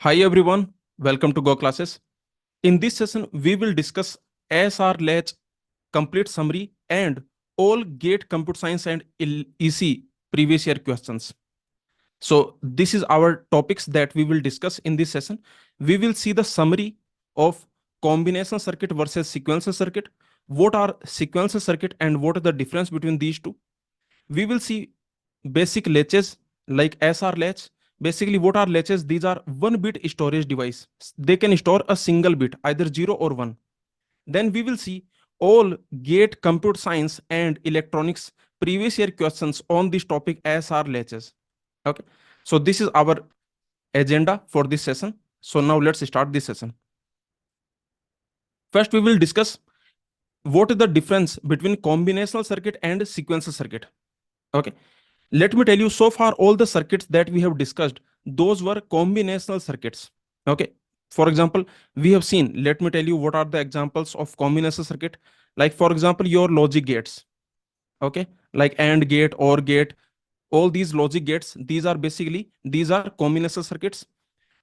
Hi everyone, welcome to goclasses. In this session, we will discuss SR Latch complete summary and all GATE computer science and EC previous year questions. So this is our topics that we will discuss in this session. We will see the summary of combination circuit versus sequential circuit. What are sequential circuit and what is the difference between these two? We will see basic latches like SR latch. Basically, what are latches? These are 1 bit storage device. They can store a single bit, either 0 or 1. Then we will see all gate computer science and electronics previous year questions on this topic SR latches. Okay. So this is our agenda for this session. So now let's start this session. First, we will discuss what is the difference between combinational circuit and sequential circuit. Okay. Let me tell you, so far all the circuits that we have discussed, those were combinational circuits. Okay. For example, we have seen, let me tell you what are the examples of combinational circuit. Like for example, your logic gates. Okay. Like AND gate, OR gate, all these logic gates, these are combinational circuits.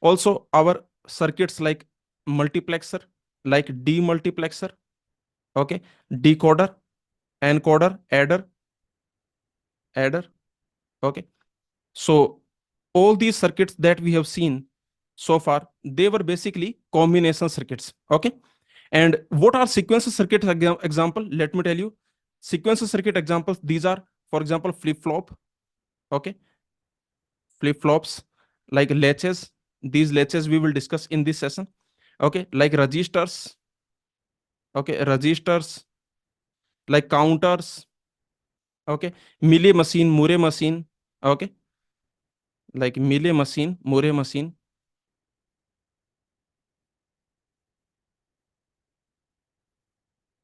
Also our circuits like multiplexer, like demultiplexer. Okay. Decoder, encoder, adder. Okay. So all these circuits that we have seen so far, they were basically combination circuits. Okay. And what are sequential circuit example? Let me tell you. Sequential circuit examples, these are, for example, flip-flop. Okay. Flip-flops, like latches. These latches we will discuss in this session. Okay. Like registers. Okay. Registers, like counters. Okay. Mealy machine, Murray machine. Okay. Like Mealy machine, Murray machine.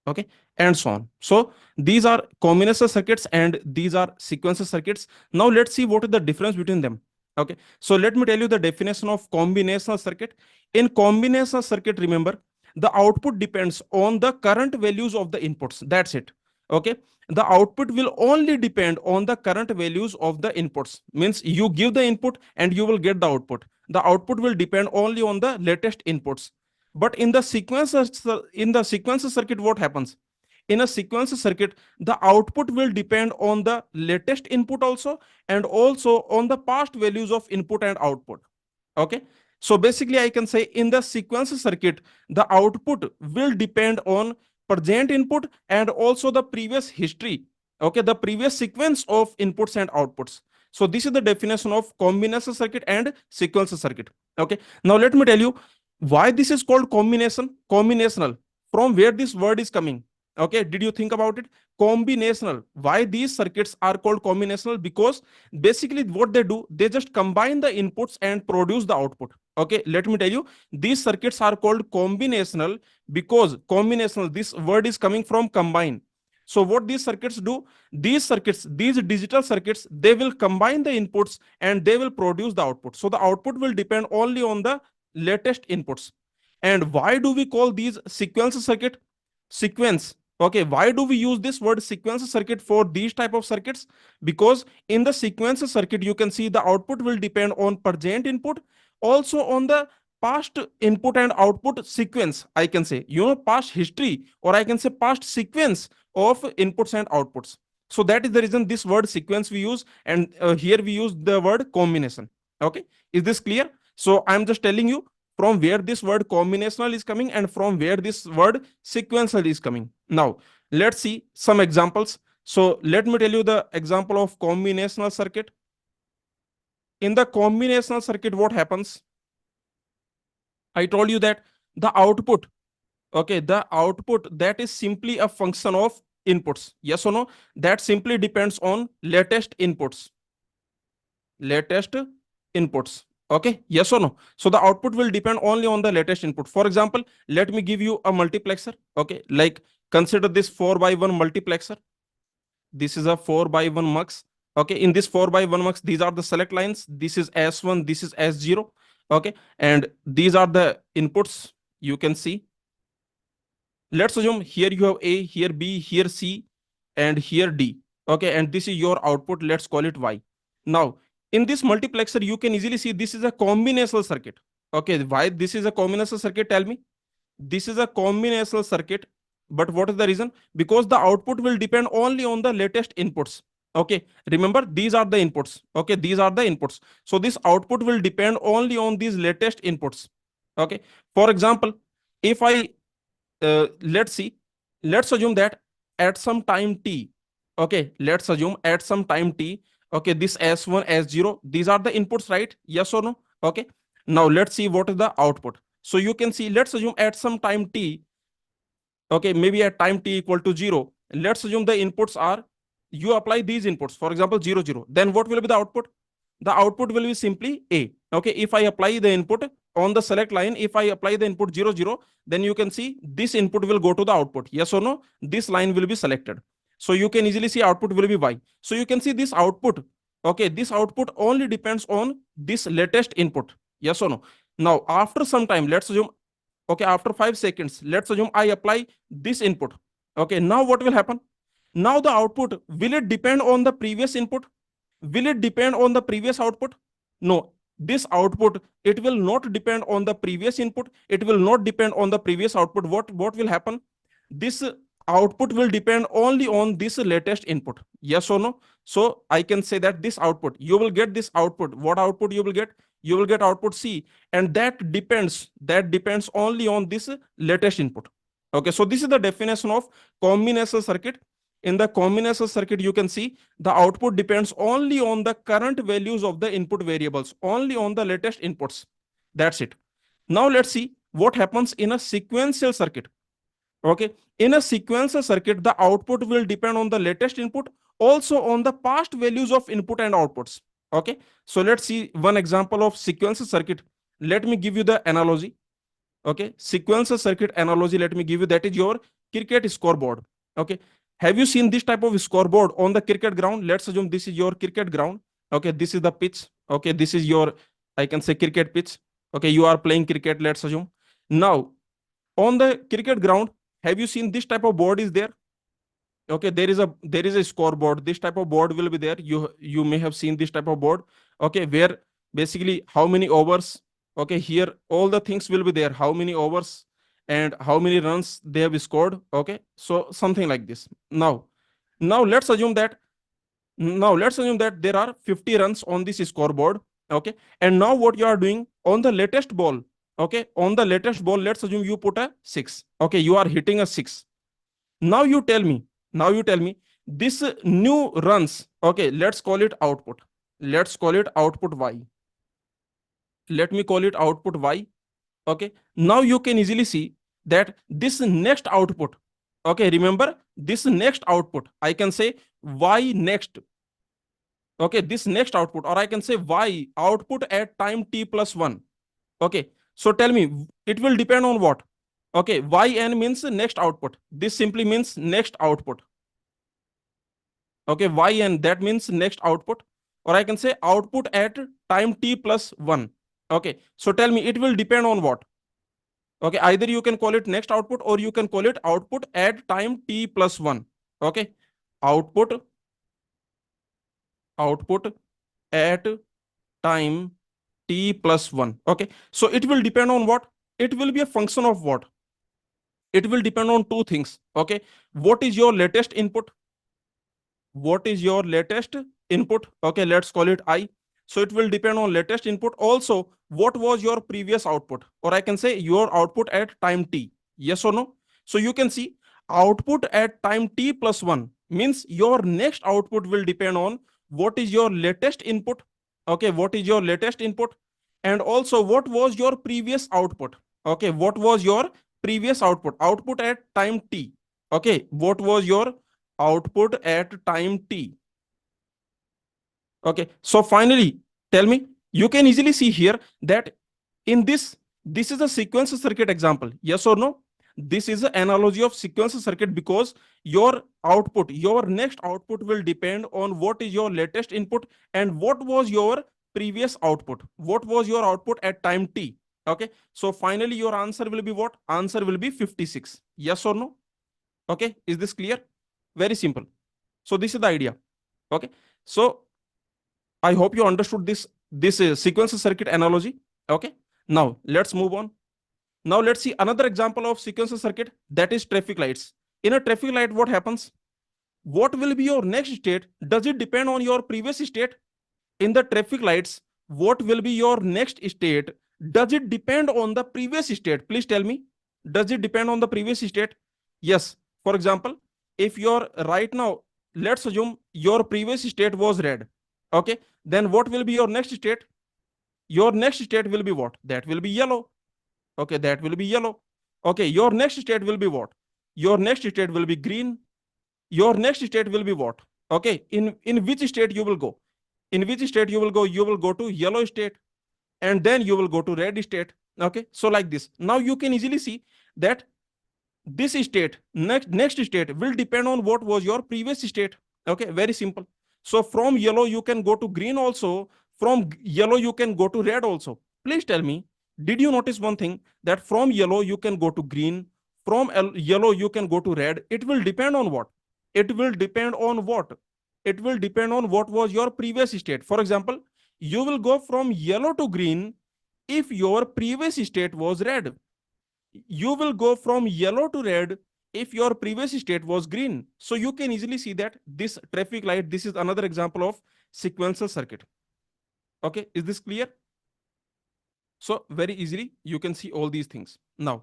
Okay, and so on. So these are combinational circuits and these are sequential circuits. Now let's see what is the difference between them. Okay, so let me tell you the definition of combinational circuit. In combinational circuit, remember, the output depends on the current values of the inputs. That's it. Okay, the output will only depend on the current values of the inputs. Means you give the input and you will get the output. The output will depend only on the latest inputs. But in the sequencer circuit, what happens? In a sequencer circuit, the output will depend on the latest input also, and also on the past values of input and output. Okay. So basically, I can say in the sequencer circuit, the output will depend on present input and also the previous history. Okay, the previous sequence of inputs and outputs. So this is the definition of combinational circuit and sequencer circuit. Okay. Now let me tell you why this is called combinational, from where this word is coming. Okay, did you think about it? Combinational, why these circuits are called combinational? Because basically what they do, they just combine the inputs and produce the output. Okay, let me tell you, these circuits are called combinational because combinational, this word is coming from combine. So what these circuits do, these digital circuits, they will combine the inputs and they will produce the output. So the output will depend only on the latest inputs. And why do we call these sequence circuit? Sequence. Okay, why do we use this word sequence circuit for these type of circuits? Because in the sequence circuit, you can see the output will depend on present input, also on the past input and output sequence. I can say, past history, or I can say past sequence of inputs and outputs. So that is the reason this word sequence we use, and here we use the word combination. Okay, is this clear? So I'm just telling you from where this word combinational is coming and from where this word sequential is coming. Now, let's see some examples. So let me tell you the example of combinational circuit. In the combinational circuit, what happens? I told you that the output, okay, the output, that is simply a function of inputs. Yes or no? That simply depends on latest inputs. Latest inputs. Okay, yes or no? So the output will depend only on the latest input. For example, let me give you a multiplexer. Okay, like consider this 4 by 1 multiplexer. This is a 4 by 1 mux. Okay, in this 4 by 1 mux, these are the select lines. This is S1, this is S0. Okay, and these are the inputs you can see. Let's assume here you have A, here B, here C, and here D. Okay, and this is your output. Let's call it Y. Now, in this multiplexer, you can easily see this is a combinational circuit. Okay, why this is a combinational circuit? Tell me. This is a combinational circuit, but what is the reason? Because the output will depend only on the latest inputs. Okay, remember these are the inputs. Okay, these are the inputs. So this output will depend only on these latest inputs. Okay, for example, if I let's see, let's assume that at some time t, okay, let's assume at some time t, okay, this s1 s0, these are the inputs, right? Yes or no? Okay, now let's see what is the output. So you can see, let's assume at some time t, okay, maybe at time t equal to 0, let's assume the inputs are, you apply these inputs, for example 0 0, then what will be the output? The output will be simply a. Okay, if I apply the input on the select line, if I apply the input 0 0, then you can see this input will go to the output, yes or no? This line will be selected, so you can easily see output will be y. So you can see this output, okay, this output only depends on this latest input, yes or no? Now after some time, let's assume, okay, after 5 seconds, let's assume I apply this input. Okay, now what will happen? Now the output, will it depend on the previous input? Will it depend on the previous output? No, this output, it will not depend on the previous input, it will not depend on the previous output. What will happen? This output will depend only on this latest input, yes or no? So I can say that this output, you will get this output. What output you will get? You will get output c, and that depends only on this latest input. Okay, so this is the definition of combinational circuit. In the combinational circuit, you can see the output depends only on the current values of the input variables, only on the latest inputs. That's it. Now let's see what happens in a sequential circuit. Okay, in a sequential circuit, the output will depend on the latest input, also on the past values of input and outputs. Okay, so let's see one example of sequential circuit. Let me give you the analogy. Okay, sequential circuit analogy, let me give you, that is your cricket scoreboard. Okay, have you seen this type of scoreboard on the cricket ground? Let's assume this is your cricket ground. Okay, this is the pitch. Okay, this is your, I can say, cricket pitch. Okay, you are playing cricket, let's assume. Now on the cricket ground, have you seen this type of board is there? Okay, there is a scoreboard. This type of board will be there. You may have seen this type of board. Okay, where basically how many overs, okay, here all the things will be there, how many overs and how many runs they have scored. Okay, so something like this. Now let's assume that, there are 50 runs on this scoreboard. Okay, and now what you are doing on the latest ball, okay, on the latest ball, let's assume you put a 6. Okay, you are hitting a 6. Now you tell me this new runs, okay, let's call it output. Let's call it output y. Let me call it output y. Okay, now you can easily see that this next output, okay, remember this next output, I can say y next. Okay, this next output, or I can say y output at time t plus 1. Okay, so tell me, it will depend on what? Okay, yn means next output. This simply means next output. Okay, yn, that means next output, or I can say output at time t plus 1. Okay, so tell me, it will depend on what? Okay, either you can call it next output or you can call it output at time t plus 1. Okay, output output at time t plus 1. Okay, so it will depend on what? It will be a function of what? It will depend on two things. Okay, what is your latest input? What is your latest input? Okay, let's call it I. So it will depend on latest input. Also, what was your previous output, or I can say your output at time t? Yes or no? So you can see output at time t plus 1 means your next output will depend on what is your latest input. Okay, what is your latest input, and also what was your previous output? Okay, what was your previous output at time t? Okay, what was your output at time t? Okay, so finally, tell me, you can easily see here that in this is a sequential circuit example. Yes or no? This is an analogy of sequential circuit, because your next output will depend on what is your latest input and what was your previous output. What was your output at time t? Okay, so finally your answer will be what? Answer will be 56. Yes or no? Okay, is this clear? Very simple. So this is the idea. Okay, so I hope you understood this sequential circuit analogy. Okay, Now let's move on. Now let's see another example of sequential circuit, that is traffic lights. In a traffic light, what happens? What will be your next state? Does it depend on your previous state? In the traffic lights, what will be your next state? Does it depend on the previous state? Please tell me. Does it depend on the previous state? Yes. For example, if you're right now, let's assume your previous state was red. Okay. Then what will be your next state? Your next state will be what? That will be yellow. Okay. That will be yellow. Okay. Your next state will be what? Your next state will be green. Your next state will be what? Okay. In which state you will go? In which state you will go? You will go to yellow state, and then you will go to red state. Okay. So like this. Now you can easily see that this state, next state will depend on what was your previous state. Okay. Very simple. So from yellow you can go to green also. From yellow you can go to red also. Please tell me, did you notice one thing, that from yellow you can go to green, from yellow you can go to red? It will depend on what? It will depend on what? It will depend on what was your previous state. For example, you will go from yellow to green if your previous state was red. You will go from yellow to red if your previous state was green. So you can easily see that this traffic light, this is another example of sequential circuit. Okay, is this clear? So very easily you can see all these things now.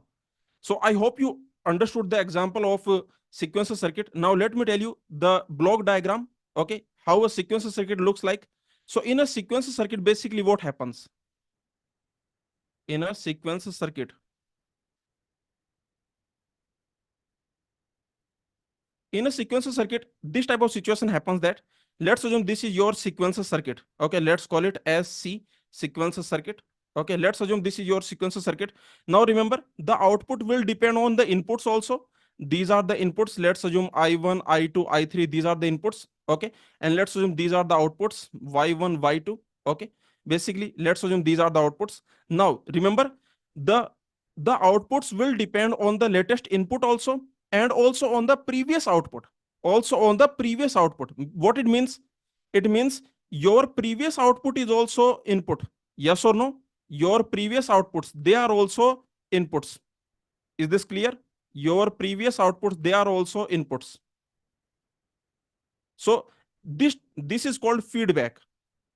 So I hope you understood the example of sequential circuit. Now let me tell you the block diagram. Okay, how a sequential circuit looks like. So in a sequential circuit, basically what happens? In a sequential circuit, this type of situation happens, that let's assume this is your sequential circuit. Okay, let's call it as C, sequential circuit. Okay, let's assume this is your sequential circuit. Now remember, the output will depend on the inputs also. These are the inputs. Let's assume I1, I2, I3. These are the inputs. Okay, and let's assume these are the outputs, Y1, Y2. Okay, basically let's assume these are the outputs. Now remember, the the outputs will depend on the latest input also, and also on the previous output. Also on the previous output. What it means? It means your previous output is also input. Yes or no? Your previous outputs, they are also inputs. Is this clear? Your previous outputs, they are also inputs. So this is called feedback.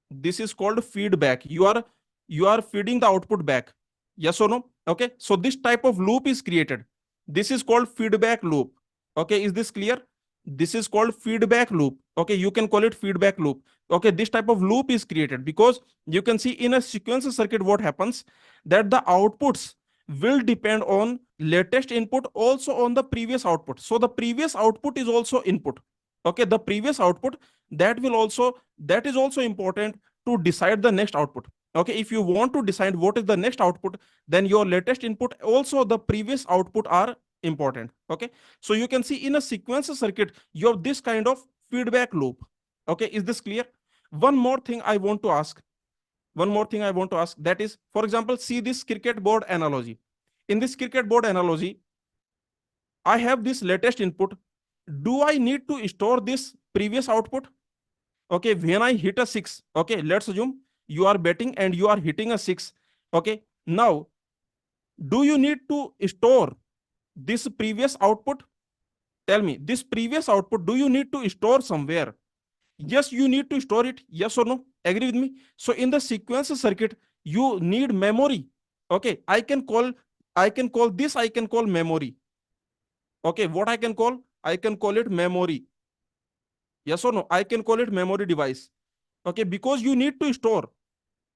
This is called feedback. You are feeding the output back. Yes or no? Okay, so this type of loop is created. This is called feedback loop. Okay, is this clear? This is called feedback loop. Okay, you can call it feedback loop. Okay, this type of loop is created because you can see in a sequential circuit what happens, that the outputs will depend on latest input, also on the previous output. So the previous output is also input. Okay, the previous output, that is also important to decide the next output. Okay, if you want to decide what is the next output, then your latest input, also the previous output are important. Okay, so you can see in a sequential circuit you have this kind of feedback loop. Okay, is this clear? One more thing I want to ask. That is, for example, see this cricket board analogy. In this cricket board analogy, I have this latest input. Do I need to store this previous output? Okay, when I hit a 6, okay, let's assume you are betting and you are hitting a 6. Okay, now do you need to store this previous output? Tell me, this previous output, do you need to store somewhere? Yes, you need to store it. Yes or no? Agree with me? So in the sequential circuit, you need memory. Okay, I can call this, I can call memory. Okay, what I can call? I can call it memory. Yes or no? I can call it memory device. Okay, because you need to store.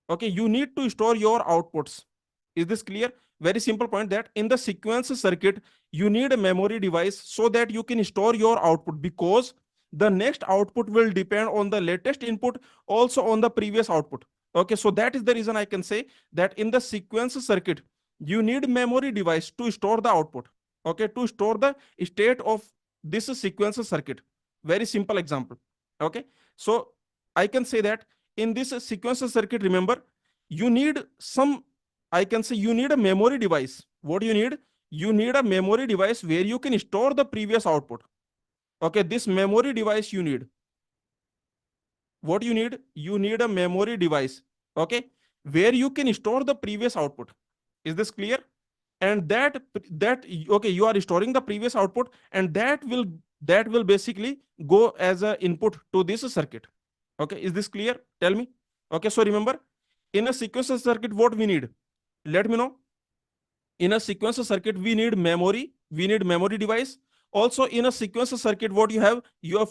Okay, you need to store your outputs. Is this clear? Very simple point, that in the sequence circuit you need a memory device so that you can store your output, because the next output will depend on the latest input, also on the previous output. Okay, so that is the reason I can say that in the sequence circuit you need memory device to store the output. Okay, to store the state of this sequence circuit. Very simple example. Okay, so I can say that in this sequential circuit, remember, you need some, I can say you need a memory device. What do you need? You need a memory device where you can store the previous output. Okay, this memory device you need. What you need? You need a memory device. Okay, where you can store the previous output. Is this clear? And that okay, you are storing the previous output, and that will basically go as a input to this circuit. Okay, is this clear? Tell me. Okay, so remember, in a sequential circuit, what we need? Let me know. In a sequential circuit, we need memory device. Also, in a sequential circuit, what you have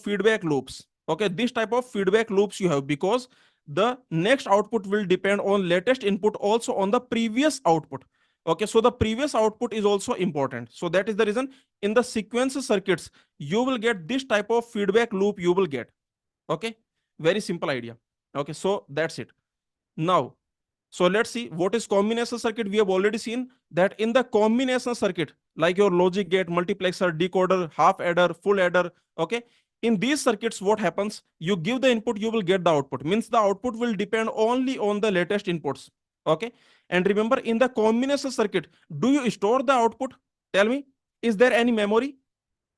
feedback loops. Okay, this type of feedback loops you have, because the next output will depend on latest input, also on the previous output. Okay, so the previous output is also important. So that is the reason, in the sequential circuits, you will get this type of feedback loop you will get. Okay, very simple idea. Okay, so that's it. Now, so let's see what is combinational circuit. We have already seen that in the combinational circuit, like your logic gate, multiplexer, decoder, half adder, full adder, okay, in these circuits, what happens? You give the input, you will get the output. Means the output will depend only on the latest inputs. Okay. And remember, in the combinational circuit, do you store the output? Tell me, is there any memory?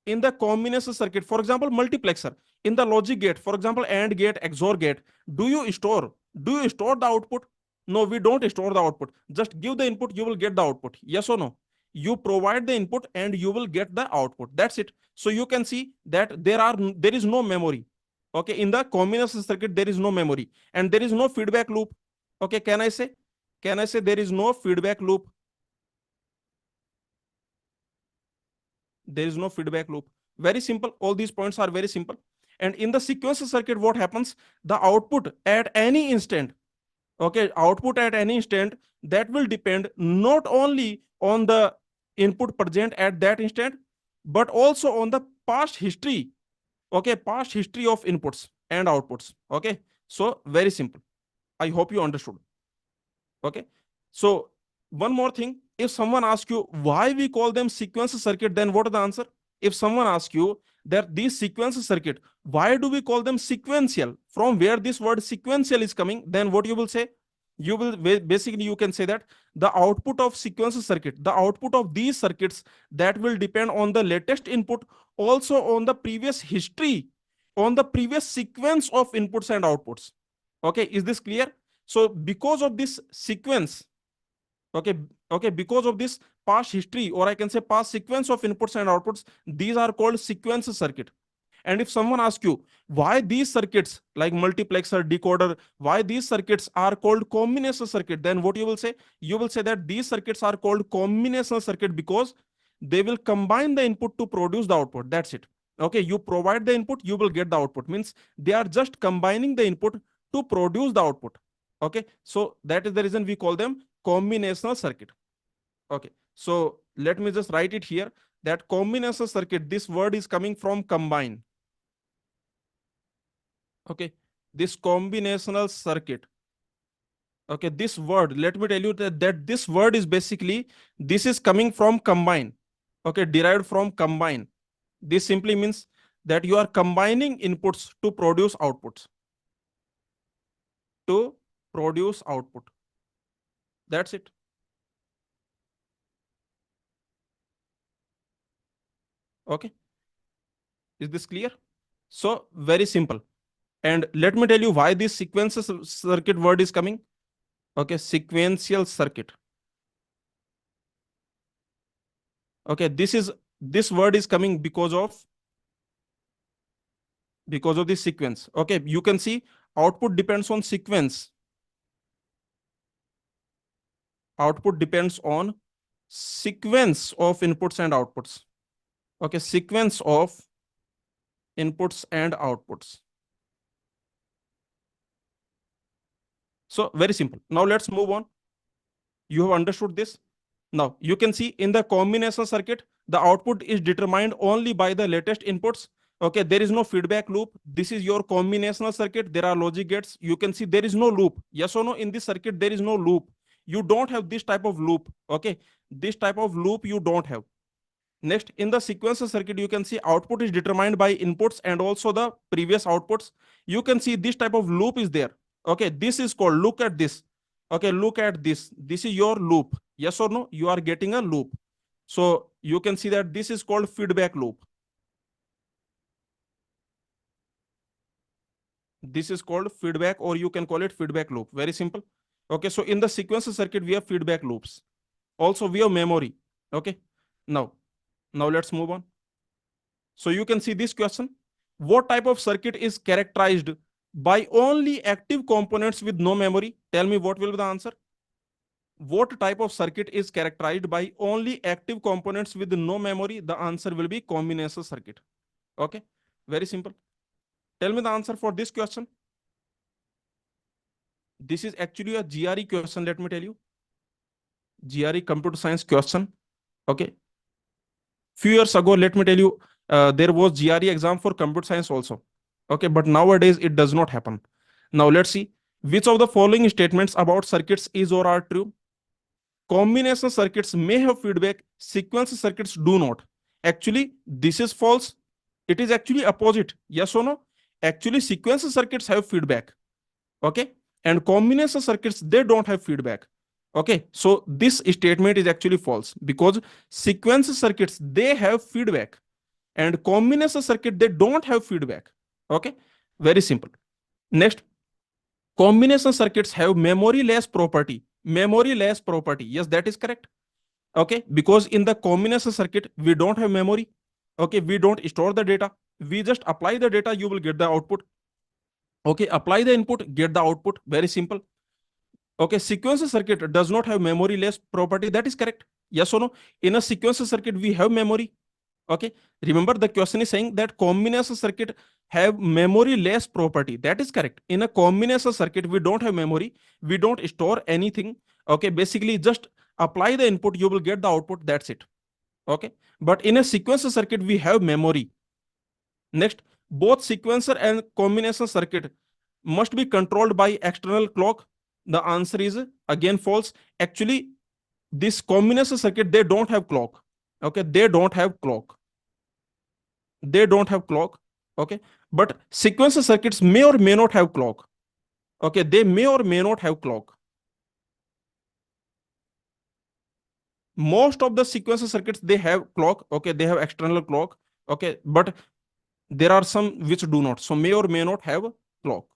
In the combination circuit, for example, multiplexer, in the logic gate, for example, AND gate, XOR gate, do you store? Do you store the output? No, we don't store the output. Just give the input, you will get the output. Yes or no? You provide the input and you will get the output. That's it. So you can see that there is no memory. Okay, in the combination circuit, there is no memory and there is no feedback loop. Okay, can I say? Can I say there is no feedback loop? There is no feedback loop. Very simple. All these points are very simple. And in the sequential circuit, what happens? The output at any instant, okay, output at any instant, that will depend not only on the input present at that instant, but also on the past history. Okay, past history of inputs and outputs. Okay, so very simple. I hope you understood. Okay, so one more thing, if someone asks you why we call them sequence circuit, then what is the answer? If someone asks you that these sequence circuit, why do we call them sequential, from where this word sequential is coming, then what you will say? You will basically, you can say that the output of sequence circuit, the output of these circuits, that will depend on the latest input, also on the previous history, on the previous sequence of inputs and outputs. Okay, is this clear? So because of this sequence, okay, because of this past history, or I can say past sequence of inputs and outputs, these are called sequence circuit. And if someone asks you why these circuits, like multiplexer, decoder, why these circuits are called combinational circuit, then what you will say? You will say that these circuits are called combinational circuit because they will combine the input to produce the output. That's it. Okay, you provide the input, you will get the output. Means they are just combining the input to produce the output. Okay, so that is the reason we call them combinational circuit. Okay, so let me just write it here, that combinational circuit, this word is coming from combine. Okay, this combinational circuit. Okay, this word, let me tell you that this word is basically, this is coming from combine. Okay, derived from combine. This simply means that you are combining inputs to produce outputs. To produce output. That's it. Okay, is this clear? So very simple. And let me tell you why this sequential circuit word is coming. Okay, sequential circuit. Okay, this word is coming because of this sequence. Okay, you can see output depends on sequence. Output depends on sequence of inputs and outputs. Okay, sequence of inputs and outputs. So very simple. Now let's move on. You have understood this. Now you can see in the combination circuit, the output is determined only by the latest inputs. Okay, there is no feedback loop. This is your combinational circuit. There are logic gates. You can see there is no loop. Yes or no? In this circuit, there is no loop. You don't have this type of loop. Okay, this type of loop you don't have. Next, in the sequential circuit, you can see output is determined by inputs and also the previous outputs. You can see this type of loop is there. Okay, this is called, look at this. Okay, look at this. This is your loop. Yes or no? You are getting a loop. So you can see that this is called feedback loop. This is called feedback, or you can call it feedback loop. Very simple. Okay, so in the sequential circuit, we have feedback loops. Also we have memory. Okay, now let's move on. So you can see this question: what type of circuit is characterized by only active components with no memory? Tell me what will be the answer. What type of circuit is characterized by only active components with no memory? The answer will be combinational circuit. Okay, very simple. Tell me the answer for this question. This is actually a GRE question, let me tell you. GRE computer science question. Okay, few years ago, let me tell you, there was GRE exam for computer science also. Okay, but nowadays it does not happen. Now let's see which of the following statements about circuits is or are true. Combinational circuits may have feedback, sequence circuits do not. Actually, this is false. It is actually opposite. Yes or no? Actually, sequence circuits have feedback. Okay, and combinational circuits, they don't have feedback. Okay, so this statement is actually false, because sequence circuits, they have feedback, and combinational circuit, they don't have feedback. Okay, very simple. Next, combination circuits have memory-less property. Memory-less property. Yes, that is correct. Okay, because in the combination circuit, we don't have memory. Okay, we don't store the data. We just apply the data, you will get the output. Okay, apply the input, get the output. Very simple. Okay, sequence circuit does not have memory-less property. That is correct. Yes or no? In a sequence circuit, we have memory. Okay, remember the question is saying that combination circuit have memory-less property. That is correct. In a combination circuit, we don't have memory. We don't store anything. Okay, basically just apply the input, you will get the output. That's it. Okay, but in a sequence circuit, we have memory. Next, both sequencer and combination circuit must be controlled by external clock. The answer is again false. Actually, this combination circuit, they don't have clock. Okay, they don't have clock. They don't have clock. Okay, but sequencer circuits may or may not have clock. Okay, they may or may not have clock. Most of the sequencer circuits, they have clock. Okay, they have external clock. Okay, but there are some which do not, so may or may not have clock.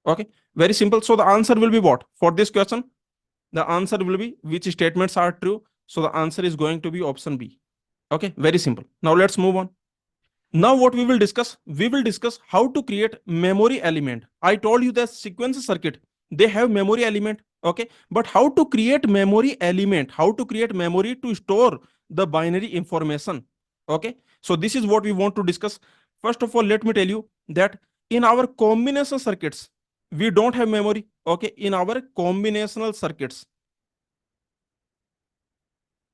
Okay, very simple. So the answer will be what for this question? The answer will be which statements are true. So the answer is going to be option B. Okay, very simple. Now let's move on. Now what we will discuss? We will discuss how to create memory element. I told you that sequence circuit, they have memory element. Okay, but how to create memory element? How to create memory to store the binary information? Okay, so this is what we want to discuss. First of all, let me tell you that in our combination circuits, we don't have memory. Okay, in our combinational circuits,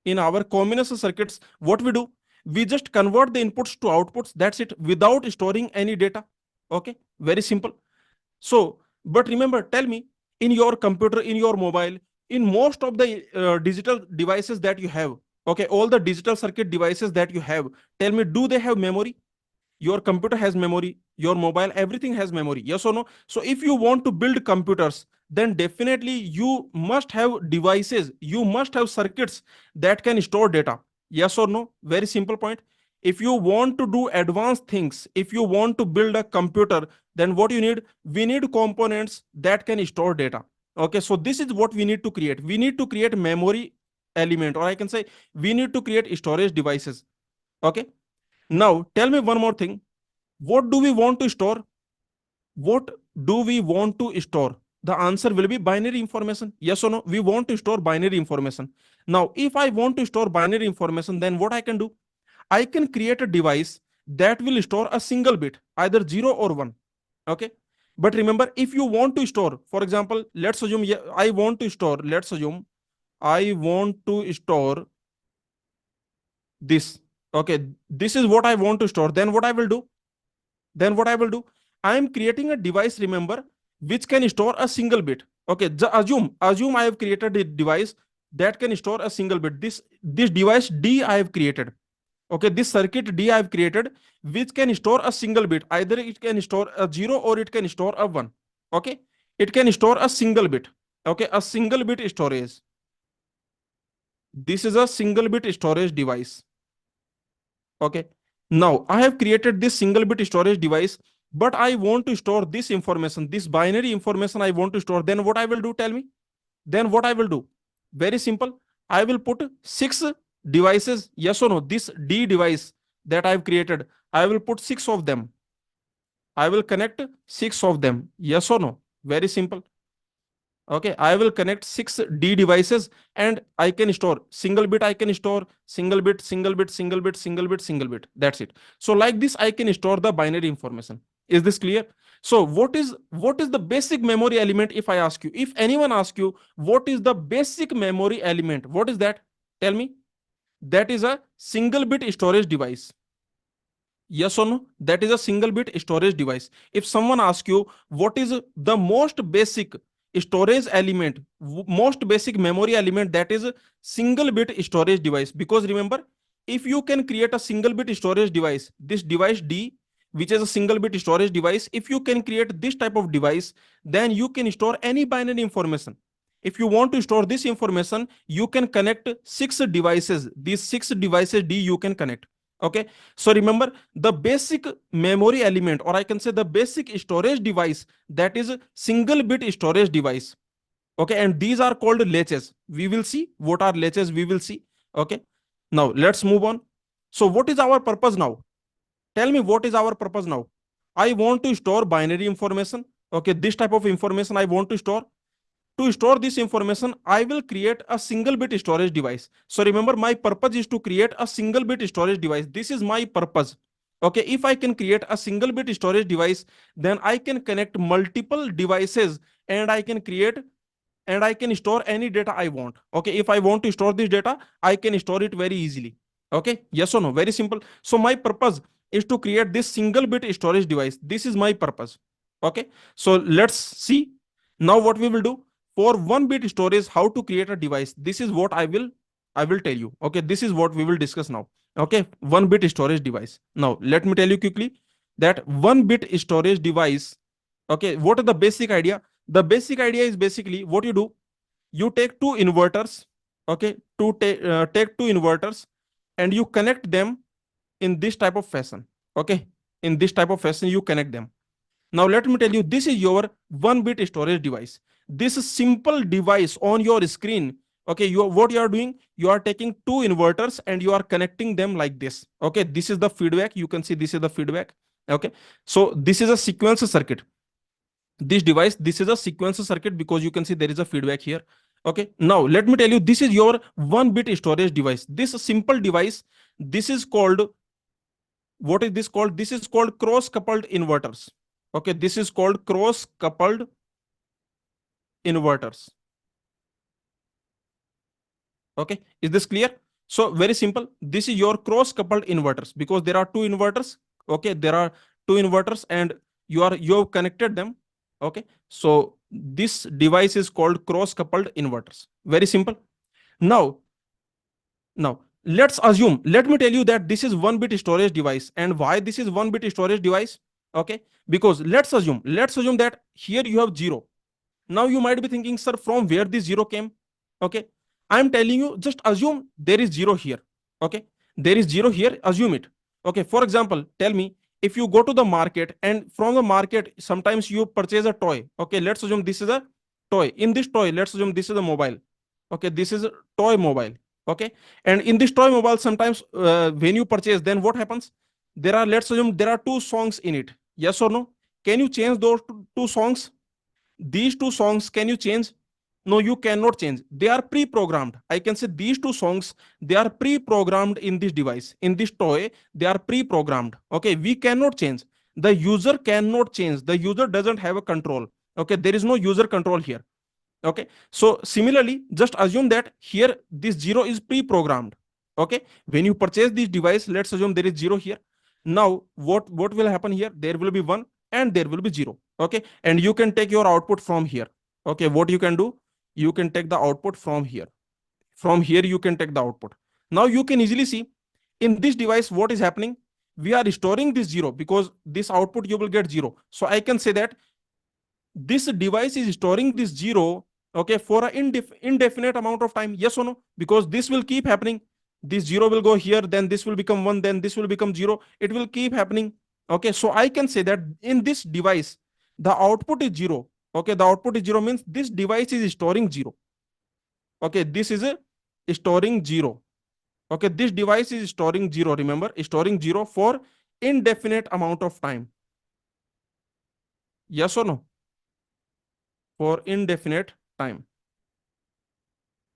in our combination circuits, what we do, we just convert the inputs to outputs. That's it, without storing any data. Okay, very simple. So, but remember, tell me, in your computer, in your mobile, in most of the digital devices that you have, okay, all the digital circuit devices that you have, tell me, do they have memory? Your computer has memory, your mobile, everything has memory. Yes or no? So if you want to build computers, then definitely you must have devices, you must have circuits that can store data. Yes or no? Very simple point. If you want to do advanced things, if you want to build a computer, then what you need, we need components that can store data. Okay, so this is what we need to create. We need to create memory element, or I can say we need to create storage devices. Okay, now tell me one more thing. What do we want to store? What do we want to store? The answer will be binary information. Yes or no? We want to store binary information. Now, if I want to store binary information, then what I can do? I can create a device that will store a single bit, either 0 or 1. Okay. But remember, if you want to store, for example, let's assume I want to store, let's assume I want to store this. Okay. This is what I want to store. Then what I will do? Then what I will do? I am creating a device, remember, which can store a single bit. Okay, assume I have created a device that can store a single bit. This device D I have created. Okay, this circuit D I have created, which can store a single bit. Either it can store a 0 or it can store a 1. Okay, it can store a single bit. Okay, a single bit storage. This is a single bit storage device. Okay. Now I have created this single bit storage device, but I want to store this information, this binary information I want to store. Then what I will do? Tell me. Then what I will do? Very simple. I will put six devices. Yes or no? This D device that I've created, I will put six of them. I will connect six of them. Yes or no? Very simple. Okay, I will connect six D devices and I can store single bit. I can store single bit, single bit, single bit, single bit, single bit. That's it. So like this, I can store the binary information. Is this clear? So what is the basic memory element? If I ask you, if anyone asks you, what is the basic memory element? What is that? Tell me. That is a single bit storage device. Yes or no? That is a single bit storage device. If someone asks you what is the most basic storage element, most basic memory element, that is a single bit storage device. Because remember, if you can create a single bit storage device, this device D, which is a single bit storage device, if you can create this type of device, then you can store any binary information. If you want to store this information, you can connect six devices. These six devices D you can connect. Okay, so remember the basic memory element, or I can say the basic storage device, that is a single bit storage device. Okay, and these are called latches. We will see what are latches, we will see. Okay, now let's move on. So what is our purpose now? Tell me, what is our purpose now? I want to store binary information. Okay, this type of information I want to store. To store this information, I will create a single bit storage device. So remember, my purpose is to create a single bit storage device. This is my purpose. Okay, if I can create a single bit storage device, then I can connect multiple devices and I can create and I can store any data I want. Okay, if I want to store this data, I can store it very easily. Okay, yes or no? Very simple. So my purpose is to create this single bit storage device. This is my purpose. Okay, so let's see now what we will do for one bit storage, how to create a device. This is what I will tell you. Okay, this is what we will discuss now. Okay, one bit storage device. Now let me tell you quickly that one bit storage device. Okay, what is the basic idea? The basic idea is basically what you do. You take two inverters. Okay, take two inverters and you connect them in this type of fashion. Okay, in this type of fashion you connect them. Now let me tell you, this is your one bit storage device. This simple device on your screen. Okay, what you are doing, you are taking two inverters and you are connecting them like this. Okay, this is the feedback. You can see this is the feedback. Okay, so this is a sequence circuit. This device, this is a sequence circuit because you can see there is a feedback here. Okay, now let me tell you, this is your one bit storage device. This simple device, this is called, what is this called? This is called cross coupled inverters. Okay, this is called cross coupled inverters. Okay, is this clear? So very simple, this is your cross coupled inverters because there are two inverters. Okay, there are two inverters and you have connected them. Okay, so this device is called cross coupled inverters. Very simple. Now now let's assume, let me tell you that this is one bit storage device. And why this is one bit storage device? Okay, because let's assume that here you have zero. Now you might be thinking, sir, from where this zero came? Okay, I'm telling you, just assume there is zero here. Okay, there is zero here, assume it. Okay, for example, tell me, if you go to the market and from the market sometimes you purchase a toy. Okay, let's assume this is a toy. In this toy, let's assume this is a mobile. Okay, this is a toy mobile. Okay, and in this toy mobile, sometimes when you purchase, then what happens? There are, let's assume there are two songs in it. Yes or no? Can you change those two songs? These two songs, can you change? No, you cannot change. They are pre-programmed. I can say these two songs, they are pre-programmed in this device. In this toy, they are pre-programmed. Okay, we cannot change. The user cannot change. The user doesn't have a control. Okay, there is no user control here. Okay, so similarly, just assume that here this zero is pre-programmed. Okay, when you purchase this device, let's assume there is zero here. Now what will happen here? There will be one and there will be zero. Okay, and you can take your output from here. Okay, what you can do, you can take the output from here. From here you can take the output. Now you can easily see in this device what is happening. We are storing this zero because this output you will get zero. So I can say that this device is storing this zero, okay, for an indefinite amount of time. Yes or no? Because this will keep happening. This zero will go here, then this will become one, then this will become zero. It will keep happening. Okay, so I can say that in this device the output is zero. Okay, the output is zero means this device is storing zero. Okay, this is storing 0. Okay, this device is storing 0. Remember, storing 0 for indefinite amount of time. Yes or no? For indefinite time.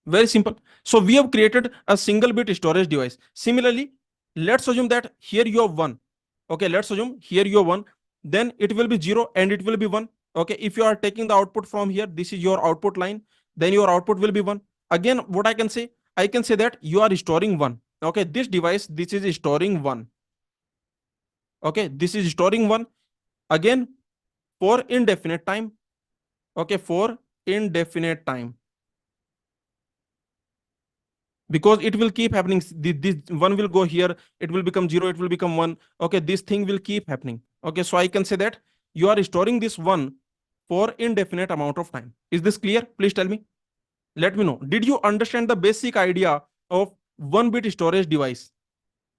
Very simple. So we have created a single bit storage device. Similarly, let's assume that here you have 1. Okay, let's assume here you have 1. Then it will be 0 and it will be 1. Okay, if you are taking the output from here, this is your output line, then your output will be 1. Again, what I can say? I can say that you are storing 1. Okay, this device, this is storing 1. Okay, this is storing 1. Again, for indefinite time. Okay, for indefinite time, because it will keep happening. This one will go here, it will become 0, it will become 1. Okay, this thing will keep happening. Okay, so I can say that you are storing this 1 for indefinite amount of time. Is this clear? Please tell me. Let me know, did you understand the basic idea of 1 bit storage device?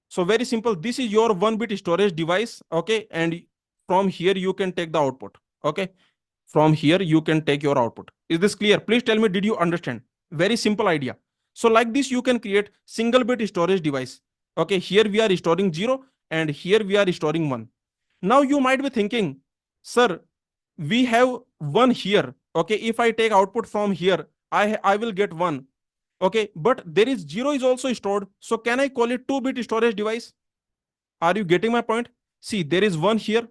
So very simple, this is your 1 bit storage device. Okay, and from here you can take the output. Okay, from here you can take your output. Is this clear? Please tell me, did you understand? Very simple idea. So like this you can create single bit storage device. Okay, here we are storing 0 and here we are storing 1. Now you might be thinking, sir, we have 1 here. Okay, if I take output from here, I will get 1. Okay, but there is 0 is also stored, so can I call it 2 bit storage device? Are you getting my point? See, there is 1 here.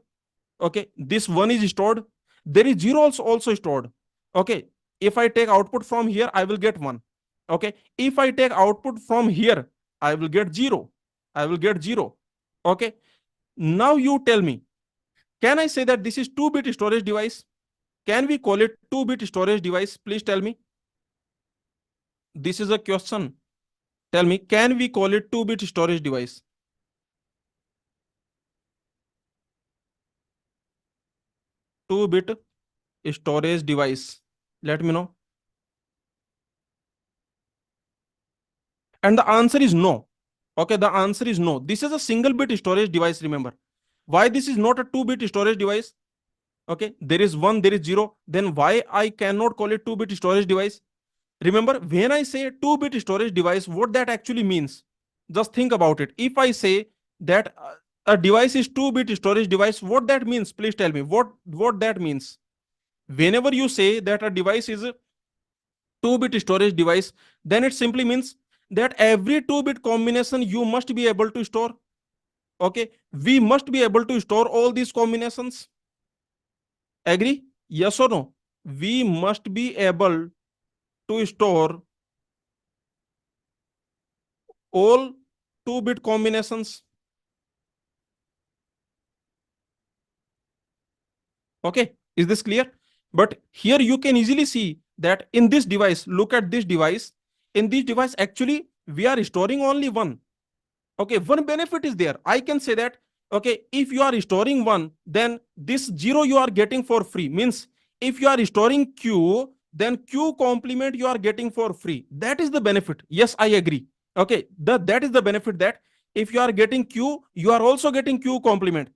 Okay, this 1 is stored, there is 0 also stored. Okay, if I take output from here, I will get 1. Okay, if I take output from here, I will get 0. I will get 0. Okay, now you tell me, can I say that this is 2 bit storage device? Can we call it 2 bit storage device? Please tell me. This is a question. Tell me, can we call it 2 bit storage device? 2 bit storage device. Let me know. And the answer is no. Okay, the answer is no. This is a single bit storage device, remember. Why this is not a 2 bit storage device? Okay, there is 1, there is 0. Then why I cannot call it 2 bit storage device? Remember, when I say 2 bit storage device, what that actually means? Just think about it. If I say that a device is 2 bit storage device, what that means? Please tell me what that means. Whenever you say that a device is a 2 bit storage device, then it simply means that every 2 bit combination you must be able to store. Okay, we must be able to store all these combinations. Agree? Yes or no? We must be able to store all 2 bit combinations. Okay, is this clear? But here you can easily see that in this device, look at this device. In this device, actually, we are storing only 1. Okay, one benefit is there. I can say that, okay, if you are storing 1, then this 0 you are getting for free. Means if you are storing q, then q complement you are getting for free. That is the benefit. Yes, I agree. Okay, that is the benefit, that if you are getting q, you are also getting q complement.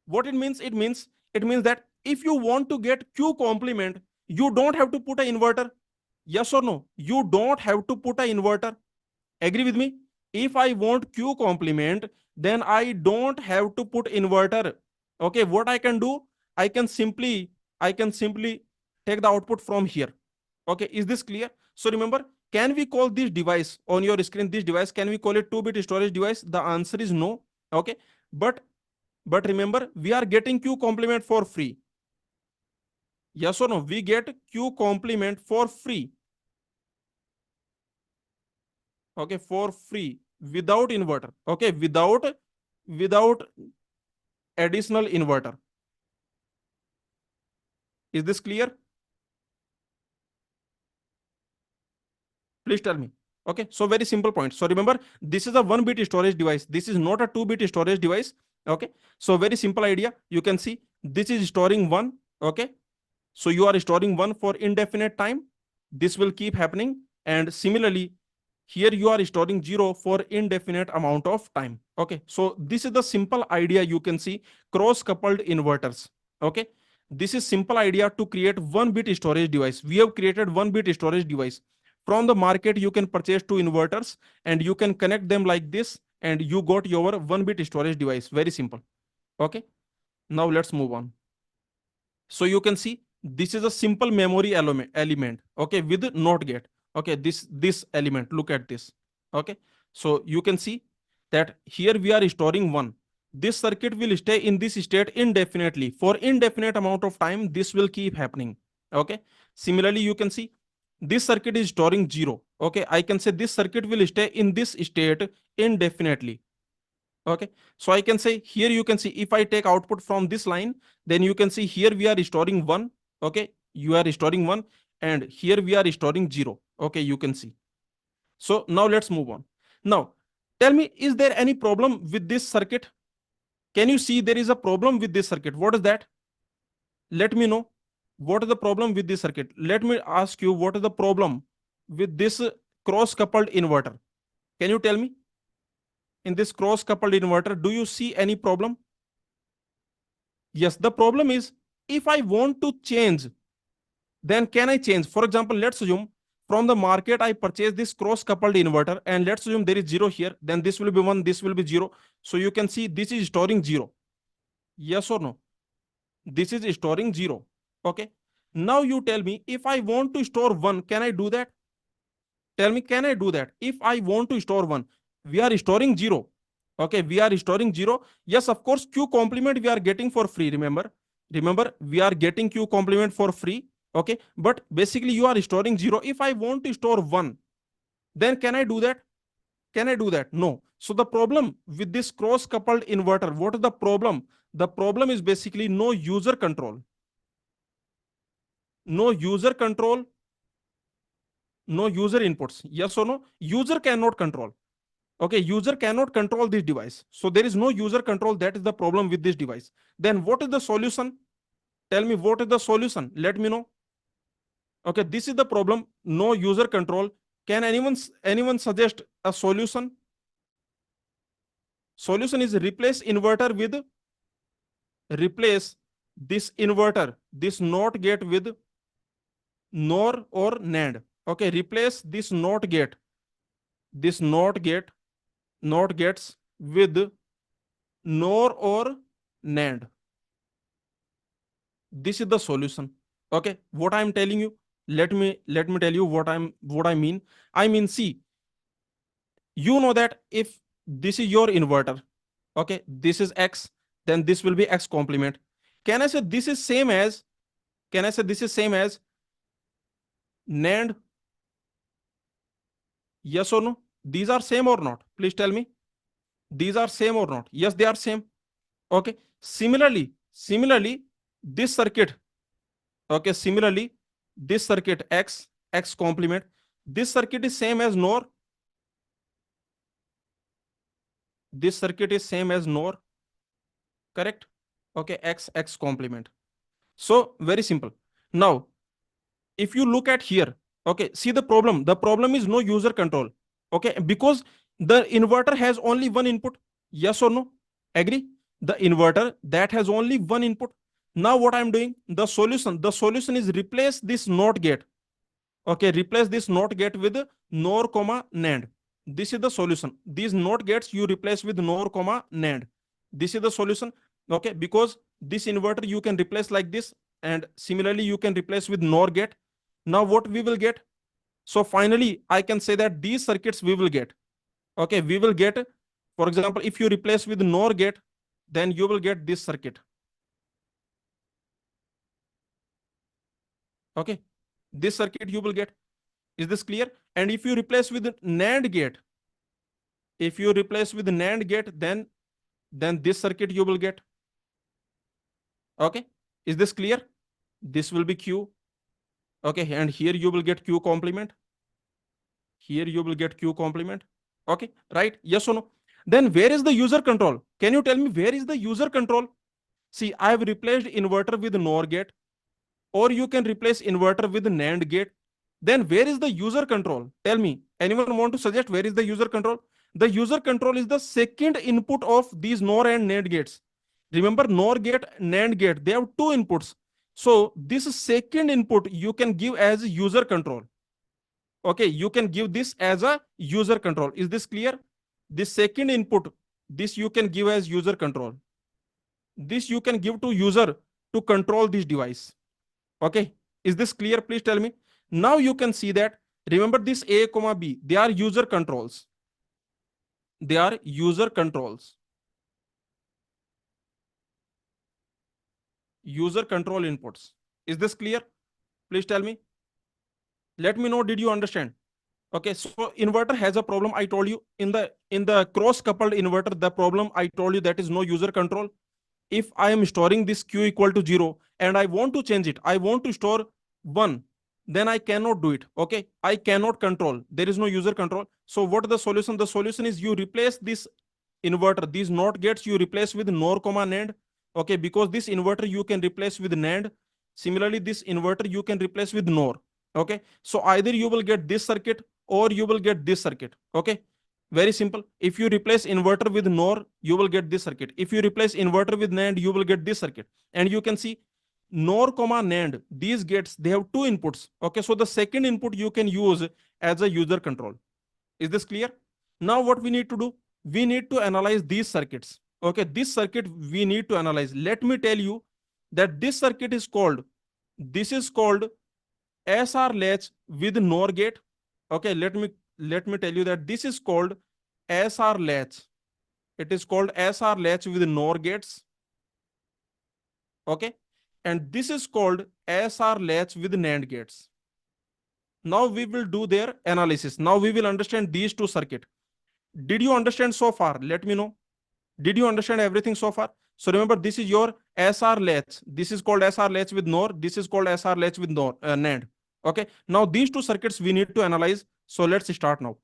What it means? It means that if you want to get q complement, you don't have to put an inverter. Yes or no? You don't have to put an inverter. Agree with me? If I want q complement, then I don't have to put inverter. Okay, what I can do, i can simply I can simply take the output from here. Okay, is this clear? So remember, can we call this device on your screen, this device, can we call it 2 bit storage device? The answer is no. Okay, but remember, we are getting q complement for free. Yes or no? We get q complement for free. Okay, for free, without inverter. Okay, without additional inverter. Is this clear? Please tell me. Okay, so very simple point. So remember, this is a 1 bit storage device. This is not a 2 bit storage device. Okay, so very simple idea. You can see this is storing 1. Okay, so you are storing 1 for indefinite time. This will keep happening. And similarly, here you are storing 0 for indefinite amount of time. Okay, so this is the simple idea. You can see cross coupled inverters. Okay, this is simple idea to create 1 bit storage device. We have created 1 bit storage device. From the market, you can purchase two inverters and you can connect them like this, and you got your 1-bit storage device. Very simple. Okay. Now let's move on. So you can see this is a simple memory element, okay, with not gate. Okay, this element, look at this. Okay, so you can see that here we are storing one. This circuit will stay in this state indefinitely. For indefinite amount of time, this will keep happening. Okay, similarly you can see this circuit is storing zero. Okay, I can say this circuit will stay in this state indefinitely. Okay, so I can say here you can see if I take output from this line, then you can see here we are storing one. Okay, you are storing one, and here we are storing zero. Okay, you can see. So now let's move on. Now tell me, is there any problem with this circuit? Can you see there is a problem with this circuit? What is that? Let me know. What is the problem with this circuit? Let me ask you, what is the problem with this cross coupled inverter? Can you tell me? In this cross coupled inverter, do you see any problem? Yes, the problem is if I want to change, then can I change? For example, let's assume from the market I purchase this cross coupled inverter, and let's assume there is zero here, then this will be one, this will be zero. So you can see this is storing zero. Yes or no? This is storing zero. Okay. Now you tell me, if I want to store one, can I do that? Tell me, can I do that? If I want to store one, we are storing zero. Okay, we are storing zero. Yes, of course, Q complement we are getting for free. Remember, we are getting Q complement for free. Okay, but basically you are storing zero. If I want to store one, then can I do that? Can I do that? No. So the problem with this cross coupled inverter, what is the problem? The problem is basically no user control. No user control, no user inputs. Yes or no? User cannot control. Okay, user cannot control this device. So there is no user control. That is the problem with this device. Then what is the solution? Tell me, what is the solution? Let me know. Okay, this is the problem. No user control. Can anyone suggest a solution? Solution is replace this inverter, this NOT gate with NOR or NAND. Okay, replace this NOT gate, this NOT gates with NOR or NAND. This is the solution. Okay, what I'm telling you, let me tell you what I mean. I mean, see, you know that if this is your inverter, okay, this is X, then this will be X complement. Can I say this is same as, can I say this is same as NAND? Yes or no? These are same or not? Please tell me. These are same or not? Yes, they are same. Okay. Similarly, this circuit, okay, similarly, this circuit X complement, this circuit is same as NOR. This circuit is same as NOR, correct? Okay, X complement. So very simple. Now, if you look at here, okay, see the problem is no user control. Okay, because the inverter has only one input. Yes or no? Agree? The inverter that has only one input. Now what I'm doing, the solution is replace this NOT gate. Okay, replace this NOT gate with NOR comma NAND. This is the solution. These NOT gates you replace with NOR comma NAND. This is the solution. Okay, because this inverter you can replace like this, and similarly you can replace with NOR gate. Now what we will get? So finally I can say that these circuits we will get. Okay, we will get, for example, if you replace with NOR gate, then you will get this circuit. Okay, this circuit you will get. Is this clear? And if you replace with NAND gate, if you replace with NAND gate, then this circuit you will get. Okay, is this clear? This will be Q. Okay, and here you will get Q complement. Here you will get Q complement. Okay, right? Yes or no? Then where is the user control? Can you tell me where is the user control? See, I have replaced inverter with NOR gate, or you can replace inverter with NAND gate. Then where is the user control? Tell me. Anyone want to suggest where is the user control? The user control is the second input of these NOR and NAND gates. Remember, NOR gate, NAND gate, they have two inputs. So this second input you can give as user control. Okay, you can give this as a user control. Is this clear? This second input, this you can give as user control. This you can give to user to control this device. Okay, is this clear? Please tell me. Now you can see that, remember this A comma B, they are user controls. They are user controls. User control inputs. Is this clear? Please tell me. Let me know, did you understand? Okay, so inverter has a problem. I told you in the cross coupled inverter, the problem I told you, that is no user control. If I am storing this q equal to 0 and I want to change it, I want to store 1, then I cannot do it. Okay, I cannot control. There is no user control. So what is the solution? The solution is you replace this inverter, these NOT gates, you replace with NOR comma NAND. Okay, because this inverter you can replace with NAND. Similarly, this inverter you can replace with NOR. Okay, so either you will get this circuit or you will get this circuit. Okay, very simple. If you replace inverter with NOR, you will get this circuit. If you replace inverter with NAND, you will get this circuit. And you can see NOR comma NAND, these gates, they have two inputs. Okay, so the second input you can use as a user control. Is this clear? Now what we need to do? We need to analyze these circuits. Okay, this circuit we need to analyze. Let me tell you that this circuit is called, this is called SR latch with NOR gate. Okay, let me tell you that this is called SR latch. It is called SR latch with NOR gates. Okay, and this is called SR latch with NAND gates. Now we will do their analysis. Now we will understand these two circuit. Did you understand so far? Let me know. Did you understand everything so far? So remember, this is your SR latch. This is called SR latch with NOR. This is called SR latch with NOR, NAND. Okay. Now these two circuits we need to analyze. So let's start now.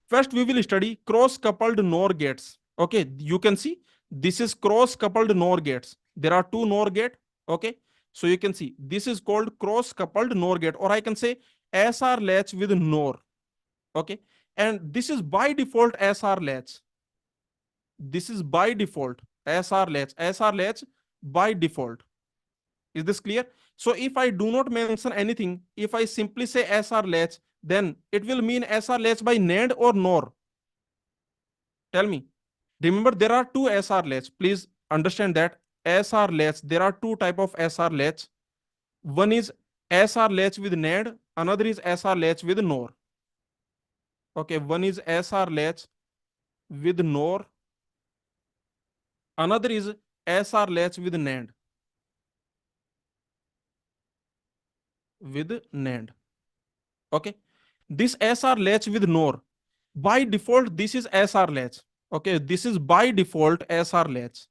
First, we will study cross-coupled NOR gates. Okay. You can see this is cross-coupled NOR gates. There are two NOR gate. Okay. So you can see this is called cross-coupled NOR gate, or I can say SR latch with NOR. Okay. And this is by default SR latch. This is by default SR latch. SR latch by default. Is this clear? So if I do not mention anything, if I simply say SR latch, then it will mean SR latch by NAND or NOR. Tell me. Remember, there are two SR latch. Please understand that SR latch, there are two type of SR latch. One is SR latch with NAND, another is SR latch with NOR. Okay, one is SR latch with NOR, another is SR latch with NAND. With NAND. Okay, this SR latch with NOR, by default this is SR latch. Okay, this is by default SR latch.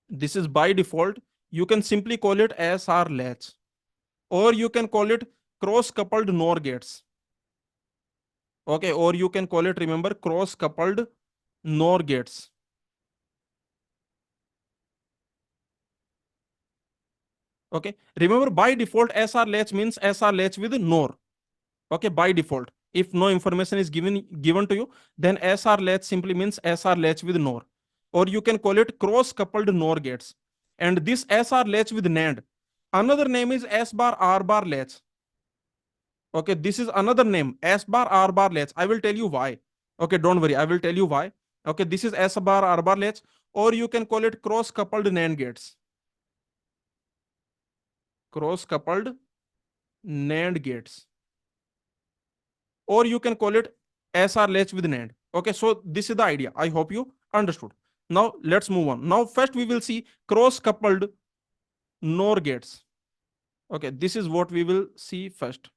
This is by default. You can simply call it SR latch, or you can call it cross coupled NOR gates. Okay, or you can call it, remember, cross coupled NOR gates. Okay, remember, by default SR latch means SR latch with NOR. Okay, by default, if no information is given to you, then SR latch simply means SR latch with NOR, or you can call it cross coupled NOR gates. And this SR latch with NAND, another name is S bar R bar latch. Okay, this is another name, S bar R bar latch. I will tell you why. Okay, don't worry, I will tell you why. Okay, this is S bar R bar latch, or you can call it cross coupled NAND gates. Cross coupled NAND gates, or you can call it SR latch with NAND. Okay, so this is the idea. I hope you understood. Now let's move on. Now first we will see cross coupled NOR gates. Okay, this is what we will see first.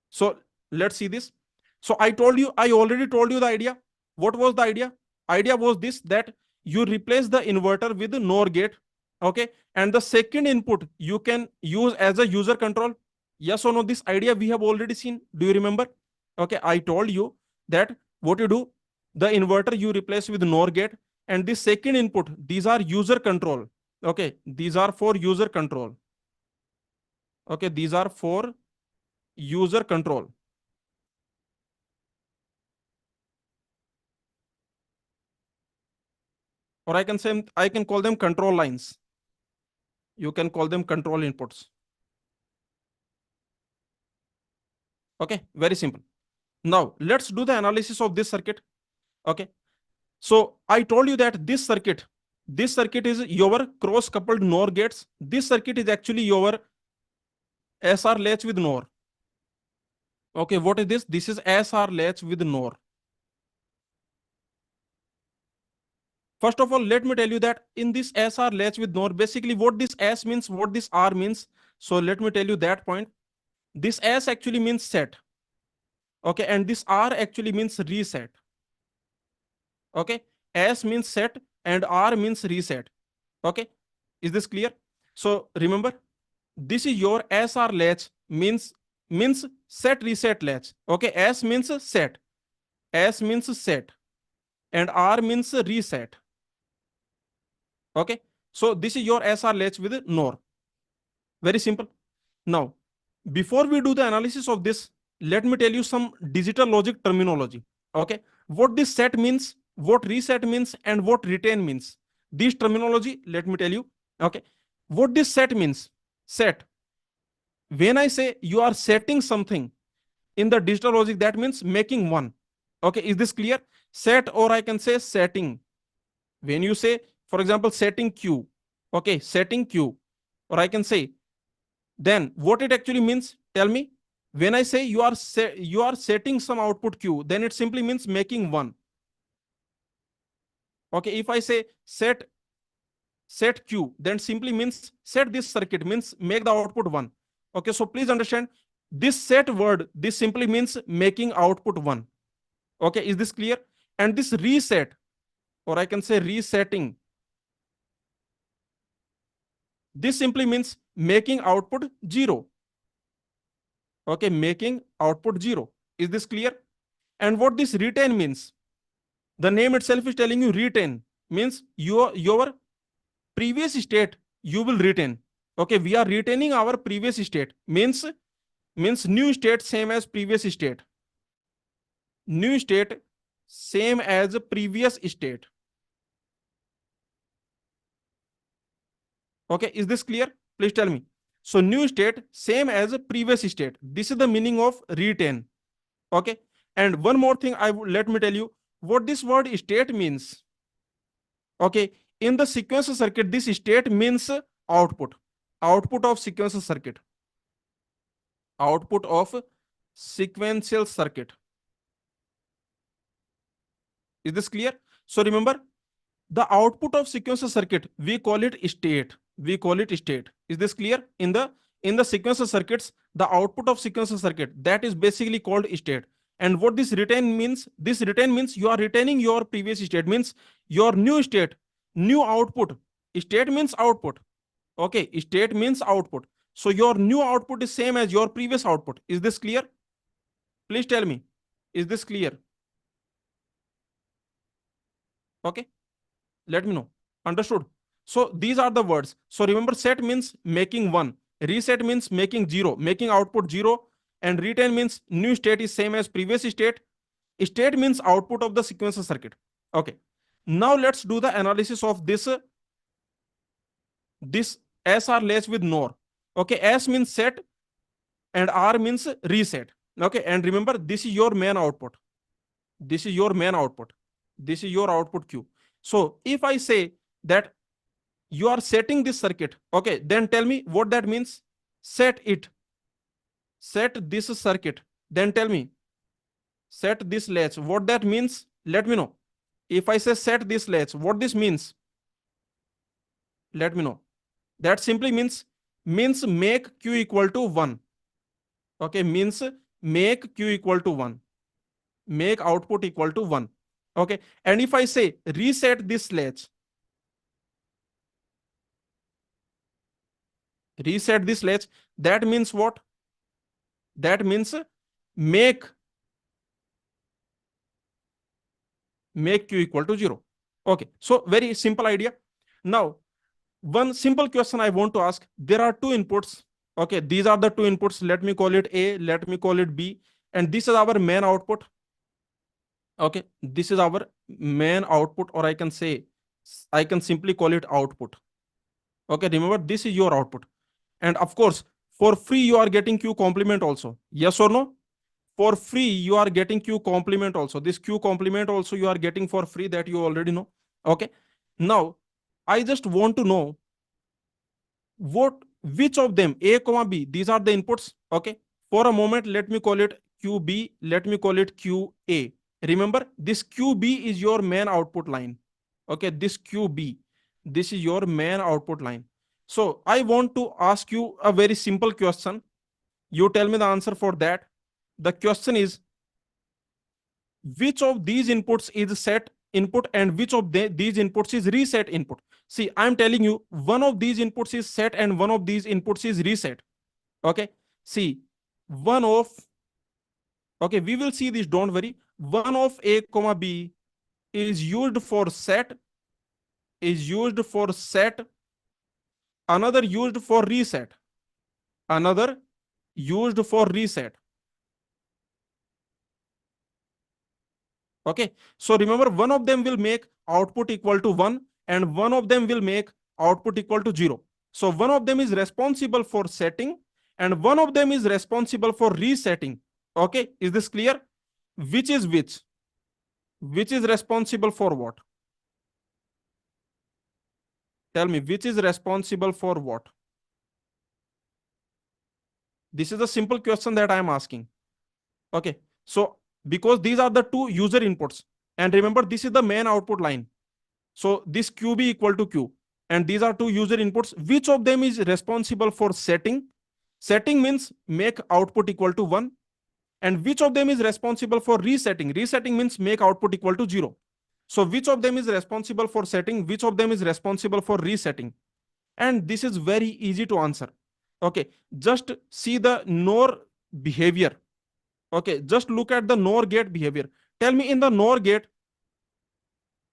So let's see this. So I already told you the idea. What was the idea? Idea was this, that you replace the inverter with the NOR gate. Okay, and the second input you can use as a user control. Yes or no? This idea we have already seen. Do you remember? Okay, I told you that what you do, the inverter you replace with NOR gate, and the second input, these are user control. Okay, these are for user control. Okay, these are for user control, or I can call them control lines. You can call them control inputs. Okay, very simple. Now let's do the analysis of this circuit. Okay, so I told you that this circuit is your cross coupled NOR gates. This circuit is actually your SR latch with NOR. Okay, what is this? This is SR latch with NOR. First of all, let me tell you that in this SR latch with NOR, basically what this S means, what this R means. So let me tell you that point. This S actually means set. Okay, and this R actually means reset. Okay, S means set and R means reset. Okay, is this clear? So remember, this is your SR latch means set reset latch. Okay, S means set, S means set, and R means reset. Okay, so this is your SR latch with NOR. Very simple. Now, before we do the analysis of this, let me tell you some digital logic terminology. Okay, what this set means, what reset means, and what retain means. This terminology, let me tell you. Okay, what this set means. Set. When I say you are setting something in the digital logic, that means making one. Okay, is this clear? Set, or I can say setting. When you say, for example, setting Q, okay, setting Q, or I can say, then what it actually means, tell me. When I say you are setting some output Q, then it simply means making one. Okay, if I say set Q, then simply means set this circuit, means make the output one. Okay, so please understand, this set word, this simply means making output one. Okay, is this clear? And this reset, or I can say resetting, this simply means making output zero. Okay, making output zero. Is this clear? And what this retain means, the name itself is telling you retain, means your previous state you will retain. Okay, we are retaining our previous state, means new state same as previous state, new state same as previous state. Okay, is this clear? Please tell me. So new state same as previous state, this is the meaning of retain. Okay, and one more thing, let me tell you what this word state means. Okay, in the sequential circuit, this state means output, output of sequential circuit, output of sequential circuit. Is this clear? So remember, the output of sequential circuit, we call it state, we call it state. Is this clear? In the sequential circuits, the output of sequential circuit, that is basically called state. And what this retain means, this retain means you are retaining your previous state, means your new state, new output. State means output. Okay, state means output. So your new output is same as your previous output. Is this clear? Please tell me, is this clear? Okay, let me know. Understood? So these are the words. So remember, set means making one, reset means making zero, making output zero, and retain means new state is same as previous state. State means output of the sequential circuit. Okay, now let's do the analysis of this SR latch with NOR. Okay, S means set and R means reset. Okay, and remember, this is your main output, this is your main output, this is your output Q. So if I say that you are setting this circuit, okay, then tell me what that means. Set it, set this circuit, then tell me set this latch, what that means, let me know. If I say set this latch, what this means, let me know. That simply means make Q equal to 1. Okay, means make Q equal to 1, make output equal to 1. Okay, and if I say reset this latch, reset this latch, that means what? That means make Q equal to 0. Okay, so very simple idea. Now, one simple question I want to ask, there are two inputs. Okay, these are the two inputs. Let me call it A, let me call it B, and this is our main output. Okay, this is our main output, or I can say, I can simply call it output. Okay, remember, this is your output. And of course, for free, you are getting Q complement also. Yes or no? for free you are getting q complement also. This q complement also you are getting for free, that you already know. Okay, now I just want to know what, which of them, a comma b, these are the inputs. Okay, for a moment let me call it qb, let me call it qa. Remember, this qb is your main output line. Okay, this qb, this is your main output line. So I want to ask you a very simple question. You tell me the answer for that. The question is, which of these inputs is set input and which of these inputs is reset input? See, I'm telling you, one of these inputs is set and one of these inputs is reset. Okay, see, one of, okay, we will see this, don't worry. One of a comma b is used for set, is used for set, another used for reset, another used for reset. Okay, so remember, one of them will make output equal to 1 and one of them will make output equal to 0. So one of them is responsible for setting and one of them is responsible for resetting. Okay, is this clear? Which is which? Which is responsible for what? Tell me, which is responsible for what? This is a simple question that I am asking. Okay, so because these are the two user inputs, and remember, this is the main output line. So this qb equal to q, and these are two user inputs. Which of them is responsible for setting? Setting means make output equal to 1. And which of them is responsible for resetting? Resetting means make output equal to 0. So which of them is responsible for setting? Which of them is responsible for resetting? And this is very easy to answer. Okay, just see the NOR behavior. Okay, just look at the NOR gate behavior. Tell me, in the NOR gate,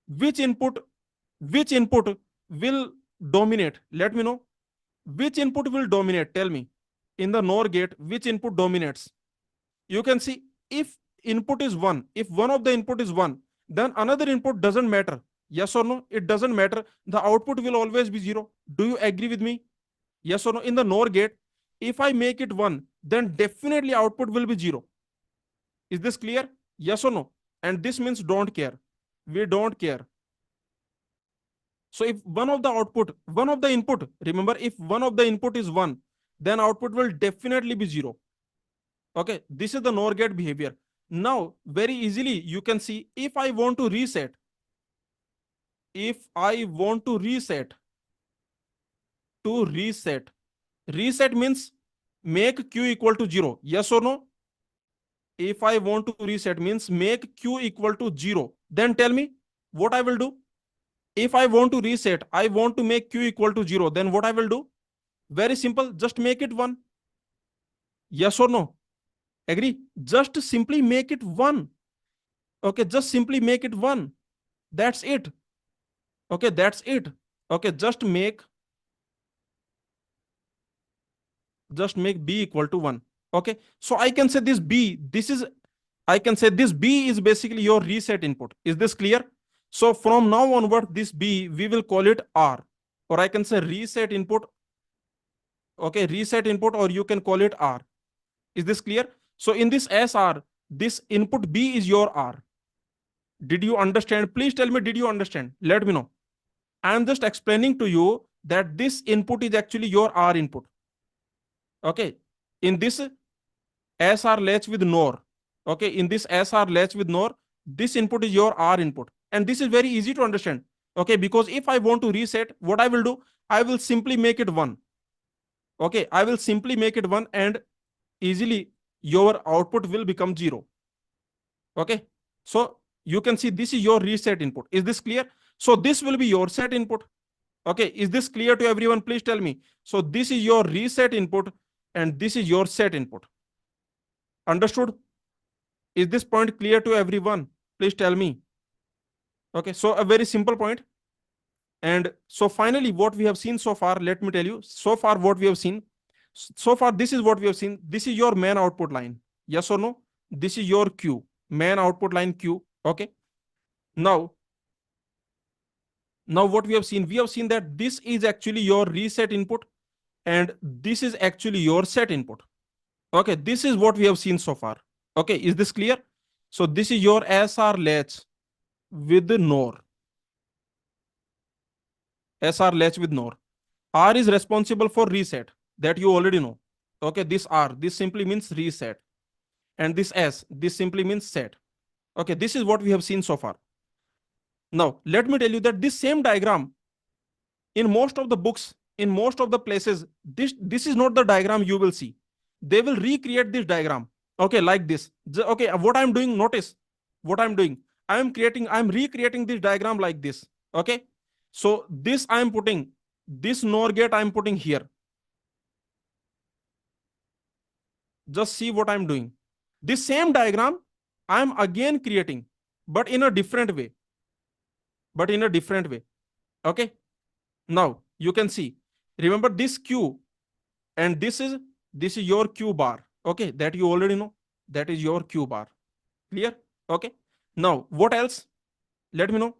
which input, which input will dominate? Let me know. Which input will dominate? Tell me. In the NOR gate, which input dominates? You can see, if input is 1, if one of the input is 1, then another input doesn't matter. Yes or no? It doesn't matter. The output will always be 0. Do you agree with me? Yes or no? In the NOR gate, if I make it 1, then definitely output will be 0. Is this clear? Yes or no? And this means don't care. We don't care. So if one of the output, one of the input, remember, if one of the input is 1, then output will definitely be 0. Okay, this is the NOR gate behavior. Now, very easily, you can see, if I want to reset, if I want to reset, reset means make q equal to 0. Yes or no? If I want to reset means make q equal to 0. Then tell me what I will do. If I want to reset, I want to make q equal to 0. Then what I will do? Very simple. Just make it 1. Yes or no? Agree? Just simply make it 1. Okay, just simply make it 1. That's it. Okay, that's it. Okay, just make b equal to 1. Okay, so I can say this b, this is, I can say this b is basically your reset input. Is this clear? So from now onward, this b, we will call it r, or I can say reset input. Okay, reset input, or you can call it r. Is this clear? So in this SR, this input b is your r. Did you understand? Please tell me, did you understand? Let me know. I am just explaining to you that this input is actually your r input. Okay, in this SR latch with NOR. Okay, in this SR latch with NOR, this input is your R input. And this is very easy to understand. Okay, because if I want to reset, what I will do, I will simply make it 1. Okay, I will simply make it 1 and easily your output will become 0. Okay, so you can see this is your reset input. Is this clear? So this will be your set input. Okay, is this clear to everyone? Please tell me. So this is your reset input and this is your set input. Understood? Is this point clear to everyone? Please tell me. Okay, so a very simple point. And so finally, what we have seen so far, let me tell you, so far what we have seen, so far this is what we have seen. This is your main output line. Yes or no? This is your Q, main output line Q. Okay. Now, what we have seen that this is actually your reset input and this is actually your set input. Okay, this is what we have seen so far. Okay, is this clear? So this is your SR latch with NOR. SR latch with NOR. R is responsible for reset, that you already know. Okay, this R, this simply means reset. And this S, this simply means set. Okay, this is what we have seen so far. Now, let me tell you that this same diagram, in most of the books, in most of the places, this is not the diagram you will see. They will recreate this diagram. Okay, like this. Okay, what I'm doing, notice what I'm doing. I'm recreating this diagram like this. Okay, so this I'm putting, this NOR gate I'm putting here. Just see what I'm doing. This same diagram I'm again creating, but in a different way. But in a different way. Okay. Now you can see. Remember this Q, and this is your Q bar. Okay, that you already know. That is your Q bar. Clear? Okay. Now what else? Let me know.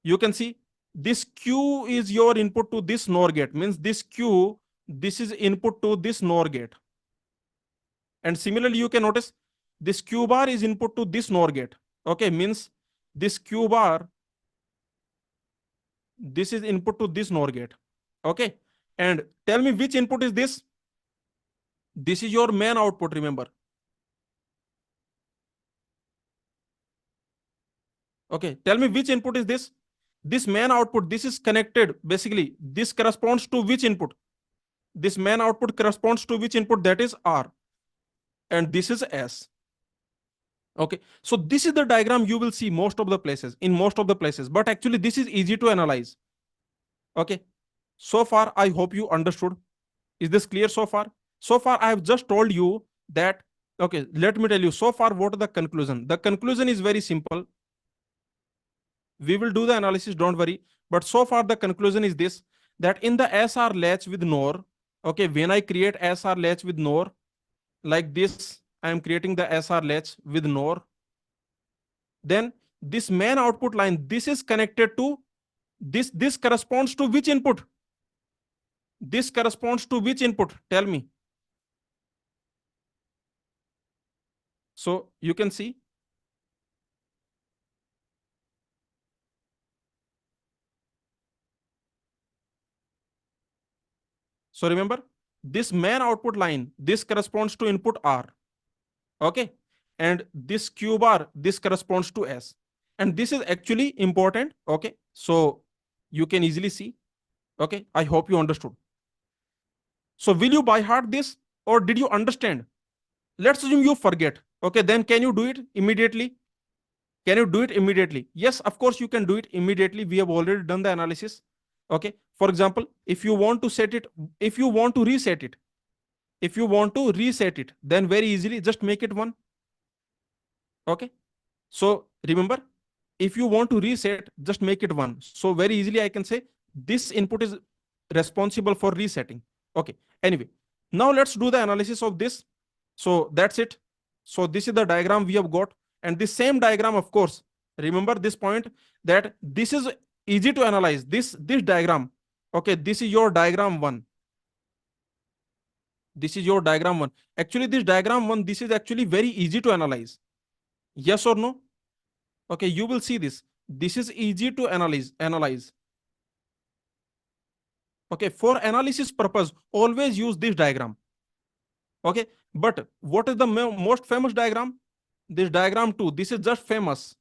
You can see this Q is your input to this NOR gate. Means this Q, this is input to this NOR gate. And similarly, you can notice this Q bar is input to this NOR gate. Okay, means this Q bar, this is input to this NOR gate. Okay, and tell me which input is this? This is your main output, remember. Okay, tell me which input is this? This main output, this is connected. Basically, this corresponds to which input? This main output corresponds to which input? That is R. And this is S. Okay, so this is the diagram you will see most of the places, in most of the places, but actually this is easy to analyze. Okay, so far I hope you understood. Is this clear so far? So far I have just told you that. Okay, let me tell you so far what the conclusion. The conclusion is very simple. We will do the analysis, don't worry. But so far the conclusion is this, that in the SR latch with NOR, okay, when I create SR latch with NOR, like this, I am creating the SR latch with NOR. Then this main output line, this is connected to this corresponds to which input? This corresponds to which input? Tell me. So you can see. So remember, this main output line, this corresponds to input R. Okay. And this Q bar, this corresponds to S. And this is actually important. Okay. So you can easily see. Okay. I hope you understood. So will you by heart this, or did you understand? Let's assume you forget. Okay. Then can you do it immediately? Can you do it immediately? Yes, of course you can do it immediately. We have already done the analysis. Okay. For example, if you want to set it, if you want to reset it, if you want to reset it, then very easily just make it 1. Okay. So remember, if you want to reset, just make it 1. So very easily I can say this input is responsible for resetting. Okay. Anyway, now let's do the analysis of this. So that's it. So this is the diagram we have got. And this same diagram, of course, remember this point, that this is easy to analyze. This diagram. Okay, this is your diagram 1. This is your diagram 1. Actually, this diagram 1, this is actually very easy to analyze. Yes or no? Okay, you will see this. This is easy to analyze. Okay, for analysis purpose, always use this diagram. Okay, but what is the most famous diagram? This diagram 2. This is just famous.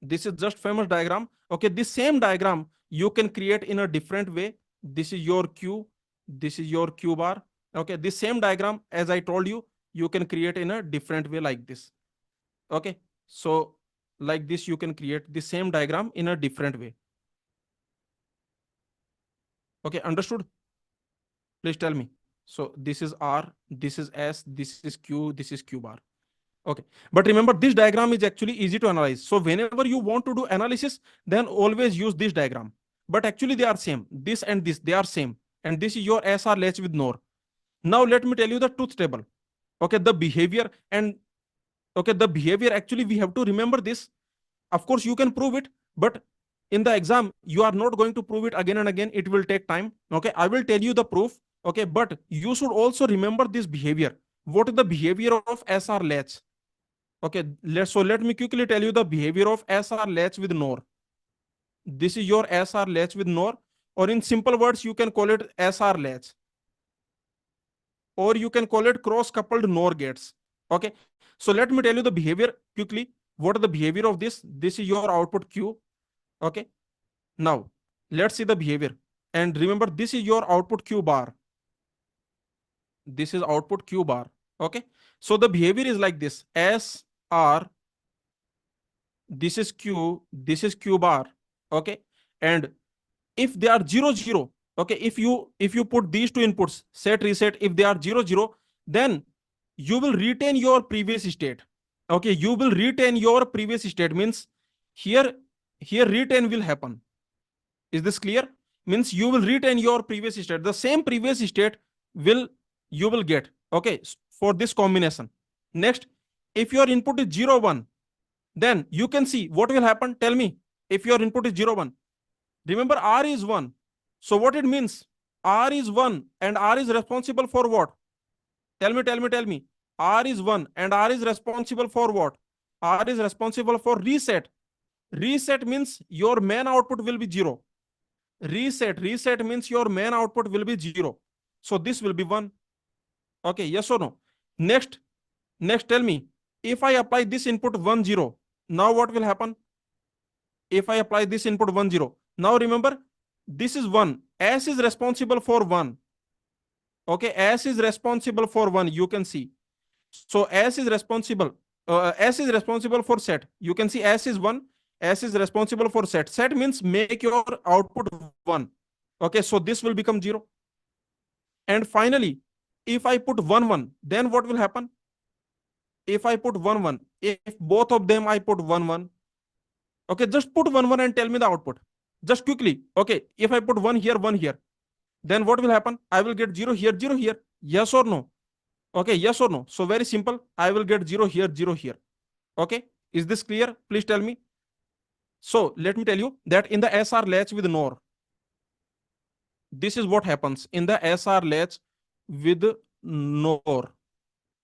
This is just famous diagram. Okay, this same diagram you can create in a different way. This is your Q. This is your Q bar. Okay, this same diagram, as I told you, you can create in a different way like this. Okay, so like this, you can create the same diagram in a different way. Okay, understood? Please tell me. So this is R, this is S, this is Q, this is Q bar. Okay, but remember this diagram is actually easy to analyze. So whenever you want to do analysis, then always use this diagram. But actually they are same. This and this, they are same. And this is your SR latch with NOR. Now let me tell you the truth table. Okay, the behavior and okay, the behavior, actually we have to remember this. Of course, you can prove it, but in the exam, you are not going to prove it again and again. It will take time. Okay, I will tell you the proof. Okay, but you should also remember this behavior. what is the behavior of SR latch? Okay, let me quickly tell you the behavior of SR latch with NOR. This is your SR latch with NOR, or in simple words, you can call it SR latch, or you can call it cross coupled NOR gates. Okay, so let me tell you the behavior quickly. What is the behavior of this? This is your output Q. Okay, now let's see the behavior. And remember, this is your output Q bar. This is output Q bar. Okay, so the behavior is like this: S R, this is Q, this is Q bar. Okay, and if they are 0 0, okay, if you put these two inputs, set reset, if they are 0 0, then you will retain your previous state. Okay, you will retain your previous state, means here retain will happen. Is this clear? Means you will retain your previous state, the same previous state will you will get. Okay, for this combination. Next, if your input is 0 1, then you can see what will happen. Tell me, if your input is 0 1, remember R is 1. So what it means? R is 1 and R is responsible for what? Tell me. R is 1 and R is responsible for what? R is responsible for reset. Reset means your main output will be 0. Reset means your main output will be 0. So this will be 1. Okay, yes or no? Next, tell me, if I apply this input 1 0, now what will happen? If I apply this input 1 0, now remember, this is 1. S is responsible for 1. Okay, S is responsible for 1. You can see. So S is responsible for set. You can see S is 1. S is responsible for set. Set means make your output 1. Okay, so this will become 0. And finally, if I put 1 1, then what will happen? If I put 1 1, if both of them I put 1 1, okay, just put 1 1 and tell me the output. Just quickly. Okay, if I put 1 here, 1 here, then what will happen? I will get 0 here, 0 here. Yes or no? Okay, yes or no? So very simple. I will get 0 here, 0 here. Okay, is this clear? Please tell me. So let me tell you that in the SR latch with NOR, this is what happens in the SR latch with NOR.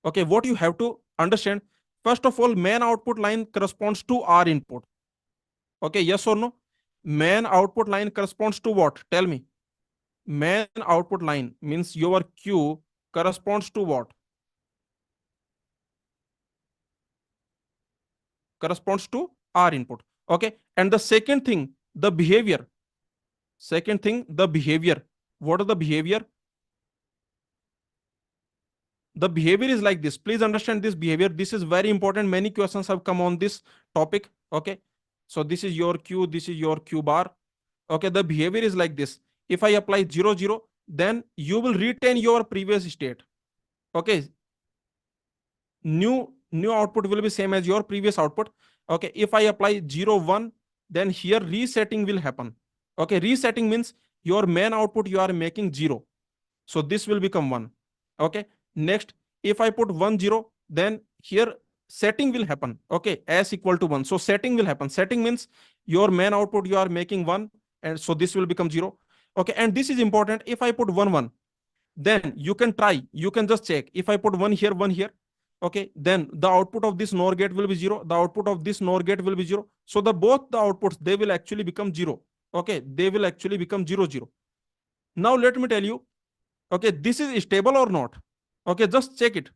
Okay, what you have to understand, first of all, main output line corresponds to R input. Okay, yes or no? Main output line corresponds to what? Tell me. Main output line means your Q corresponds to what? Corresponds to R input. Okay, and the second thing, the behavior. Second thing, the behavior. What is the behavior? The behavior is like this. Please understand this behavior. This is very important. Many questions have come on this topic. Okay, so this is your Q, this is your Q bar. Okay, the behavior is like this. If I apply 0 0, then you will retain your previous state. Okay, new output will be same as your previous output. Okay, if I apply 0 1, then here resetting will happen. Okay, resetting means your main output you are making 0, so this will become 1. Okay, next, if I put 1 0, then here setting will happen. Okay, s equal to 1, so setting will happen. Setting means your main output you are making 1, and so this will become 0. Okay, and this is important. If I put 1 1, then you can try, you can just check. If I put 1 here, 1 here, okay, then the output of this NOR gate will be 0, the output of this NOR gate will be 0. So the both the outputs, they will actually become 0. Okay, they will actually become 0 0. Now let me tell you, okay, this is stable or not? Okay, just check it.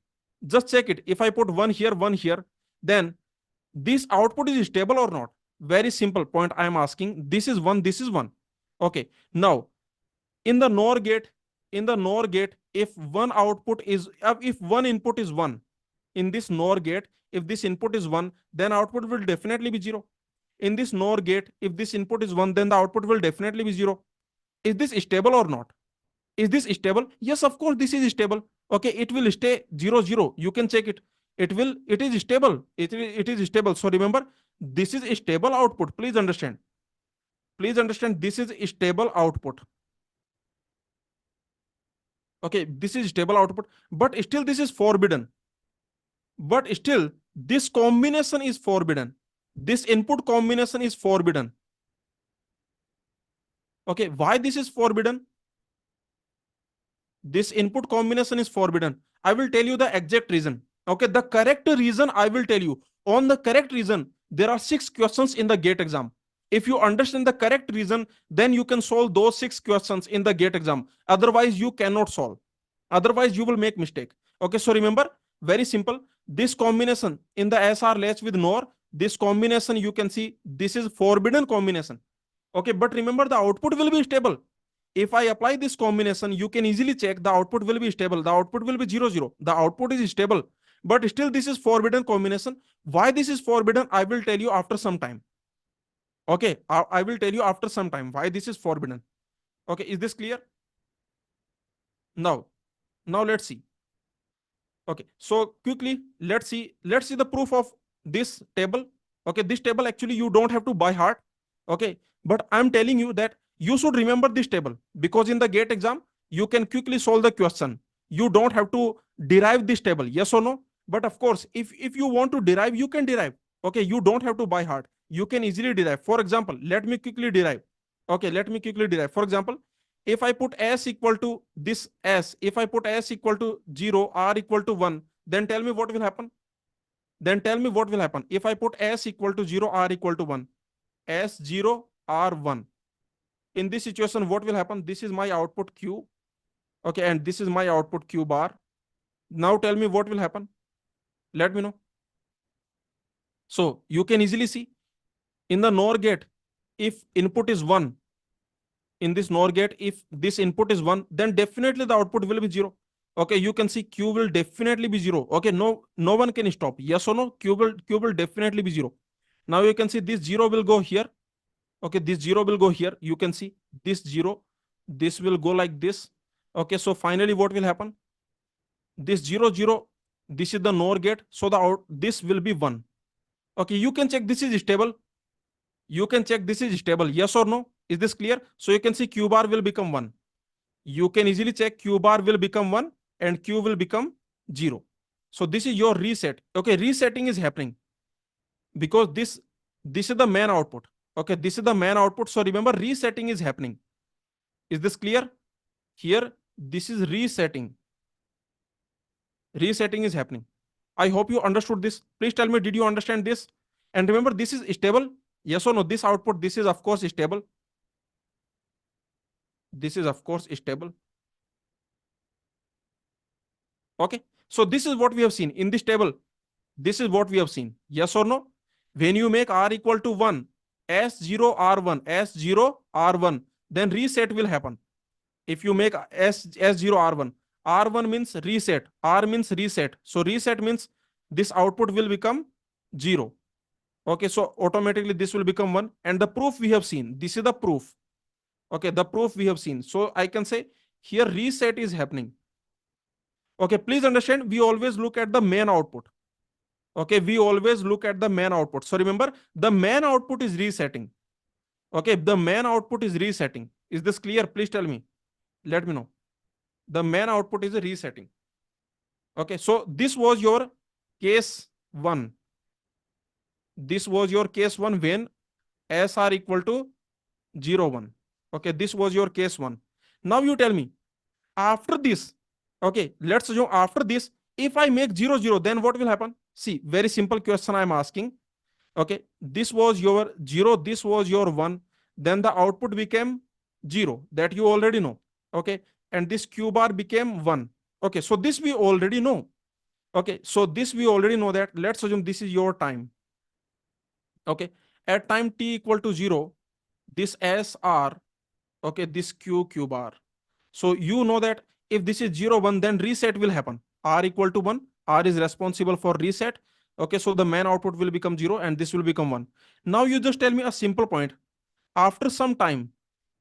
Just check it. If I put 1 here, 1 here, then this output is stable or not? Very simple point I am asking. This is 1, this is 1. Okay, now in the NOR gate, if one output is, if one input is 1, in this NOR gate, if this input is 1, then output will definitely be 0. In this NOR gate, if this input is 1, then the output will definitely be 0. Is this stable or not? Is this stable? Yes, of course, this is stable. Okay, it will stay 0 0. You can check it. It is stable. It is stable. So remember, this is a stable output. Please understand. Please understand, this is a stable output. Okay, this is stable output, but still this is forbidden. But still, this combination is forbidden. This input combination is forbidden. Okay, why this is forbidden? This input combination is forbidden. I will tell you the exact reason. Okay, the correct reason I will tell you. On the correct reason, there are 6 questions in the gate exam. If you understand the correct reason, then you can solve those 6 questions in the gate exam. Otherwise, you cannot solve. Otherwise, you will make mistake. Okay, so remember, very simple. This combination in the SR latch with NOR, this combination you can see, this is forbidden combination. Okay, but remember the output will be stable. If I apply this combination, you can easily check the output will be stable. The output will be 0, 0. The output is stable. But still, this is forbidden combination. Why this is forbidden, I will tell you after some time. Okay, I will tell you after some time why this is forbidden. Okay, is this clear? Now, now let's see. Okay, so quickly, let's see the proof of this table. Okay, this table actually you don't have to by heart. Okay, but I'm telling you that you should remember this table, because in the gate exam you can quickly solve the question. You don't have to derive this table, yes or no? But of course, if you want to derive, you can derive. Okay, you don't have to by heart, you can easily derive. For example, let me quickly derive. Okay, let me quickly derive. For example, if I put s equal to this s, if I put s equal to 0, r equal to 1, then tell me what will happen. Then tell me what will happen. If I put s equal to 0, r equal to 1, s 0, r 1. In this situation, what will happen? This is my output q. Okay, and this is my output q bar. Now tell me what will happen. Let me know. So you can easily see in the NOR gate, if input is 1, in this NOR gate, if this input is 1, then definitely the output will be 0. Okay, you can see q will definitely be 0. Okay, no one can stop. Yes or no? Q will definitely be 0. Now you can see this 0 will go here. Okay, this 0 will go here. You can see this 0, this will go like this. Okay, so finally what will happen? This 0, 0, this is the NOR gate, so the out this will be 1. Okay, you can check this is stable. You can check this is stable. Yes or no? Is this clear? So you can see q bar will become 1. You can easily check q bar will become 1 and q will become 0. So this is your reset. Okay, resetting is happening because this is the main output. Okay, this is the main output. So remember, resetting is happening. Is this clear? Here, this is resetting. Resetting is happening. I hope you understood this. Please tell me, did you understand this? And remember, this is stable. Yes or no? This output, this is of course stable. This is of course stable. Okay, so this is what we have seen in this table. This is what we have seen. Yes or no? When you make r equal to 1, s0 r1, s0 r1, then reset will happen. If you make s0 r1, r1 means reset, r means reset. So reset means this output will become 0. Okay, so automatically this will become 1. And the proof we have seen. This is the proof. Okay, the proof we have seen. So I can say here reset is happening. Okay, please understand, we always look at the main output. Okay, we always look at the main output. So remember, the main output is resetting. Okay, the main output is resetting. Is this clear? Please tell me. Let me know. The main output is a resetting. Okay, so this was your case 1. This was your case 1 when SR equal to 0, 1. Okay, this was your case 1. Now you tell me, after this, okay, let's assume after this, if I make 0, 0, then what will happen? See, very simple question I'm asking. Okay, this was your 0, this was your 1, then the output became 0, that you already know. Okay, and this q bar became 1. Okay, so this we already know. Okay, so this we already know that. Let's assume this is your time. Okay, at time t equal to 0, this SR, okay, this q bar. So you know that if this is 0, 1, then reset will happen. R equal to 1, R is responsible for reset. Okay, so the main output will become 0 and this will become 1. Now you just tell me a simple point. After some time,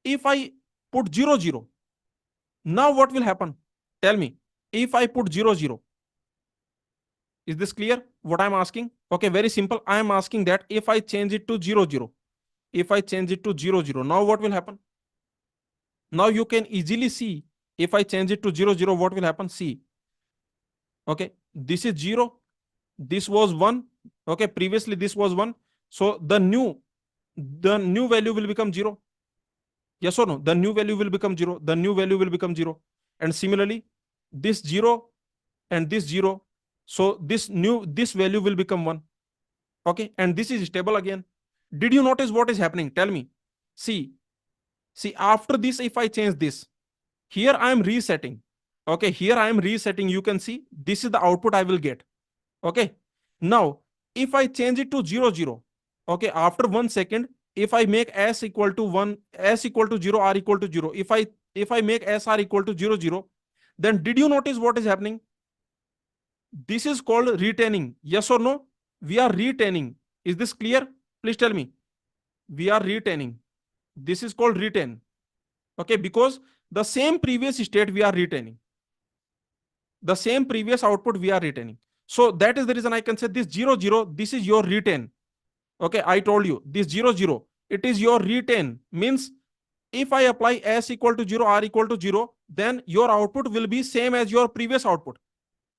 if I put 0, 0, now what will happen? Tell me. If I put 0, 0, is this clear what I'm asking? Okay, very simple. I am asking that if I change it to 0, 0, if I change it to 0, 0, now what will happen? Now you can easily see, if I change it to 0, 0, what will happen? See. Okay, this is 0, this was 1. Okay, previously this was 1. So the new value will become 0. Yes or no? The new value will become 0. The new value will become 0. and similarly this 0 and this 0. So this value will become 1. Okay, and this is stable again. Did you notice what is happening? Tell me. See, see, after this, if I change this, here I am resetting. Okay, here I am resetting. You can see this is the output I will get. Okay, now if I change it to 0 0, okay, after 1 second, if I make s equal to 1, s equal to 0, r equal to 0, if I make s r equal to 0 0, then did you notice what is happening? This is called retaining. Yes or no? We are retaining. Is this clear? Please tell me. We are retaining. This is called retain. Okay, because the same previous state we are retaining. The same previous output we are retaining. So that is the reason I can say this 0 0, this is your retain. Okay, I told you this 0 0, it is your retain. Means if I apply s equal to 0, r equal to 0, then your output will be same as your previous output.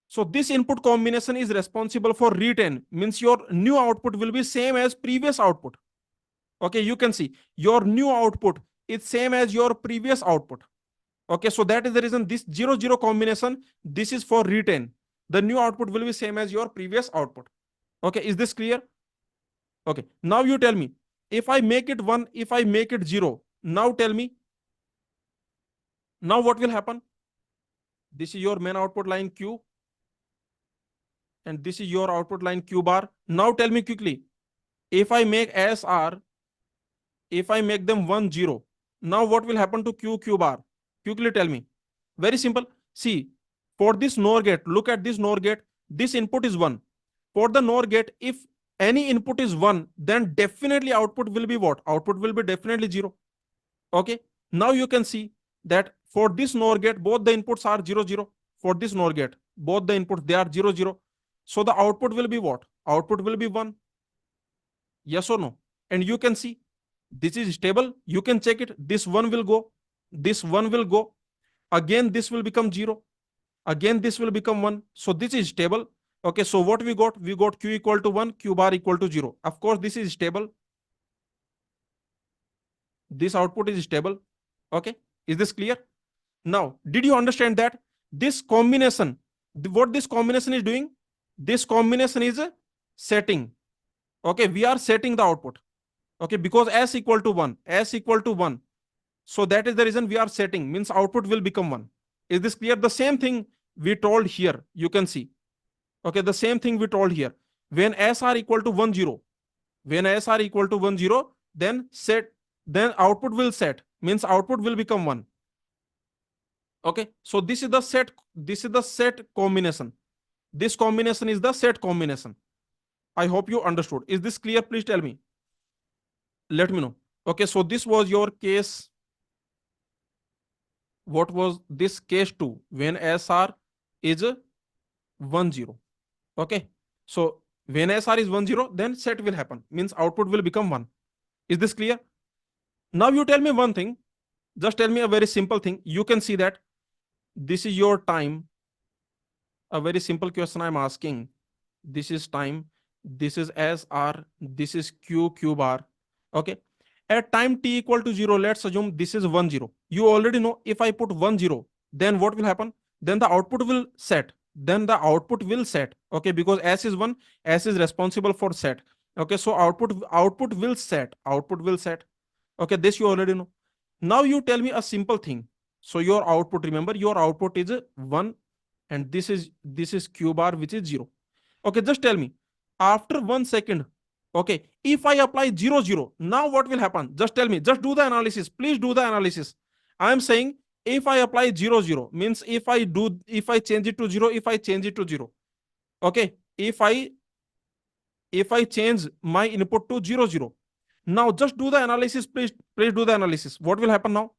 So this input combination is responsible for retain. Means your new output will be same as previous output. Okay, you can see your new output is same as your previous output. Okay, so that is the reason this 0 0 combination, this is for retain. The new output will be same as your previous output. Okay, is this clear? Okay, now you tell me, if I make it 1, if I make it 0, now tell me, now what will happen? This is your main output line Q, and this is your output line Q bar. Now tell me quickly, if I make SR, if I make them 1 0, now what will happen to Q bar? Quickly tell me. Very simple. See, for this NOR gate, look at this NOR gate. This input is 1. For the NOR gate, if any input is 1, then definitely output will be what? Output will be definitely 0. Okay. Now you can see that for this NOR gate, both the inputs are 0 0. For this NOR gate, both the inputs, they are 0 0. So the output will be what? Output will be 1. Yes or no? And you can see this is stable. You can check it. This 1 will go. This 1 will go. Again, this will become 0. Again, this will become 1. So this is stable. Okay, so what we got? We got Q equal to 1, Q bar equal to 0. Of course, this is stable. This output is stable. Okay, is this clear? Now, did you understand that this combination, what this combination is doing? This combination is setting. Okay, we are setting the output. Okay, because s equal to 1, s equal to 1. So that is the reason we are setting, means output will become 1. Is this clear? The same thing we told here. You can see. Okay, the same thing we told here. When SR equal to 1 0, when SR equal to 1 0, then set, then output will set, means output will become 1. Okay, so this is the set combination. This combination is the set combination. I hope you understood. Is this clear? Please tell me. Let me know. Okay, so this was your case. What was this case 2? When SR is 1 0. Okay, so when SR is 1 0, then set will happen, means output will become 1. Is this clear? Now you tell me one thing. Just tell me a very simple thing. You can see that this is your time. A very simple question I'm asking. This is time. This is SR. This is Q bar. Okay. At time t equal to 0, let's assume this is 1 0. You already know if I put 1 0, then what will happen? Then the output will set. Then the output will set. Okay, because S is 1, S is responsible for set. Okay, so output will set. Output will set. Okay, this you already know. Now you tell me a simple thing. So your output, remember your output is 1, and this is Q bar, which is 0. Okay, just tell me, after 1 second, okay, if I apply 0 0, now what will happen? Just tell me, just do the analysis. Please do the analysis. I am saying if I apply 0 0, means if I change it to 0, if I change it to 0, okay, if I change my input to 0 0, now just do the analysis. Please do the analysis. What will happen now?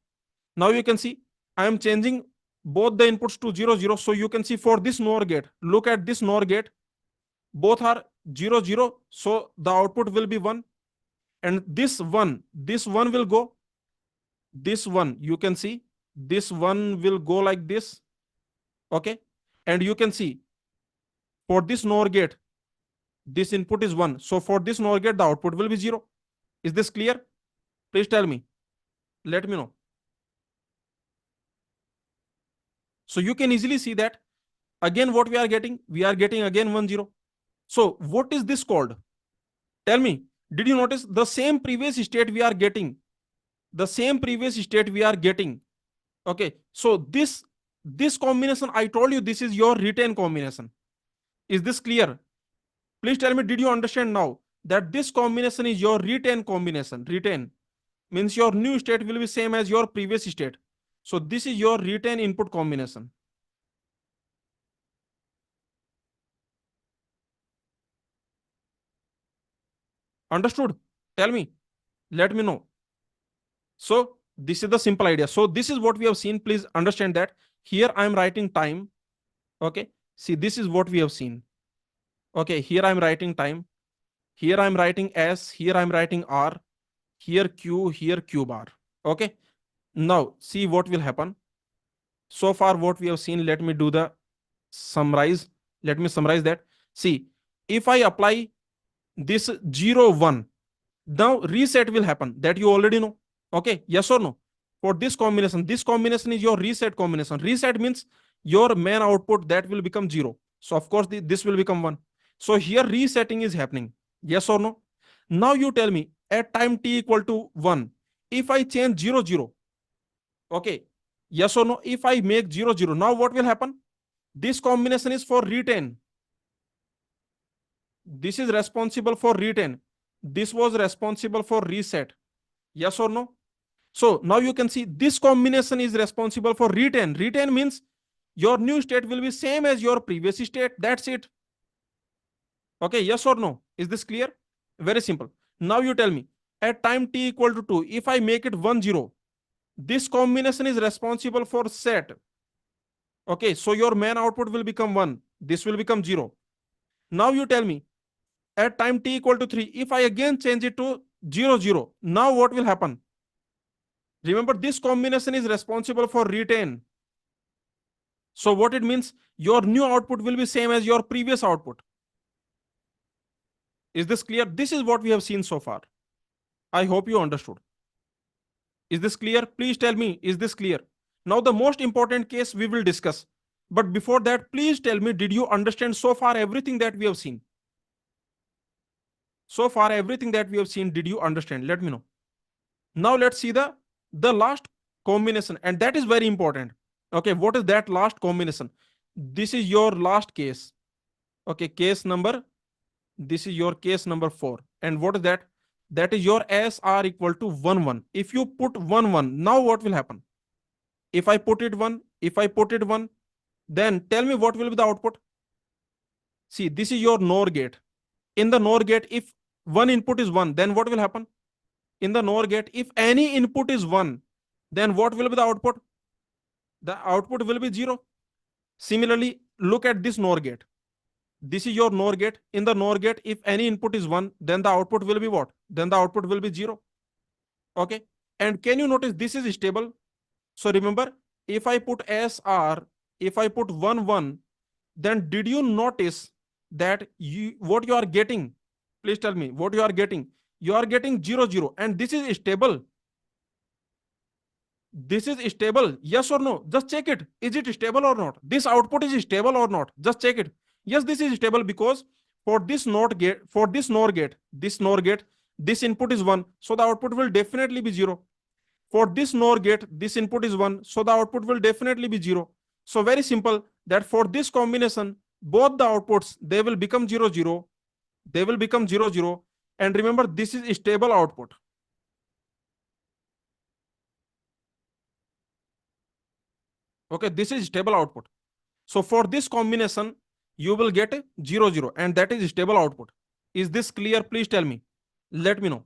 Now you can see I am changing both the inputs to 0 0. So you can see for this NOR gate, look at this NOR gate, both are 0 0. So the output will be 1, and this 1 will go. This 1, you can see this 1 will go like this. Okay, and you can see for this NOR gate, this input is 1. So for this NOR gate, the output will be 0. Is this clear? Please tell me. Let me know. So you can easily see that again what we are getting? We are getting again 1 0. So what is this called? Tell me, did you notice the same previous state we are getting? The same previous state we are getting. Okay. So this combination, I told you this is your retain combination. Is this clear? Please tell me, did you understand now that this combination is your retain combination? Retain means your new state will be same as your previous state. So this is your retain input combination. Understood? Tell me. Let me know. So this is the simple idea. So this is what we have seen. Please understand that here I am writing time. Okay. See, this is what we have seen. Okay. Here I am writing time. Here I am writing S. Here I am writing R. Here Q. Here Q bar. Okay. Now see what will happen. So far, what we have seen, let me do the summarize. Let me summarize that. See, if I apply this 0 1, now reset will happen, that you already know. Okay, yes or no? For this combination is your reset combination. Reset means your main output that will become 0. So of course this will become 1. So here resetting is happening. Yes or no? Now you tell me at time t equal to 1, if I change 0 0, okay, yes or no? If I make 0 0, now what will happen? This combination is for retain. This is responsible for retain. This was responsible for reset. Yes or no? So now you can see this combination is responsible for retain. Retain means your new state will be same as your previous state. That's it. Okay, yes or no? Is this clear? Very simple. Now you tell me at time t equal to 2, if I make it 1 0, this combination is responsible for set. Okay, so your main output will become 1. This will become 0. Now you tell me at time t equal to 3, if I again change it to 0 0, now what will happen? Remember, this combination is responsible for retain. So what it means, your new output will be same as your previous output. Is this clear? This is what we have seen so far. I hope you understood. Is this clear? Please tell me, is this clear? Now the most important case we will discuss. But before that, please tell me, did you understand so far everything that we have seen? So far everything that we have seen, did you understand? Let me know. Now let's see the last combination, and that is very important. Okay, what is that last combination? This is your last case. Okay, case number, this is your case number 4. And what is that? That is your SR equal to 1 1. If you put 1 1, now what will happen? If I put it 1, if I put it 1, then tell me what will be the output? See, this is your NOR gate. In the NOR gate, if one input is 1, then what will happen? In the NOR gate, if any input is 1, then what will be the output? The output will be 0. Similarly, look at this NOR gate. This is your NOR gate. In the NOR gate, if any input is 1, then the output will be what? Then the output will be 0. Okay. And can you notice this is stable? So remember, if I put SR, if I put 1 1, then did you notice that what you are getting? Please tell me what you are getting. You are getting 0 0, and this is stable. This is stable. Yes or no? Just check it. Is it stable or not? This output is stable or not? Just check it. Yes, this is stable because for this NOT gate, for this NOR gate, this NOR gate, this input is 1. So the output will definitely be 0. For this NOR gate, this input is 1. So the output will definitely be 0. So very simple that for this combination, both the outputs, they will become 0 0. They will become 0 0. And remember, this is stable output. Okay, this is stable output. So for this combination, you will get a 0 0, and that is stable output. Is this clear? Please tell me. Let me know.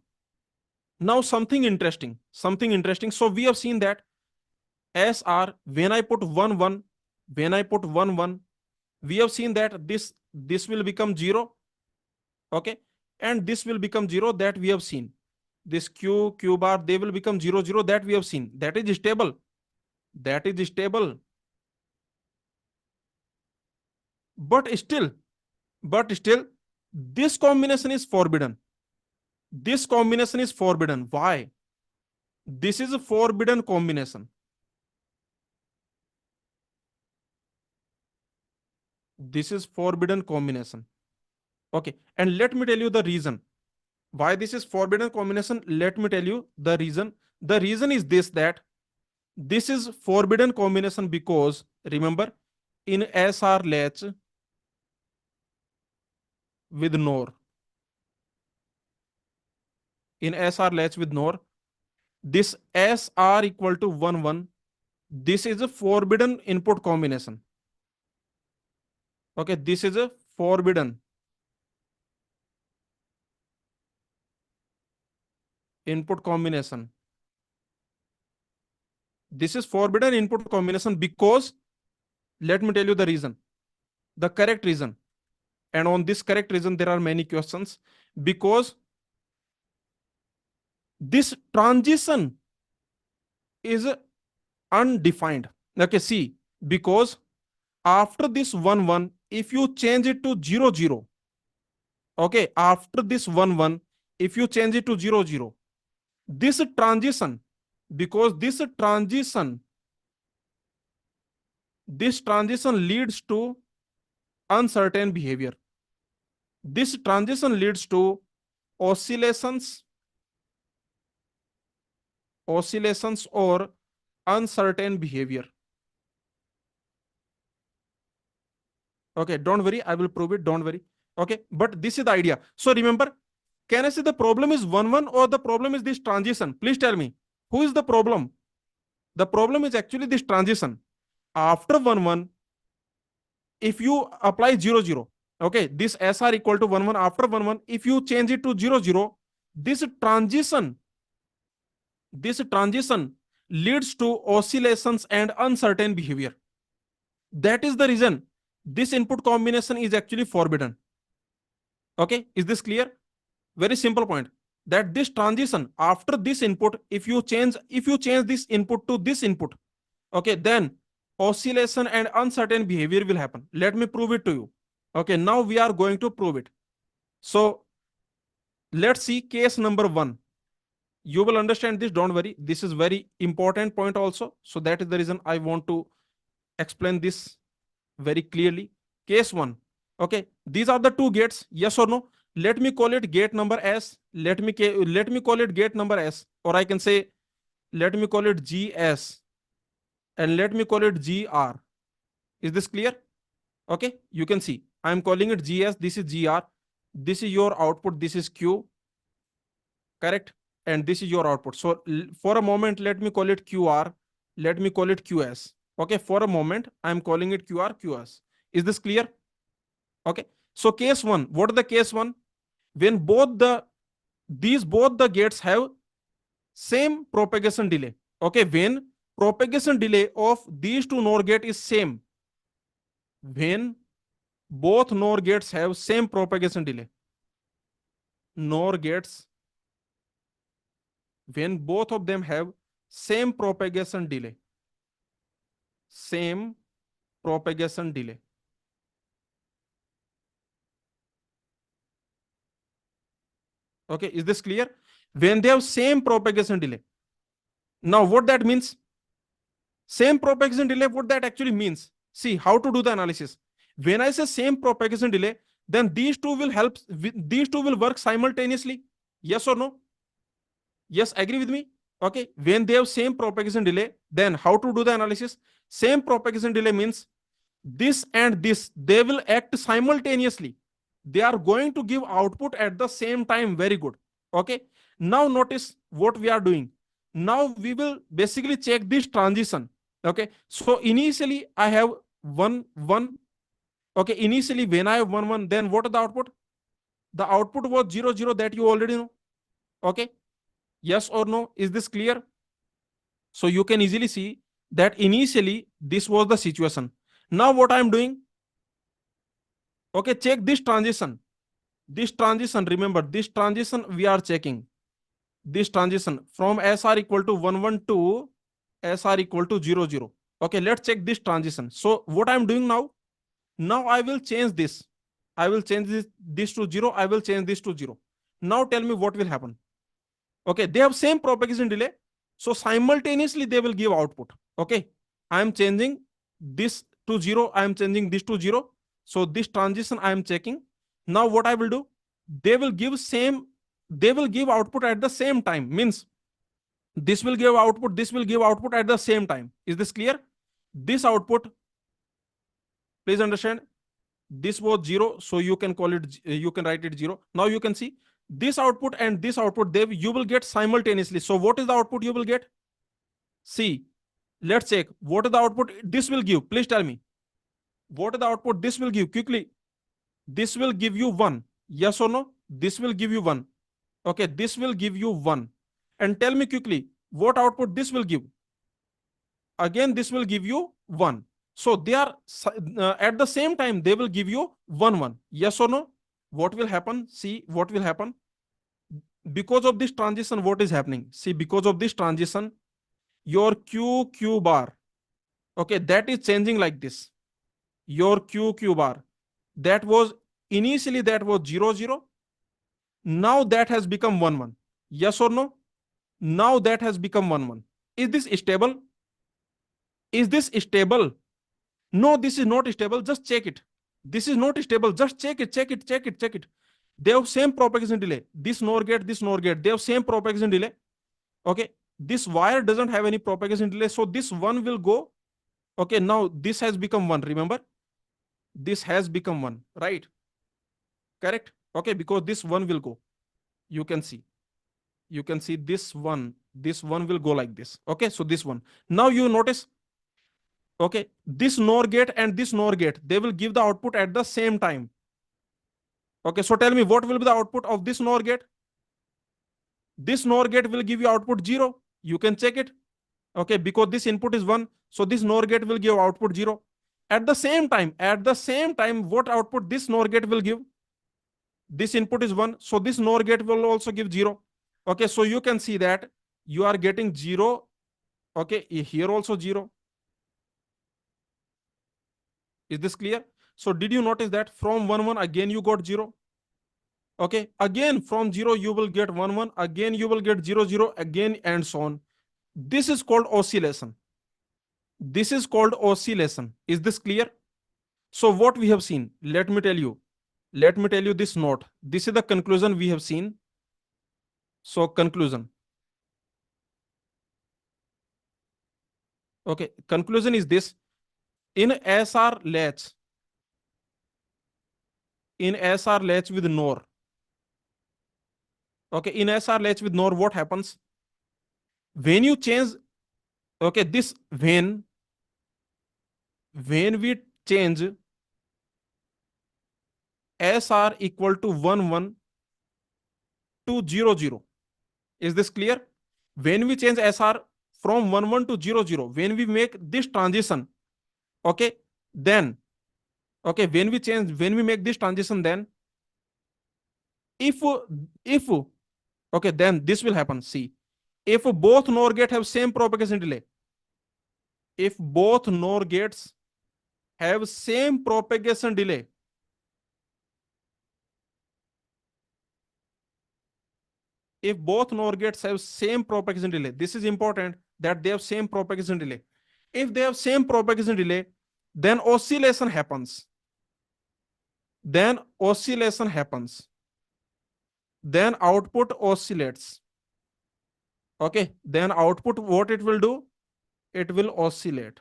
Now something interesting. Something interesting. So we have seen that SR, when I put 1 1, when I put 1 1, we have seen that this will become 0. Okay. And this will become 0, that we have seen. This Q bar, they will become 0 0, that we have seen. That is stable. That is stable. But still, this combination is forbidden. This combination is forbidden. Why? This is a forbidden combination. This is forbidden combination. Okay, and let me tell you the reason why this is forbidden combination. Let me tell you the reason. The reason is this, that this is forbidden combination because remember, in SR latch with NOR, in SR latch with NOR, this SR equal to 1 1, this is a forbidden input combination. Okay, this is a forbidden input combination. This is forbidden input combination because, let me tell you the reason, the correct reason. And on this correct reason, there are many questions, because this transition is undefined. Okay, see, because after this 1 1, if you change it to 0 0, okay, after this 1 1, if you change it to 0 0, this transition, because this transition leads to uncertain behavior. This transition leads to oscillations, or uncertain behavior. Okay, don't worry, I will prove it, don't worry. Okay, but this is the idea. So remember, can I say the problem is 1 1 or the problem is this transition? Please tell me, who is the problem? The problem is actually this transition. After 1 1, if you apply 0 0, okay, this SR equal to 1 1, after 1 1, if you change it to 0 0, this transition, this transition leads to oscillations and uncertain behavior. That is the reason this input combination is actually forbidden. Okay, is this clear? Very simple point, that this transition after this input, if you change this input to this input, okay, then oscillation and uncertain behavior will happen. Let me prove it to you. Okay, now we are going to prove it. So let's see case number 1. You will understand this, don't worry, this is very important point also, so that is the reason I want to explain this very clearly. Case 1, okay, these are the two gates, yes or no. Let me call it gate number S, let me call it gate number S, or I can say, let me call it GS, and let me call it GR. Is this clear? Okay, you can see I'm calling it GS, this is GR, this is your output, this is Q, correct, and this is your output. So for a moment, let me call it QR, let me call it QS. Okay, for a moment I'm calling it QR, QS. Is this clear? Okay, so case 1, what is the case 1? When both the gates have same propagation delay. Okay, when propagation delay of these two NOR gate is same, when both NOR gates have same propagation delay, NOR gates, when both of them have same propagation delay, same propagation delay. Okay, is this clear? When they have same propagation delay. Now, what that means? Same propagation delay, what that actually means? See how to do the analysis. When I say same propagation delay, then these two will these two will work simultaneously. Yes or no? Yes, agree with me? Okay, when they have same propagation delay, then how to do the analysis? Same propagation delay means this and this, they will act simultaneously. They are going to give output at the same time. Very good. Okay, now notice what we are doing. Now we will basically check this transition. Okay, so initially I have 1 1. Okay, initially when I have 1 1, then what is the output? The output was 0 0, that you already know. Okay, yes or no? Is this clear? So you can easily see that initially this was the situation. Now what I am doing, okay, check this transition. This transition, remember, this transition we are checking. This transition from SR equal to 1 1 to SR equal to 0 0. Okay, let's check this transition. So what I'm doing now, now I will change this. I will change this to 0. I will change this to 0. Now tell me what will happen. Okay, they have same propagation delay. So simultaneously they will give output. Okay, I am changing this to 0. I am changing this to 0. So this transition I am checking. Now what I will do, they will give same, they will give output at the same time, means this will give output, this will give output at the same time. Is this clear? This output, please understand, this was 0, so you can call it, you can write it 0. Now you can see this output and this output, they you will get simultaneously. So what is the output you will get? See, let's check what is the output this will give. Please tell me what is the output this will give quickly. This will give you 1, yes or no? This will give you 1. Okay, this will give you 1. And tell me quickly what output this will give. Again this will give you 1. So they are at the same time they will give you 1 1, yes or no? What will happen? See what will happen because of this transition. What is happening? See, because of this transition, your q bar, okay, that is changing like this. Your q bar, that was initially that was 0 0, now that has become 1 1, yes or no? Now that has become 1 1. Is this stable? Is this stable? No, this is not stable. Just check it. This is not stable. Just check it, check it, check it, check it. They have same propagation delay. This NOR gate, this NOR gate, they have same propagation delay. Okay, this wire doesn't have any propagation delay, so this one will go. Okay, now this has become 1. Remember, this has become 1, right? Correct. Okay, because this one will go. You can see. You can see this one. This one will go like this. Okay, so this one. Now you notice. Okay, this NOR gate and this NOR gate, they will give the output at the same time. Okay, so tell me what will be the output of this NOR gate? This NOR gate will give you output 0. You can check it. Okay, because this input is 1, so this NOR gate will give output 0. At the same time, what output this NOR gate will give? This input is 1, so this NOR gate will also give 0. Okay, so you can see that you are getting 0. Okay, here also 0. Is this clear? So did you notice that from 1 1 again you got 0? Okay, again from 0 you will get 1 1, again you will get 0 0, again and so on. This is called oscillation. This is called oscillation. Is this clear? So what we have seen, let me tell you. Let me tell you this note. This is the conclusion we have seen. So conclusion. Okay, conclusion is this. In SR latch, in SR latch with NOR. Okay, in SR latch with NOR, what happens? When you change, okay, this when we change SR equal to 1 1 to 0 0. Is this clear? When we change SR from 1 1 to 0 0, when we make this transition, okay, then, okay, when we make this transition, then if, if, okay, then this will happen. See, if both NOR gate have same propagation delay, if both NOR gates have same propagation delay, if both NOR gates have same propagation delay, this is important that they have same propagation delay. If they have same propagation delay, then oscillation happens. Then oscillation happens. Then output oscillates. Okay, then output, what it will do? It will oscillate.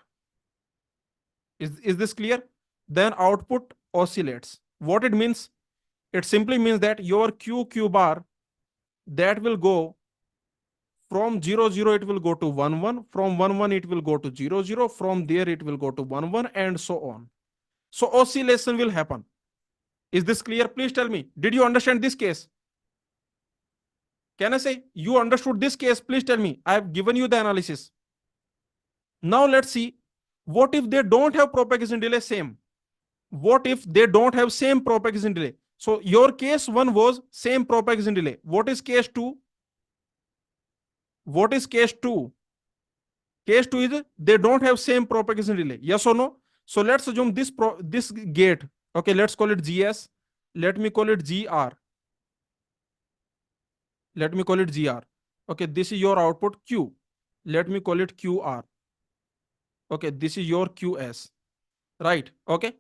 Is this clear? Then output oscillates. What it means? It simply means that your q bar, that will go from 0 0, it will go to 1 1, from 1 1 it will go to 0 0, from there it will go to 1 1, and so on. So oscillation will happen. Is this clear? Please tell me, did you understand this case? Can I say you understood this case? Please tell me. I have given you the analysis. Now let's see, what if they don't have propagation delay same? What if they don't have same propagation delay? So your case 1 was same propagation delay. What is case 2? What is case 2? Case 2 is they don't have same propagation delay. Yes or no? So let's assume this gate. Okay, let's call it GS. Let me call it GR. Let me call it GR. Okay, this is your output Q. Let me call it QR. Okay, this is your QS. Right. Okay.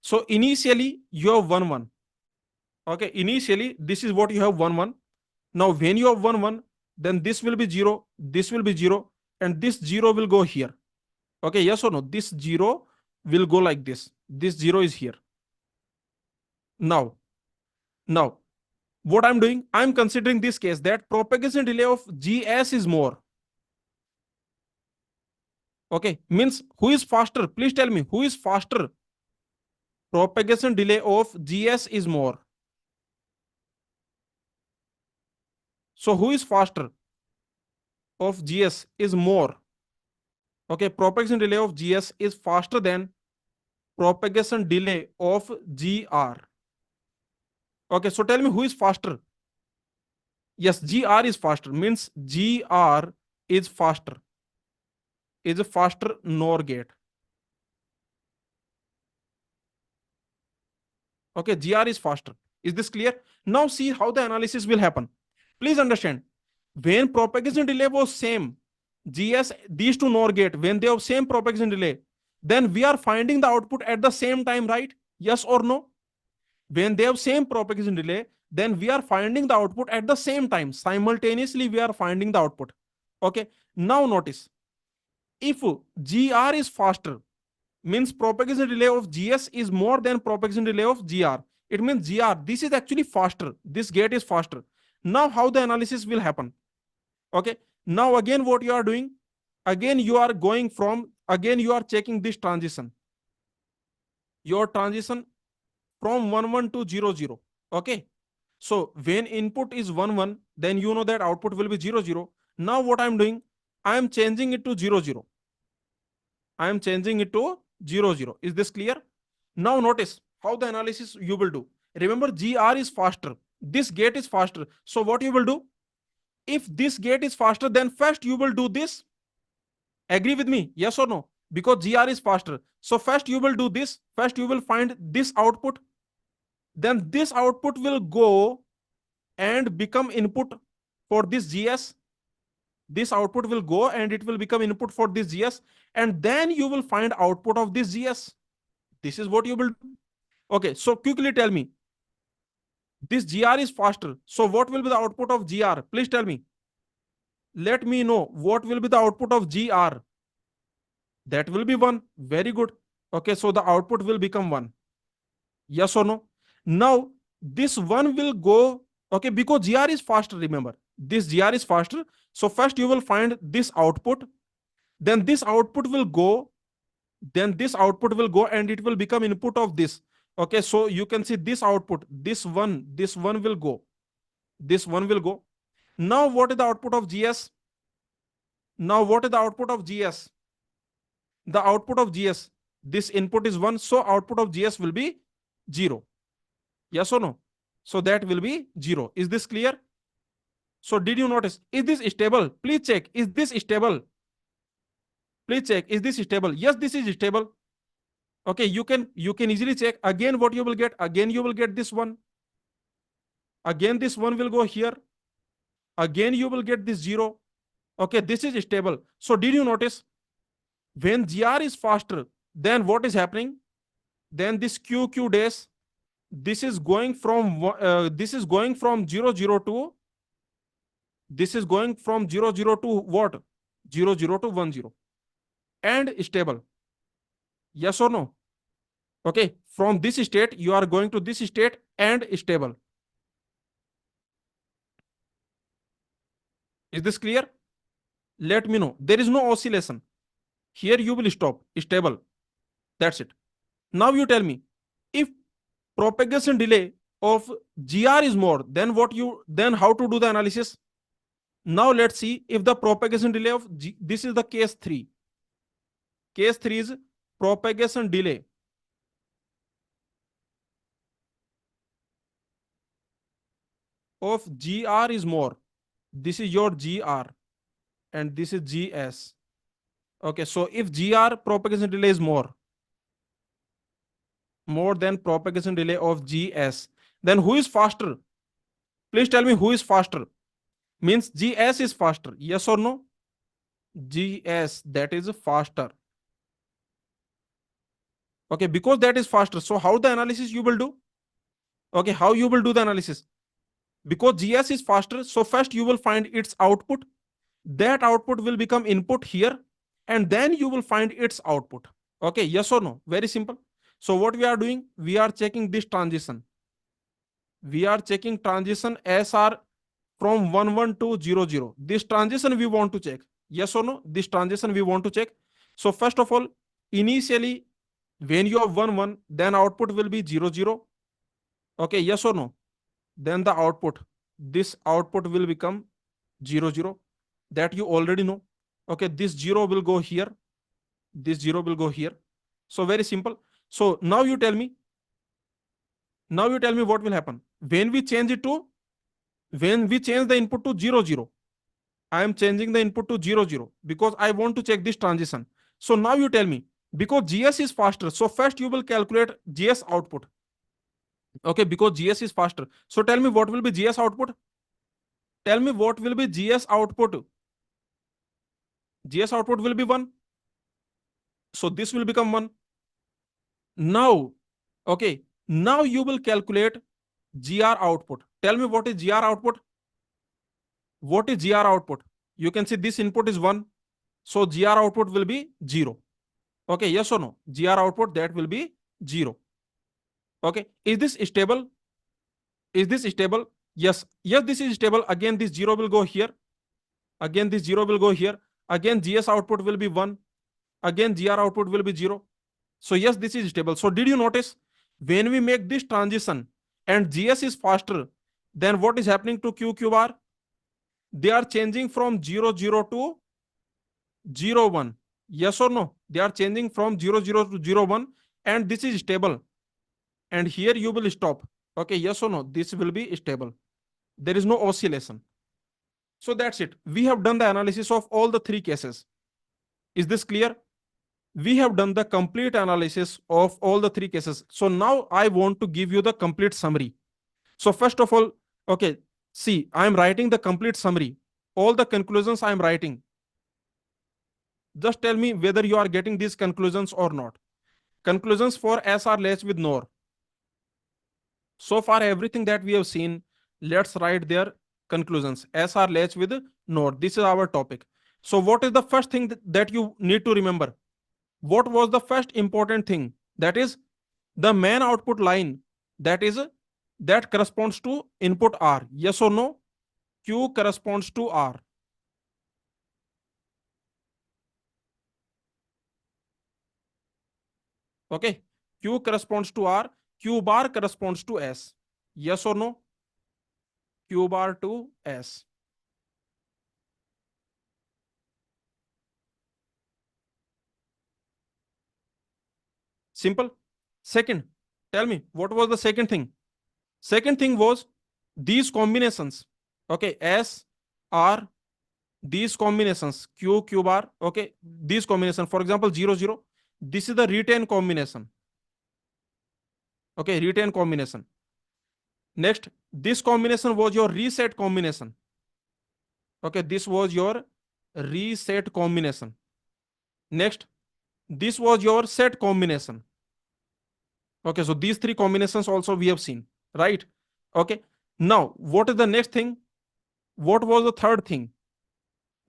So initially you have 1 1. Okay, initially this is what you have 1 1. Now when you have 1 1, then this will be 0, this will be 0, and this 0 will go here. Okay, yes or no? This 0 will go like this. This 0 is here. Now, what I'm doing, I'm considering this case that propagation delay of GS is more. Okay, means who is faster? Please tell me who is faster. Propagation delay of GS is more. So who is faster of GS is more. Okay, propagation delay of GS is faster than propagation delay of GR. Okay, so tell me who is faster. Yes, GR is faster, means GR is a faster NOR gate. Okay, GR is faster. Is this clear? Now see how the analysis will happen. Please understand, when propagation delay was same, GS, these two NOR gate, when they have same propagation delay, then we are finding the output at the same time, right? Yes or no? When they have same propagation delay, then we are finding the output at the same time. Simultaneously, we are finding the output. Okay. Now notice, if GR is faster, means propagation delay of GS is more than propagation delay of GR. It means GR, this is actually faster. This gate is faster. Now, how the analysis will happen? Okay. Now, again, what you are doing? Again, you are going from, again, you are checking this transition. Your transition from 1 1 to 0 0. Okay. So, when input is 1 1, then you know that output will be 0 0. Now, what I'm doing? I am changing it to 0 0. I am changing it to 0 0. Is this clear? Now notice how the analysis you will do. Remember, GR is faster. This gate is faster. So what you will do? If this gate is faster, then first you will do this. Agree with me? Yes or no? Because GR is faster. So first you will do this. First you will find this output. Then this output will go and become input for this GS. This output will go and it will become input for this GS. And then you will find output of this GS. This is what you will do. Okay, so quickly tell me, this GR is faster. So what will be the output of GR? Please tell me. Let me know what will be the output of GR. That will be 1. Very good. Okay, so the output will become 1. Yes or no? Now, this 1 will go, okay, because GR is faster, remember. This GR is faster. So first you will find this output. Then this output will go. Then this output will go and it will become input of this. Okay, so you can see this output. This one will go. This one will go. Now, what is the output of GS? Now, what is the output of GS? The output of GS, this input is 1, so output of GS will be 0. Yes or no? So that will be 0. Is this clear? So did you notice? Is this stable? Please check. Is this stable? Please check. Is this stable? Yes, this is stable. Okay, you can easily check. Again, what you will get? Again, you will get this one. Again, this one will go here. Again, you will get this 0. Okay, this is stable. So did you notice? When GR is faster, then what is happening? Then this QQ dash, this is going from 0 0 to, this is going from 0 0 to what? 0 0 to 1 0 and stable. Yes or no? Okay, from this state you are going to this state and stable. Is this clear? Let me know. There is no oscillation. Here you will stop. Stable. That's it. Now you tell me, if propagation delay of GR is more, then how to do the analysis? Now let's see if the propagation delay of this is the case 3. Case 3 is propagation delay of GR is more. This is your GR and this is GS. Okay, so if GR propagation delay is more than propagation delay of GS, then who is faster? Please tell me who is faster. Means GS is faster. Yes or no? GS, that is faster. Okay, because that is faster. So how the analysis you will do? Okay, how you will do the analysis? Because GS is faster, so first you will find its output. That output will become input here, and then you will find its output. Okay, yes or no? Very simple. So what we are doing? We are checking this transition. We are checking transition SR from 11 to 00. This transition we want to check. Yes or no? This transition we want to check. So first of all, initially, when you have 1 1, then output will be 00. Okay, yes or no? Then the output, this output will become 00. That you already know. Okay, this 0 will go here. This 0 will go here. So very simple. So now you tell me what will happen. When we change the input to 00, I am changing the input to 00 because I want to check this transition. So now you tell me, because GS is faster, so first you will calculate GS output. Okay, because GS is faster. So tell me what will be GS output? Tell me what will be GS output? GS output will be 1. So this will become 1. Now, okay, now you will calculate GR output. Tell me what is GR output? What is GR output? You can see this input is 1. So GR output will be 0. Okay, yes or no? GR output that will be 0. Okay, is this stable? Is this stable? Yes, yes, this is stable. Again, this 0 will go here. Again, this 0 will go here. Again, GS output will be 1. Again, GR output will be 0. So yes, this is stable. So did you notice when we make this transition and GS is faster, then what is happening to QQR? They are changing from 00 to 01. Yes or no? They are changing from 00 to 01, and this is stable. And here you will stop. Okay, yes or no? This will be stable. There is no oscillation. So that's it. We have done the analysis of all the three cases. Is this clear? We have done the complete analysis of all the three cases. So now I want to give you the complete summary. So first of all, okay, see, I am writing the complete summary. All the conclusions I am writing. Just tell me whether you are getting these conclusions or not. Conclusions for SR latch with NOR. So far, everything that we have seen, let's write their conclusions. SR latch with NOR. This is our topic. So what is the first thing that you need to remember? What was the first important thing? That is the main output line, that is that corresponds to input R. Yes or no? Q corresponds to R. Okay. Q corresponds to R. Q bar corresponds to S. Yes or no? Q bar to S. Simple. Second, tell me what was the second thing? Second thing was these combinations. Okay, S, R, these combinations, Q bar. Okay, these combination. For example, 00. This is the retain combination. Okay, retain combination. Next, this combination was your reset combination. Okay, this was your reset combination. Next, this was your set combination. Okay, so these three combinations also we have seen, right? Okay, now what is the next thing? What was the third thing?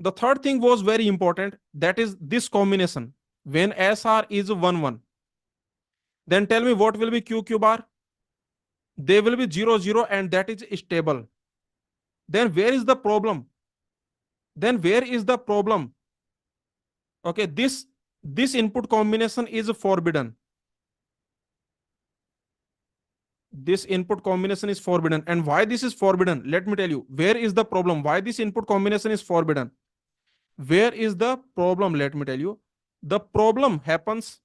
The third thing was very important, that is this combination. When SR is 1 1, then tell me what will be QQ bar? They will be 0 0, and that is stable. Then where is the problem? Then where is the problem? Okay, this input combination is forbidden. This input combination is forbidden. And why this is forbidden? Let me tell you. Where is the problem? Why this input combination is forbidden? Where is the problem? Let me tell you. The problem happens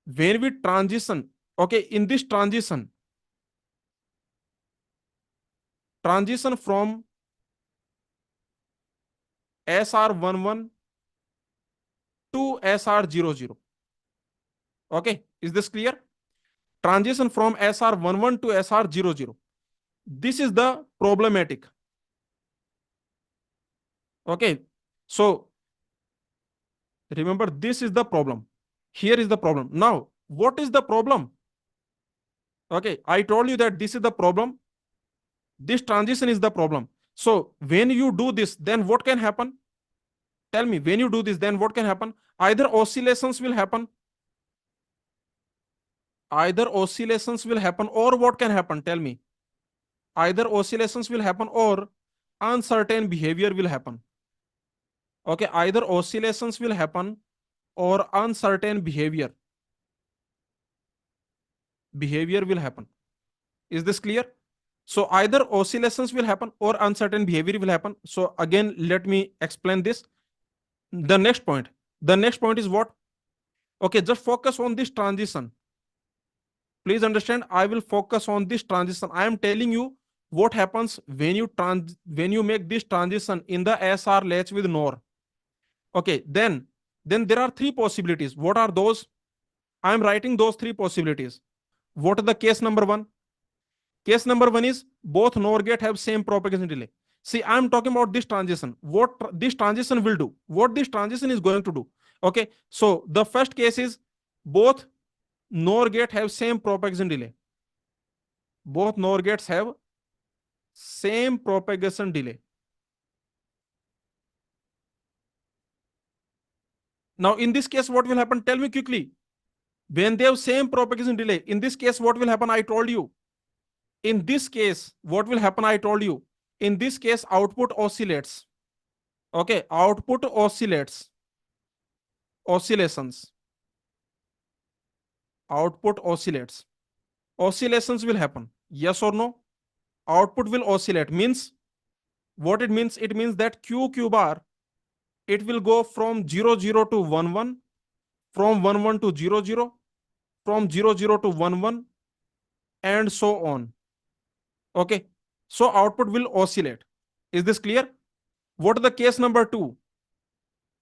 when we transition. Okay, in this transition from SR11 to SR00. Okay, is this clear? Transition from SR11 to SR00. This is the problematic. Okay, so remember, this is the problem. Here is the problem. Now, What is the problem? Okay, I told you that this is the problem. This transition is the problem. So when you do this, then what can happen? Tell me, when you do this, then what can happen? Either oscillations will happen, either oscillations will happen, or what can happen? Tell me. Either oscillations will happen or uncertain behavior will happen. Okay, either oscillations will happen or uncertain behavior will happen. Is this clear? So either oscillations will happen or uncertain behavior will happen. So again, let me explain this. The next point. The next point is what? Okay, just focus on this transition. Please understand, I will focus on this transition. I am telling you what happens when you make this transition in the SR latch with NOR. Okay, then there are three possibilities. What are those? I am writing those three possibilities. What is the case number one? Case number one is both NOR gate have same propagation delay. See, I'm talking about this transition. What this transition will do? What this transition is going to do? Okay, so the first case is both NOR gate have same propagation delay. Both NOR gates have same propagation delay. Now, in this case, what will happen? Tell me quickly. When they have same propagation delay, in this case, what will happen? I told you. In this case, what will happen? I told you. In this case, output oscillates. Okay, output oscillates. Oscillations. Output oscillates. Oscillations will happen. Yes or no? Output will oscillate. Means what it means? It means that Q bar, it will go from 0 0 to 1 1, from 1 1 to 0 0, from 0 0 to 1 1, and so on. Okay, so output will oscillate. Is this clear? What is the case number two?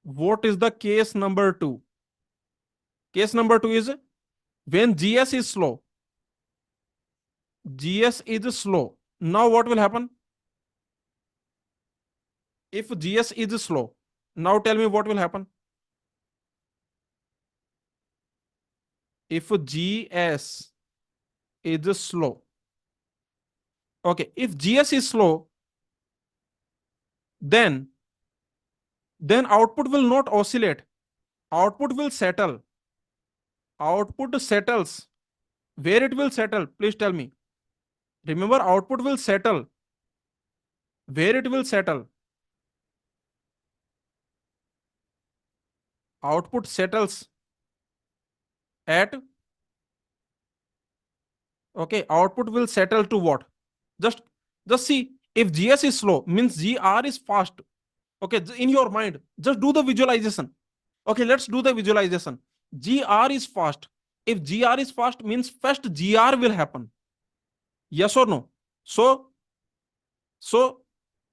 What is the case number two? Case number two is when GS is slow. GS is slow. Now what will happen? If GS is slow, now tell me what will happen. If GS is slow. Okay, if GS is slow, then output will not oscillate. Output will settle. Output settles. Where it will settle? Please tell me. Remember, output will settle. Where it will settle? Output settles at, okay, output will settle to what? Just just see, if GS is slow, means GR is fast. Okay, in your mind, just do the visualization. Okay, let's do the visualization. GR is fast. If GR is fast, means first GR will happen. Yes or no? So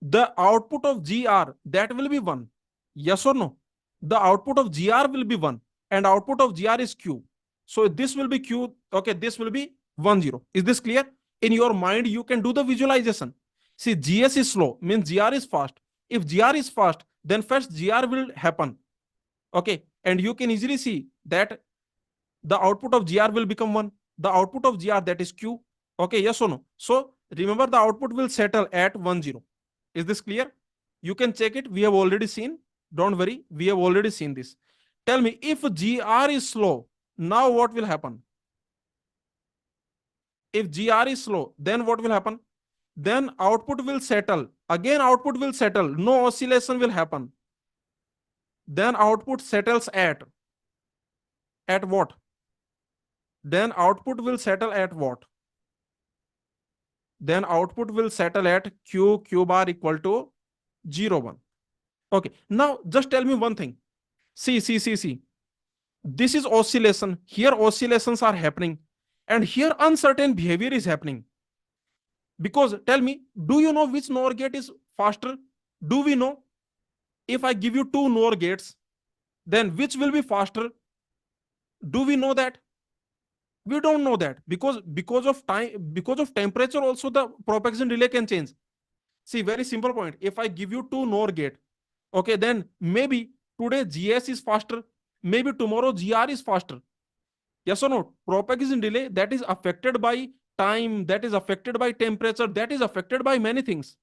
the output of GR, that will be 1. Yes or no? The output of GR will be 1 and output of GR is Q. So this will be Q. Okay, this will be 1 0. Is this clear? In your mind, you can do the visualization. See, GS is slow, means GR is fast. If GR is fast, then first GR will happen. Okay, and you can easily see that the output of GR will become 1. The output of GR, that is Q. Okay, yes or no? So remember, the output will settle at 1 0. Is this clear? You can check it. We have already seen. Don't worry. We have already seen this. Tell me, if GR is slow, now what will happen? If GR is slow, then what will happen? Then output will settle. Again, output will settle. No oscillation will happen. Then output settles at what? Then output will settle at what? Then output will settle at Q bar equal to 0 1. Okay, now just tell me one thing. See. This is oscillation. Here oscillations are happening, and here uncertain behavior is happening. Because tell me, do you know which NOR gate is faster? Do we know? If I give you two NOR gates, then which will be faster? Do we know that? We don't know that, because of time, because of temperature also the propagation delay can change. See, very simple point. If I give you two NOR gate, okay, then maybe today GS is faster, maybe tomorrow GR is faster. Yes or no? Propagation delay that is affected by time, that is affected by temperature, that is affected by many things.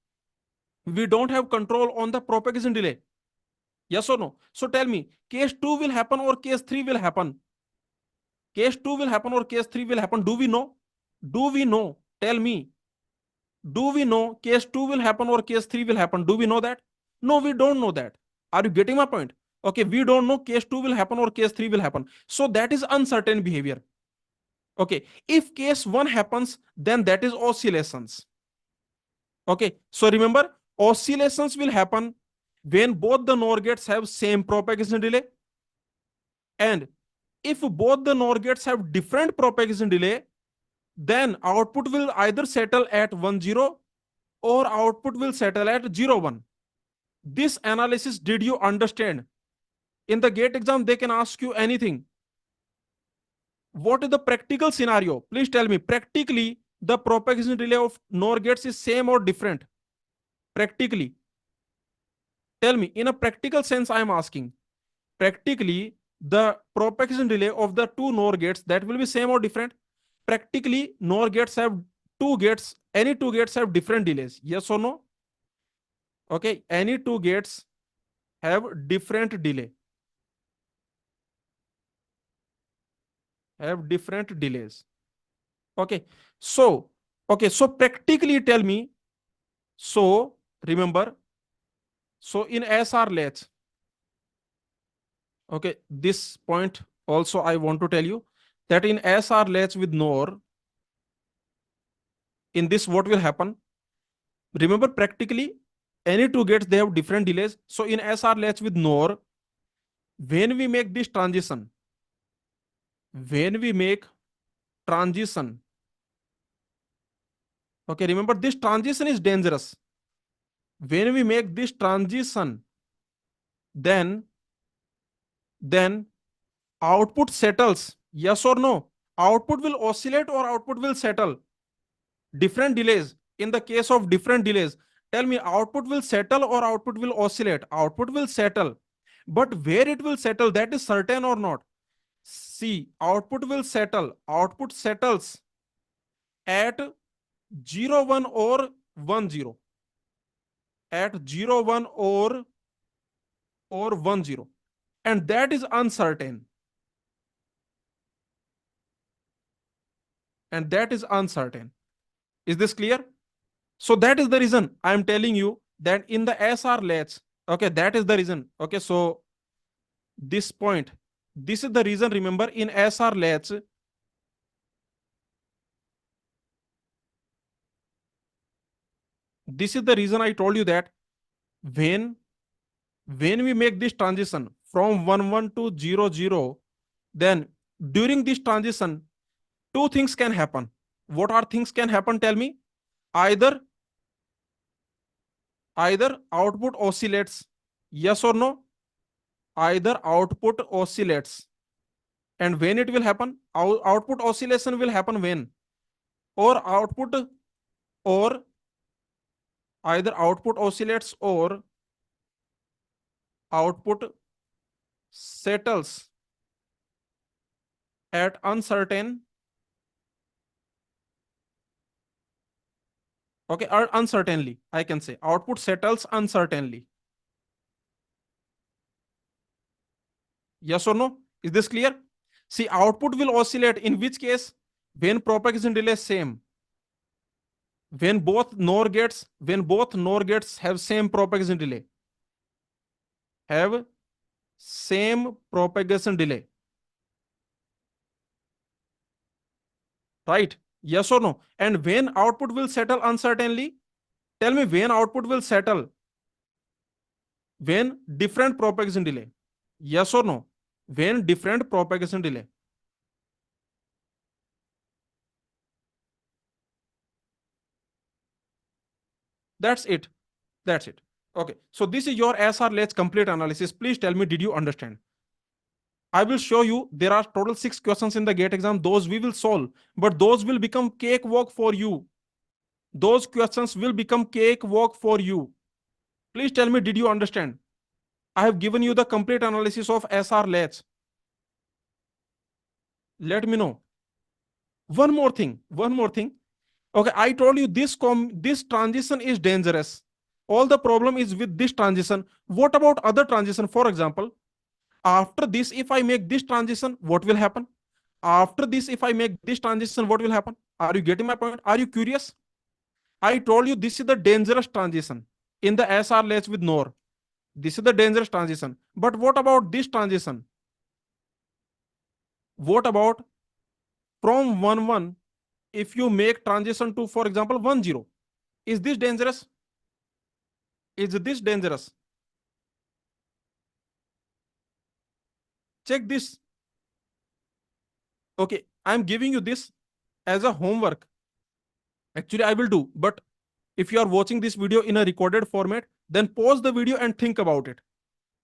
We don't have control on the propagation delay. Yes or no? So tell me, case 2 will happen or case 3 will happen? Case 2 will happen or case 3 will happen? Do we know? Do we know? Tell me. Do we know case 2 will happen or case 3 will happen? Do we know that? No, we don't know that. Are you getting my point? Okay, we don't know case 2 will happen or case 3 will happen. So that is uncertain behavior. Okay, if case 1 happens, then that is oscillations. Okay, so remember, oscillations will happen when both the NOR gates have same propagation delay, and if both the NOR gates have different propagation delay, then output will either settle at 1 0 or output will settle at 0 1. This analysis, did you understand? In the gate exam, they can ask you anything. What is the practical scenario? Please tell me. Practically, the propagation delay of NOR gates is same or different? Practically. Tell me, in a practical sense, I am asking. Practically, the propagation delay of the two NOR gates, that will be same or different? Practically, NOR gates have two gates, any two gates have different delays. Yes or no? Okay, any two gates have different delay, have different delays. Okay, so, okay, so practically tell me, so remember, so in SR latch, okay, this point also I want to tell you that in SR latch with NOR, in this what will happen? Remember, practically any two gates they have different delays. So in SR latch with NOR, when we make this transition, when we make transition, okay, remember this transition is dangerous. When we make this transition, then then output settles. Yes or no? Output will oscillate or output will settle? Different delays. In the case of different delays, tell me, output will settle or output will oscillate? Output will settle. But where it will settle, that is certain or not? See, output will settle. Output settles at 0 1 or 1 0. At 0 1 or 1 0. And that is uncertain. And that is uncertain. Is this clear? So that is the reason I am telling you that in the SR latch, okay, that is the reason. Okay, so this point, this is the reason. Remember, in SR latch, this is the reason I told you that when when we make this transition from 1 1 to 0 0, then during this transition, two things can happen. What are things can happen? Tell me. Either either output oscillates. Yes or no? Either output oscillates. And when it will happen? Output oscillation will happen when? Or output, or either output oscillates or output settles at uncertain, okay, or uncertainly, I can say output settles uncertainly. Yes or no? Is this clear? See, output will oscillate in which case? When propagation delay is same. When both NOR gates have same propagation delay. Have same propagation delay. Right? Yes or no? And when output will settle uncertainly? Tell me, when output will settle? When different propagation delay. Yes or no? When different propagation delay. That's it. That's it. Okay. So this is your SR latch complete analysis. Please tell me, did you understand? I will show you there are total 6 questions in the gate exam. Those we will solve, but those will become cakewalk for you. Those questions will become cakewalk for you. Please tell me, did you understand? I have given you the complete analysis of SR latch. Let me know. One more thing. Okay, I told you this transition is dangerous. All the problem is with this transition. What about other transition? For example, after this, if I make this transition, what will happen? After this, if I make this transition, what will happen? Are you getting my point? Are you curious? I told you this is the dangerous transition in the SR latch with NOR. This is the dangerous transition. But what about this transition? What about from 1 1, if you make transition to, for example, 1 0? Is this dangerous? Is this dangerous? Check this. Okay, I'm giving you this as a homework. Actually, I will do, but if you are watching this video in a recorded format, then pause the video and think about it.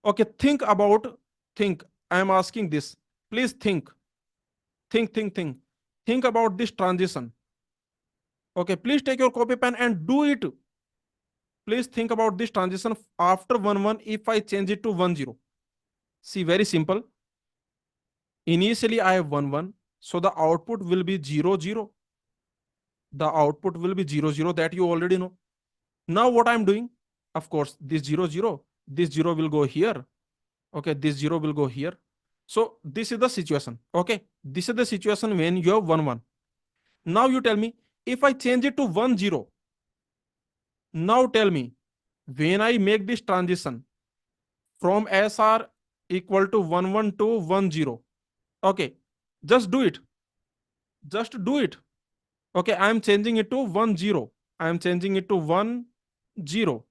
Okay, think. I am asking this. Please think. Think about this transition. Okay, please take your copy pen and do it. Please think about this transition after 1 1 if I change it to 1 0. See, very simple. Initially, I have 1 1. So the output will be 0 0. The output will be 0 0, that you already know. Now, what I'm doing? Of course, this 0 0, this 0 will go here. Okay, this 0 will go here. So this is the situation. Okay, this is the situation when you have 1 1. Now you tell me, if I change it to 1 0, now tell me, when I make this transition from SR equal to 1 1 to 1 0, okay, just do it. Just do it. Okay, I am changing it to 1 0. I am changing it to 1 0.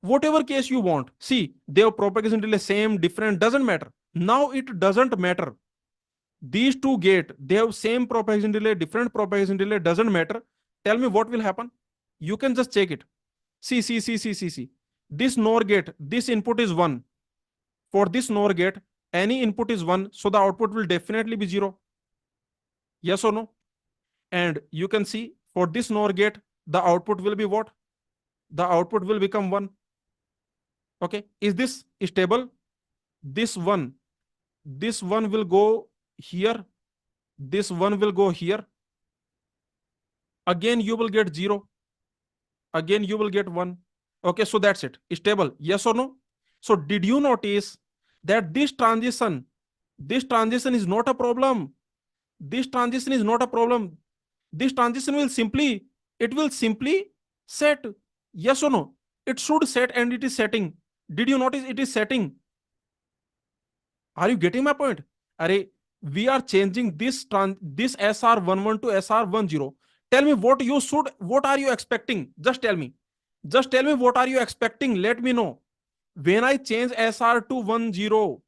Whatever case you want. See, their propagation delay same, different, doesn't matter. Now it doesn't matter. These two gate, they have same propagation delay, different propagation delay, doesn't matter. Tell me what will happen. You can just check it. See. This NOR gate, this input is 1. For this NOR gate, any input is 1, so the output will definitely be 0. Yes or no? And you can see for this NOR gate, the output will be what? The output will become 1. Okay, is this stable? This one will go here, this one will go here. Again you will get 0, again you will get 1. Okay, so that's it, stable. Yes or no? So did you notice that this transition is not a problem? This transition is not a problem. This transition will simply set. Yes or no? It should set, and it is setting. Did you notice it is setting? Are you getting my point? Array, we are changing this SR11 to SR10. Tell me what are you expecting? Just tell me. Just tell me what are you expecting? Let me know. When I change SR to 10,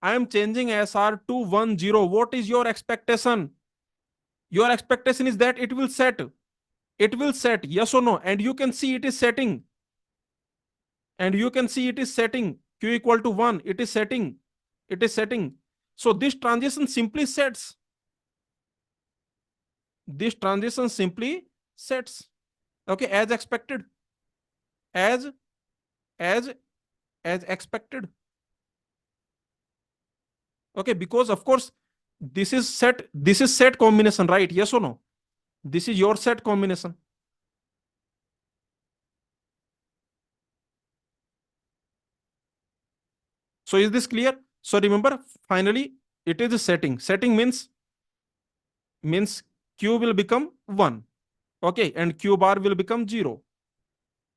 I am changing SR to 10. What is your expectation? Your expectation is that it will set. It will set, yes or no? And you can see it is setting. Q equal to 1. It is setting. So this transition simply sets. Okay, as expected. As as as expected. Okay, because of course this is set combination, right? Yes or no? This is your set combination. So is this clear? So remember, finally, it is a setting. Setting means q will become 1. Okay, and q bar will become 0.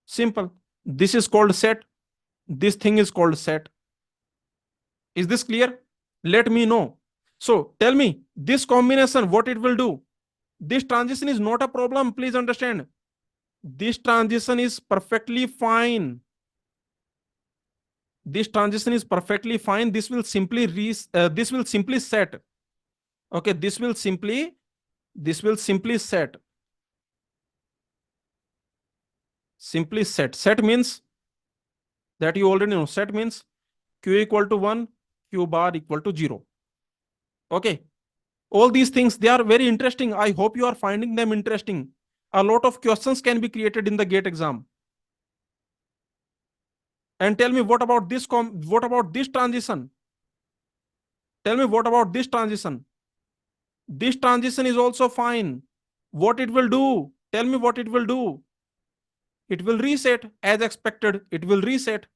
Simple. This is called set. This thing is called set. Is this clear? Let me know. So tell me, this combination, what it will do? This transition is not a problem. Please understand. This transition is perfectly fine. This transition is perfectly fine. This will simply set. Okay, this will simply set. Simply set. Set means that you already know. Set means q equal to 1, q bar equal to 0. Okay. All these things, they are very interesting. I hope you are finding them interesting. A lot of questions can be created in the gate exam. And tell me, what about this transition? Tell me what about this transition? This transition is also fine. What it will do? Tell me what it will do. It will reset as expected. It will reset.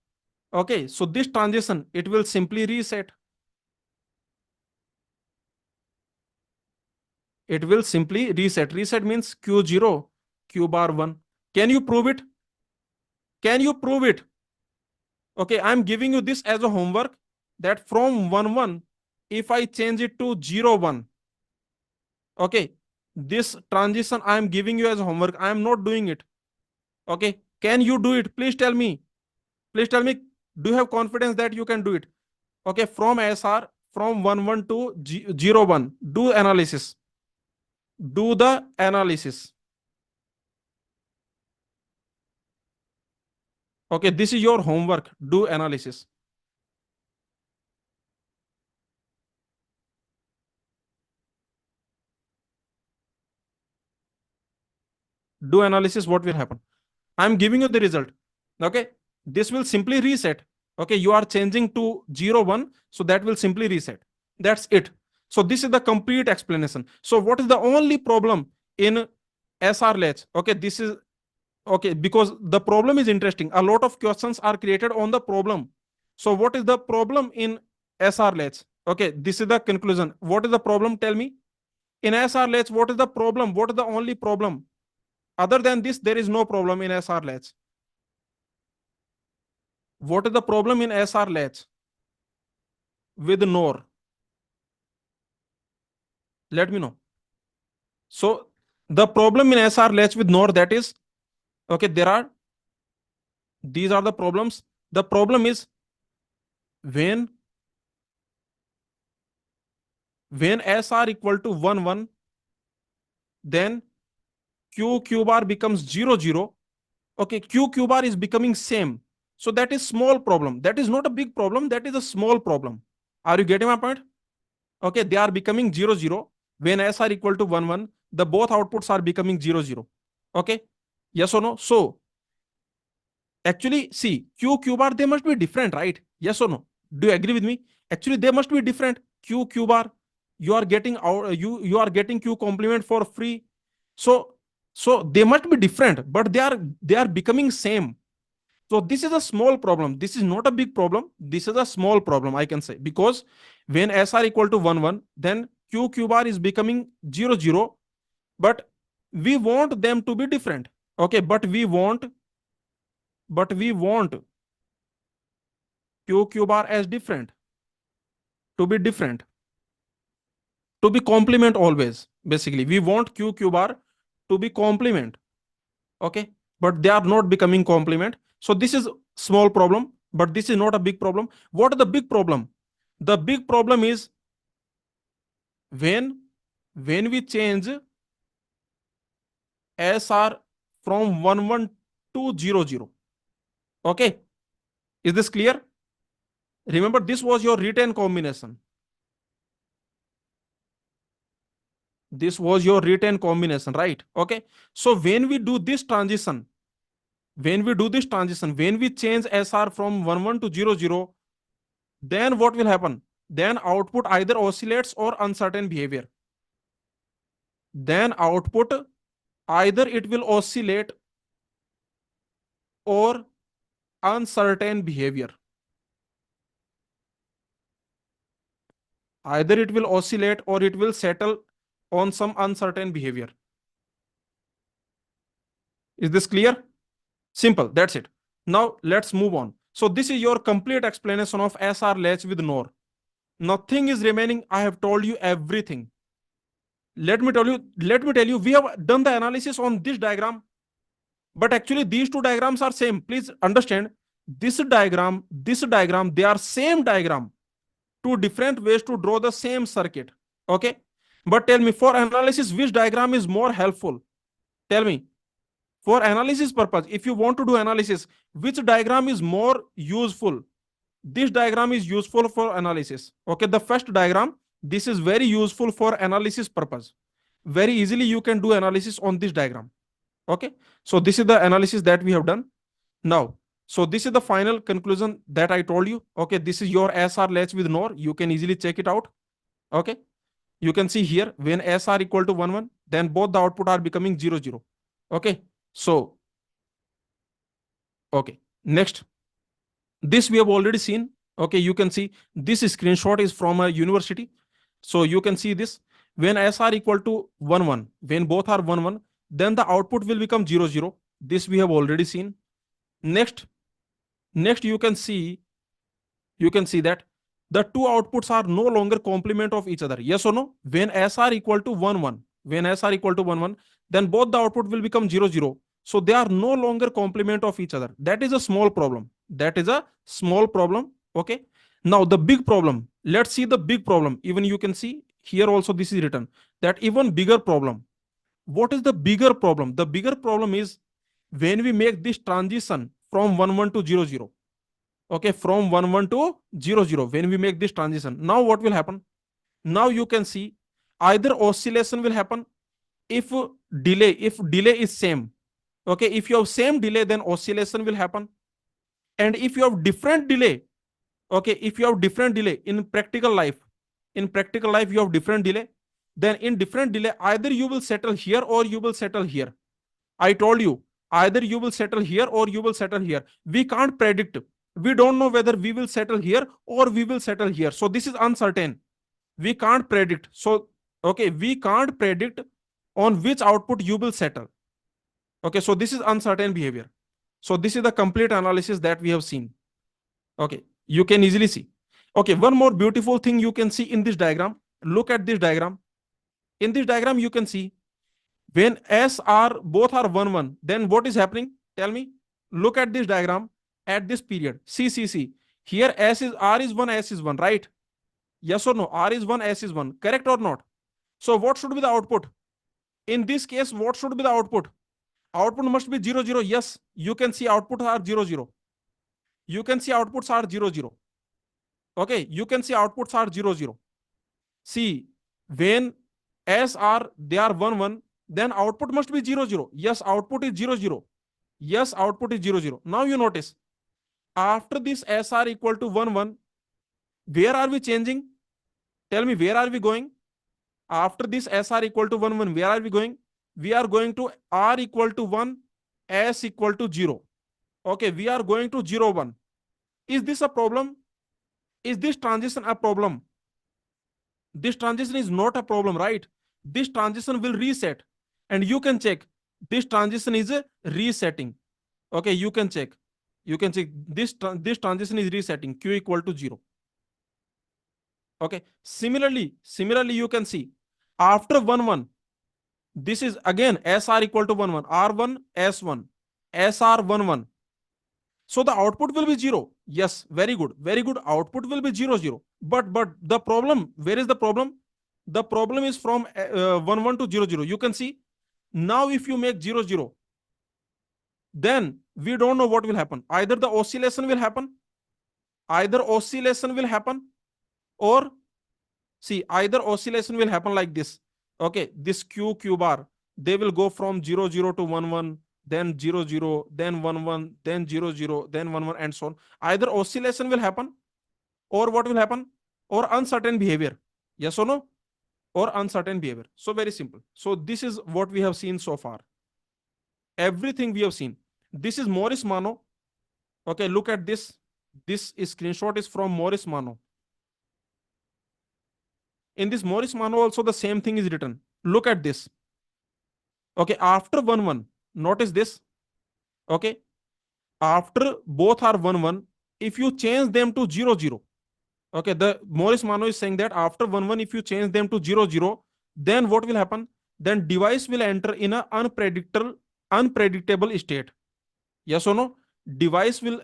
Okay, so this transition, it will simply reset. It will simply reset. Reset means Q0, Q bar 1. Can you prove it? Can you prove it? Okay, I'm giving you this as a homework that from 1 1, if I change it to 0 1, okay, this transition I am giving you as homework. I am not doing it. Okay, can you do it? Please tell me. Please tell me. Do you have confidence that you can do it? Okay, from SR from 1 1 to 0 1, do analysis. Do the analysis. Okay, this is your homework. Do analysis. Do analysis. What will happen? I'm giving you the result. Okay, this will simply reset. Okay, you are changing to 0 1, so that will simply reset. That's it. So this is the complete explanation. So what is the only problem in SR latch? Okay, this is okay, because the problem is interesting. A lot of questions are created on the problem. So what is the problem in SR latch? Okay, this is the conclusion. What is the problem? Tell me. In SR latch, what is the problem? What is the only problem? Other than this, there is no problem in SR latch. What is the problem in SR latch with NOR? Let me know. So the problem in SR latch with NOR, that is, okay, there are, these are the problems. The problem is when SR equal to 1 1, then Q bar becomes 0 0. Okay, Q bar is becoming same. So that is small problem. That is not a big problem. That is a small problem. Are you getting my point? Okay, they are becoming 0 0. When SR equal to 1 1, the both outputs are becoming 0 0. Okay, yes or no? So actually, see, Q bar, they must be different, right? Yes or no? Do you agree with me? Actually, they must be different. Q bar, you are getting out, you are getting Q complement for free. So they must be different, but they are becoming same. So this is a small problem. This is not a big problem. This is a small problem, I can say, because when SR equal to 1 1, then Q bar is becoming 0 0. But we want them to be different. Okay, but we want Q bar as different, to be different, to be complement always. Basically, we want Q bar to be complement. Okay, but they are not becoming complement. So this is small problem, but this is not a big problem. What is the big problem? The big problem is when we change SR from 1 1 to 0 0. Okay, is this clear? Remember, this was your retain combination. This was your retain combination, right? Okay, so when we do this transition, when we change SR from 1 1 to 0 0, then what will happen? Then output either oscillates or uncertain behavior. Then output either it will oscillate or uncertain behavior. Either it will oscillate or it will settle on some uncertain behavior. Is this clear? Simple, that's it. Now let's move on. So this is your complete explanation of SR latch with NOR. Nothing is remaining. I have told you everything. Let me tell you, we have done the analysis on this diagram, but actually these two diagrams are same. Please understand, this diagram, they are same diagram. Two different ways to draw the same circuit. Okay, but tell me, for analysis, which diagram is more helpful? Tell me, for analysis purpose, if you want to do analysis, which diagram is more useful? This diagram is useful for analysis. Okay, the first diagram, this is very useful for analysis purpose. Very easily you can do analysis on this diagram. Okay, so this is the analysis that we have done. Now So this is the final conclusion that I told you. Okay, this is your SR latch with NOR. You can easily check it out. Okay, you can see here when SR equal to 1 1, then both the output are becoming 0 0. Okay, so okay, next, this we have already seen. Okay, you can see this screenshot is from a university. So you can see this when SR equal to 1 1, when both are 1 1, then the output will become 0 0. This we have already seen. Next, next you can see that the two outputs are no longer complement of each other. Yes or no? When SR equal to 1 1, when SR equal to 1 1, then both the output will become 0 0. So they are no longer complement of each other. That is a small problem. That is a small problem. Okay. Now the big problem. Let's see the big problem. Even you can see here also this is written that even bigger problem. What is the bigger problem? The bigger problem is when we make this transition from 1 1 to 0 0. Okay, from 1 1 to 0 0, when we make this transition, now what will happen? Now you can see either oscillation will happen if delay is same. Okay, if you have same delay, then oscillation will happen. And if you have different delay, okay, if you have different delay in practical life, in practical life you have different delay, then in different delay either you will settle here or you will settle here. I told you, either you will settle here or you will settle here. We can't predict. We don't know whether we will settle here or we will settle here. So this is uncertain. We can't predict. So, okay, we can't predict on which output you will settle. Okay, so this is uncertain behavior. So this is the complete analysis that we have seen. Okay, you can easily see. Okay, one more beautiful thing you can see in this diagram. Look at this diagram. In this diagram, you can see when S are both are 1 1, then what is happening? Tell me. Look at this diagram at this period. See. Here S is R is 1, S is 1, right? Yes or no? R is 1, S is 1. Correct or not? So what should be the output? In this case, what should be the output? Output must be 0 0. Yes, you can see outputs are 0 0. You can see outputs are 0 0. Okay, you can see outputs are 0 0. See, when S are they are 1 1, then output must be 0 0. Yes, output is 0 0. Yes, output is 0 0. Now you notice after this SR equal to 1 1, where are we changing? Tell me, where are we going? After this SR equal to 1 1, where are we going? We are going to R equal to 1, S equal to 0. Okay, we are going to 0 1. Is this a problem? Is this transition a problem? This transition is not a problem, right? This transition will reset. And you can check this transition is a resetting. Okay, you can check. You can check this transition is resetting Q equal to 0. Okay, similarly, you can see after 1 1, this is again SR equal to 1 1, R1, S1, SR 1 1. So the output will be 0. Yes, very good. Very good. Output will be 0 0. But the problem, where is the problem? The problem is from 1 1 to 0 0. You can see now if you make 0 0, then we don't know what will happen. Either the oscillation will happen, either oscillation will happen, or see, either oscillation will happen like this. Okay, this Q bar, they will go from 0 0 to 1 1, then 0 0, then 1 1, then 0 0, then 1 1, and so on. Either oscillation will happen, or what will happen? Or uncertain behavior. Yes or no? Or uncertain behavior. So very simple. So this is what we have seen so far. Everything we have seen. This is Morris Mano. Okay, look at this. This screenshot is from Morris Mano. In this Morris Mano also the same thing is written. Look at this. Okay, after 1 1, notice this. Okay, after both are 1 1, if you change them to 0 0, okay, the Morris Mano is saying that after 1 1, if you change them to 0 0, then what will happen? Then device will enter in an unpredictable state. Yes or no? Device will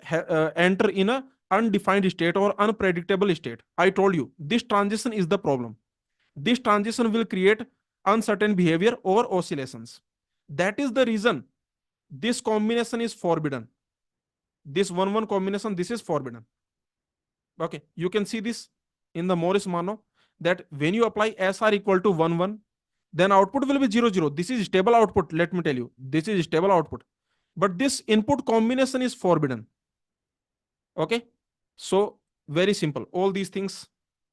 enter in a undefined state or unpredictable state. I told you this transition is the problem. This transition will create uncertain behavior or oscillations. That is the reason this combination is forbidden. This 1 1 combination, this is forbidden. Okay, you can see this in the Morris Mano that when you apply SR equal to 1 1, then output will be 0 0. This is stable output. Let me tell you, this is stable output. But this input combination is forbidden. Okay, so very simple. All these things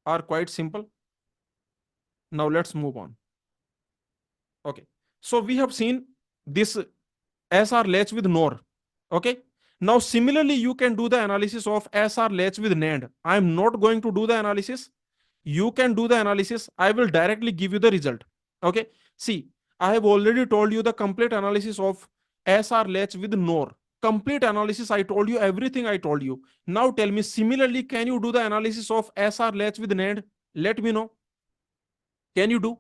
are quite simple. Now let's move on. Okay, so we have seen this SR latch with NOR. Okay, now similarly you can do the analysis of SR latch with NAND. I am not going to do the analysis. You can do the analysis. I will directly give you the result. Okay, see, I have already told you the complete analysis of SR latch with NOR. Complete analysis. I told you everything. I told you. Now tell me, similarly, can you do the analysis of SR latch with NAND? Let me know. Can you do?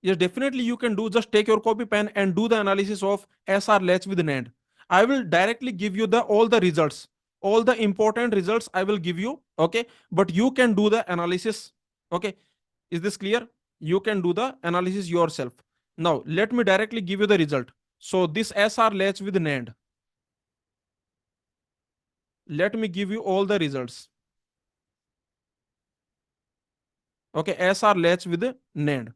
Yes, definitely you can do. Just take your copy pen and do the analysis of SR latch with NAND. I will directly give you the all the results, all the important results I will give you. Okay, but you can do the analysis. Okay, is this clear? You can do the analysis yourself. Now let me directly give you the result. So this SR latch with NAND. Let me give you all the results. Okay, SR latch with NAND.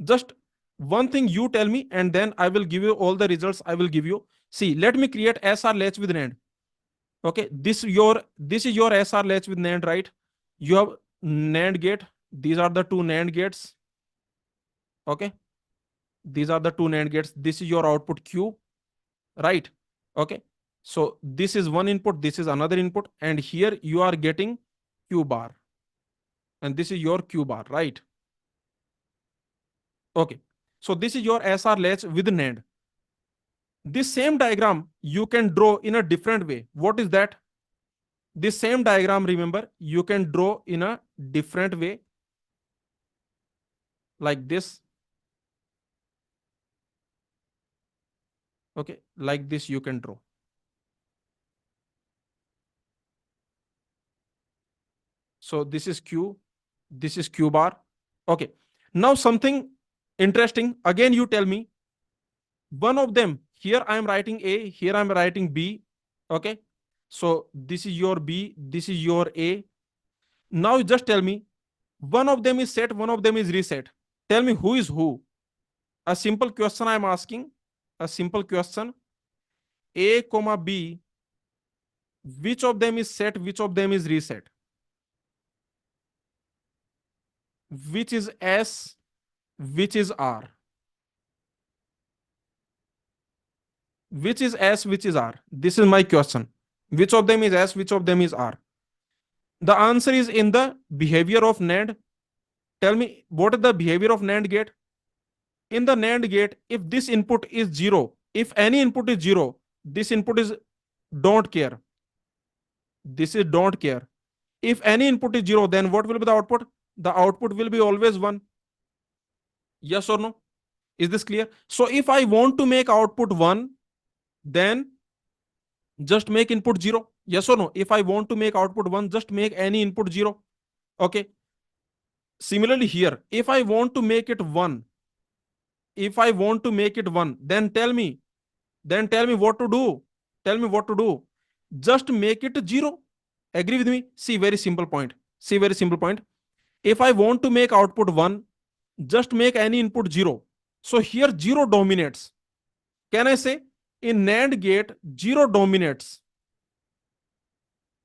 Just one thing you tell me, and then I will give you all the results I will give you. See, let me create SR latch with NAND. Okay, this is your SR latch with NAND, right? You have NAND gate. These are the two NAND gates. Okay, these are the two NAND gates. This is your output Q, right? Okay, so this is one input, this is another input, and here you are getting Q bar, and this is your Q bar, right? Okay, so this is your SR latch with NAND. This same diagram you can draw in a different way. What is that? This same diagram, remember, you can draw in a different way, like this. Okay, like this you can draw. So this is Q, this is Q bar. Okay, now something interesting. Again, you tell me one of them. Here I am writing A, here I am writing B. Okay, so this is your B, this is your A. Now just tell me, one of them is set, one of them is reset. Tell me who is who. A simple question I am asking. A simple question. A comma B, which of them is set, which of them is reset? Which is S, which is R? Which is S, which is R? This is my question. Which of them is S, which of them is R? The answer is in the behavior of NAND. Tell me, what is the behavior of NAND gate? In the NAND gate, if this input is 0, if any input is 0, this input is don't care. This is don't care. If any input is 0, then what will be the output? The output will be always 1. Yes or no? Is this clear? So if I want to make output 1, then just make input 0. Yes or no? If I want to make output 1, just make any input 0. Okay. Similarly here, if I want to make it 1, if I want to make it 1, then tell me what to do. Tell me what to do. Just make it 0. Agree with me? See, very simple point. See, very simple point. If I want to make output 1, just make any input 0. So here 0 dominates. Can I say in NAND gate 0 dominates?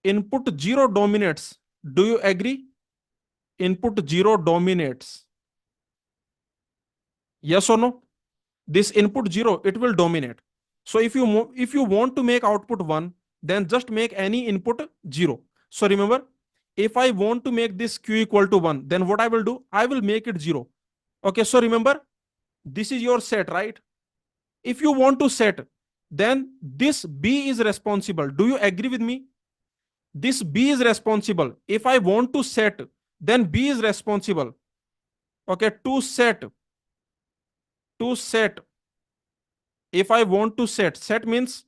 Input 0 dominates. Do you agree? Input 0 dominates. Yes or no? This input 0, it will dominate. So if you want to make output 1, then just make any input 0. So remember, if I want to make this Q equal to 1, then what I will do? I will make it 0. Okay, so remember, this is your set, right? If you want to set, then this B is responsible. Do you agree with me? This B is responsible. If I want to set, then B is responsible. Okay, to set. If I want to set means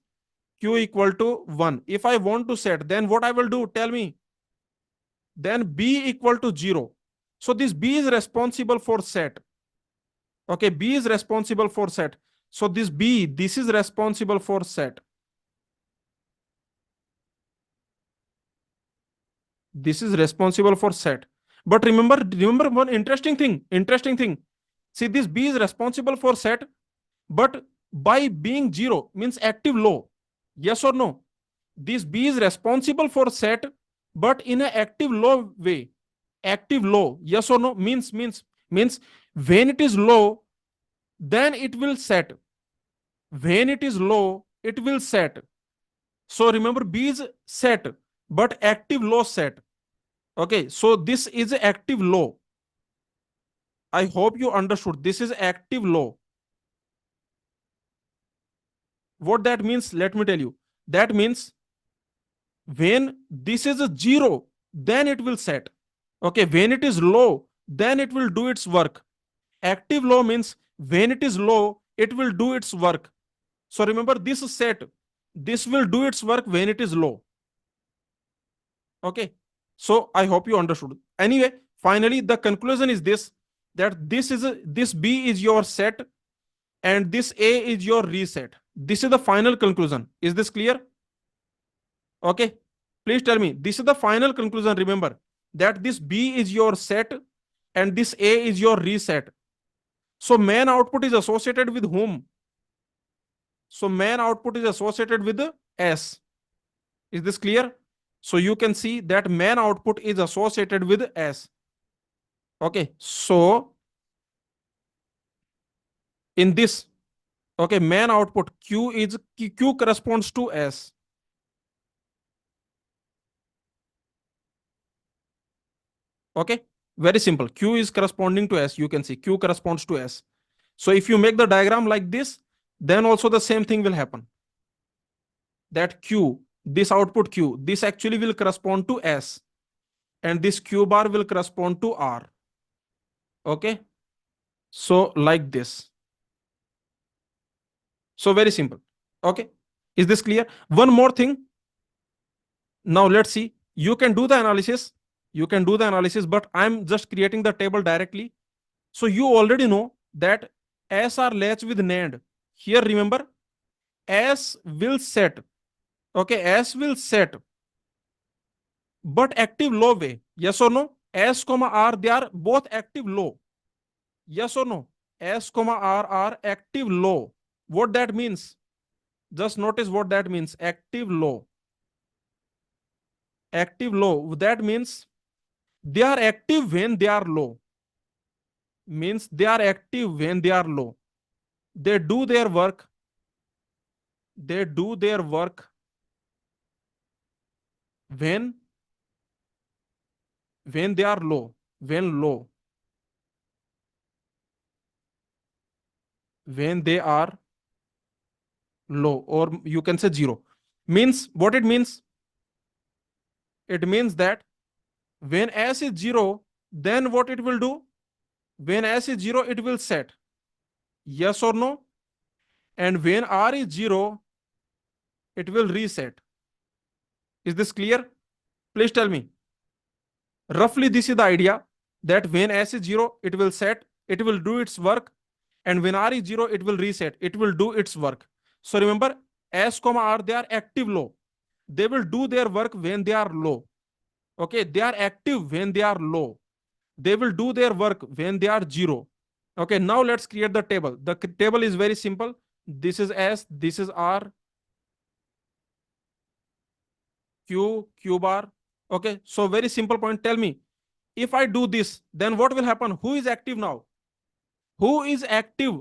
Q equal to 1. If I want to set, then what I will do? Tell me. Then B equal to 0. So this B is responsible for set. Okay, B is responsible for set. So this B, this is responsible for set. This is responsible for set. But remember one interesting thing. Interesting thing. See, this B is responsible for set, but by being 0 means active low. Yes or no? This B is responsible for set, but in an active low way. Active low, yes or no? Means when it is low, then it will set. When it is low, it will set. So remember, B is set, but active low set. Okay, so this is active low. I hope you understood. This is active low. What that means, let me tell you. That means when this is a zero, then it will set. Okay, when it is low, then it will do its work. Active low means when it is low, it will do its work. So remember, this set, this will do its work when it is low. Okay, so I hope you understood. Anyway, finally, the conclusion is this, that this B is your set and this A is your reset. This is the final conclusion. Is this clear? Okay, please tell me. This is the final conclusion. Remember that this B is your set and this A is your reset. So main output is associated with whom? So main output is associated with S. Is this clear? So you can see that main output is associated with S. Okay, so in this, okay, main output Q corresponds to S. Okay, very simple. Q is corresponding to S. You can see Q corresponds to S. So if you make the diagram like this, then also the same thing will happen. That Q, this output Q, this actually will correspond to S, and this Q bar will correspond to R. Okay, so like this. So very simple. Okay, is this clear? One more thing. Now let's see. You can do the analysis. You can do the analysis, but I'm just creating the table directly. So you already know that S are latch with NAND. Here remember, S will set. Okay, S will set, but active low way. Yes or no? S comma R, they are both active low. Yes or no? S comma R are active low. What that means? Just notice what that means. Active low. Active low. That means they are active when they are low. Means they are active when they are low. They do their work. They do their work when they are low. When low. When they are low, or you can say zero. Means what it means? It means that when S is zero, then what it will do? When S is zero, it will set. Yes or no? And when R is zero, it will reset. Is this clear? Please tell me. Roughly, this is the idea, that when S is zero, it will set, it will do its work, and when R is zero, it will reset, it will do its work. So remember, S comma R, they are active low. They will do their work when they are low. Okay, they are active when they are low. They will do their work when they are zero. Okay, now let's create the table. The table is very simple. This is S, this is R, Q bar. Okay, so very simple point. Tell me, if I do this, then what will happen? Who is active now? Who is active?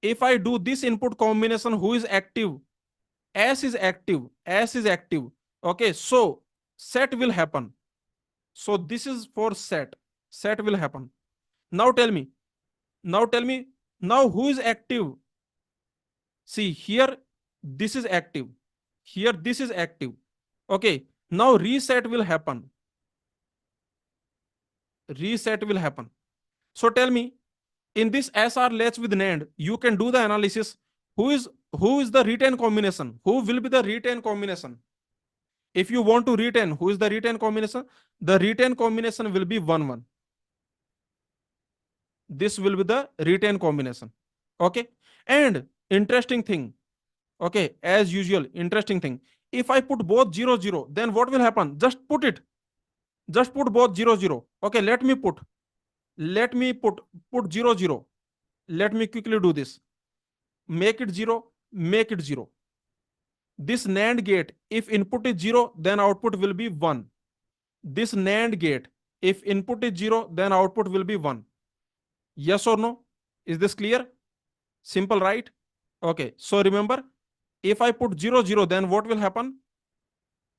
If I do this input combination, who is active? S is active. S is active. Okay, so set will happen. So this is for set. Set will happen. Now tell me. Now tell me. Now who is active? See here, this is active. Here, this is active. Okay, now reset will happen. Reset will happen. So tell me, in this SR latch with NAND, you can do the analysis. Who is the retain combination? Who will be the retain combination? If you want to retain, who is the retain combination? The retain combination will be 1 1. This will be the retain combination. Okay. And interesting thing. Okay. As usual, interesting thing. If I put both 0 0, then what will happen? Just put it. Just put both 0 0. Okay. Let me put 0 0. Let me quickly do this. Make it 0. Make it 0. This NAND gate, if input is 0, then output will be 1. This NAND gate, if input is 0, then output will be 1. Yes or no? Is this clear? Simple, right? Okay. So remember, if I put 0, 0, then what will happen?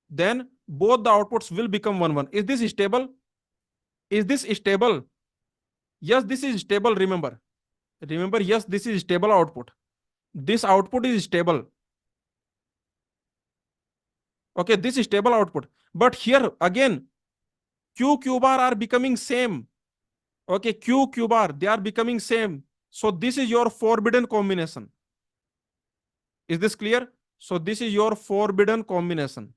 Then both the outputs will become 1, 1. Is this stable? Is this stable? Yes, this is stable. Remember, yes, this is stable output. This output is stable. Okay, this is stable output. But here again, Q bar are becoming same. Okay, Q bar, they are becoming same. So this is your forbidden combination. Is this clear? So this is your forbidden combination.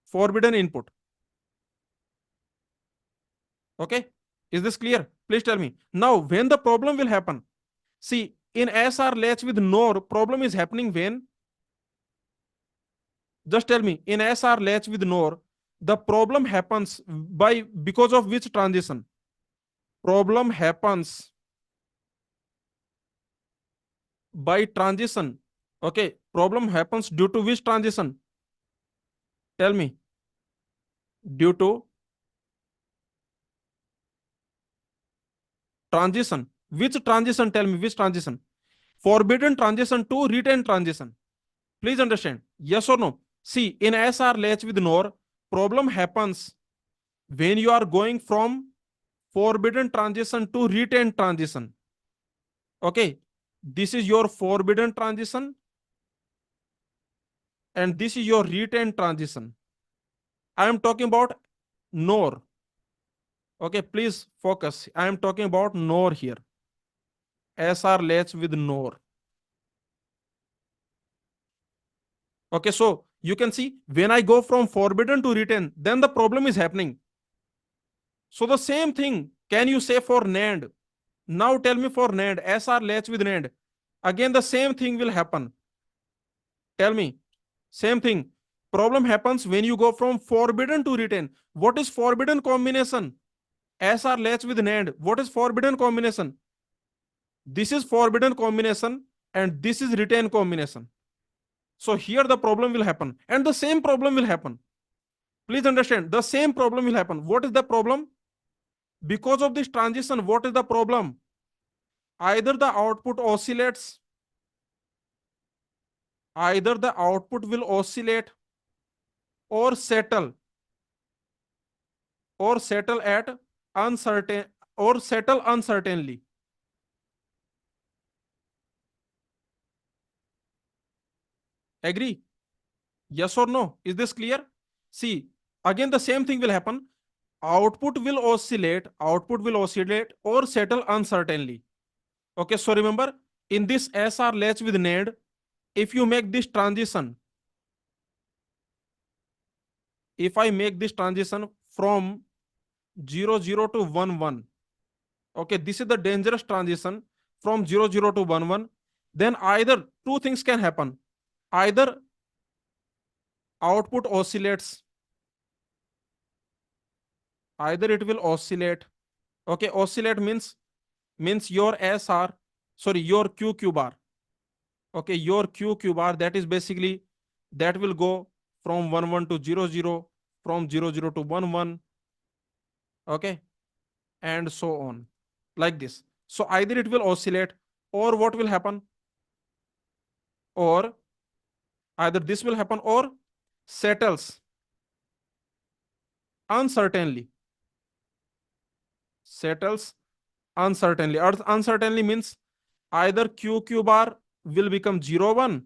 Forbidden input. Okay, is this clear? Please tell me. Now, when the problem will happen? See, in SR latch with NOR, problem is happening when? Just tell me, in SR latch with NOR, the problem happens by because of which transition? Problem happens by transition. Okay, problem happens due to which transition? Tell me. Due to transition. Which transition? Tell me which transition? Forbidden transition to retained transition. Please understand. Yes or no? See, in SR latch with NOR, problem happens when you are going from forbidden transition to retained transition. Okay, this is your forbidden transition and this is your retained transition. I am talking about NOR. Okay, please focus. I am talking about NOR here. SR latch with NOR. Okay, so you can see when I go from forbidden to retained, then the problem is happening. So the same thing can you say for NAND? Now tell me for NAND, SR latch with NAND. Again, the same thing will happen. Tell me, same thing. Problem happens when you go from forbidden to retained. What is forbidden combination? SR latch with NAND. What is forbidden combination? This is forbidden combination and this is retained combination. So here the problem will happen and the same problem will happen. Please understand, the same problem will happen. What is the problem? Because of this transition, what is the problem? Either the output oscillates, either the output will oscillate or settle at uncertain or settle uncertainly. Agree? Yes or no? Is this clear? See, again the same thing will happen. Output will oscillate or settle uncertainly. Okay, so remember, in this SR latch with NAND, if you make this transition, if I make this transition from 0 0 to 1 1, okay, this is the dangerous transition from 0 0 to 1 1, then either two things can happen. Either output oscillates, either it will oscillate. Okay, oscillate means your SR, sorry, your QQ bar. Okay, your QQ bar, that is basically that will go from 1 1 to 0 0, from 0 0 to 1 1. Okay, and so on, like this. So either it will oscillate or what will happen, or either this will happen or settles uncertainly. Settles uncertainly. Or uncertainly means either QQ bar will become 0 1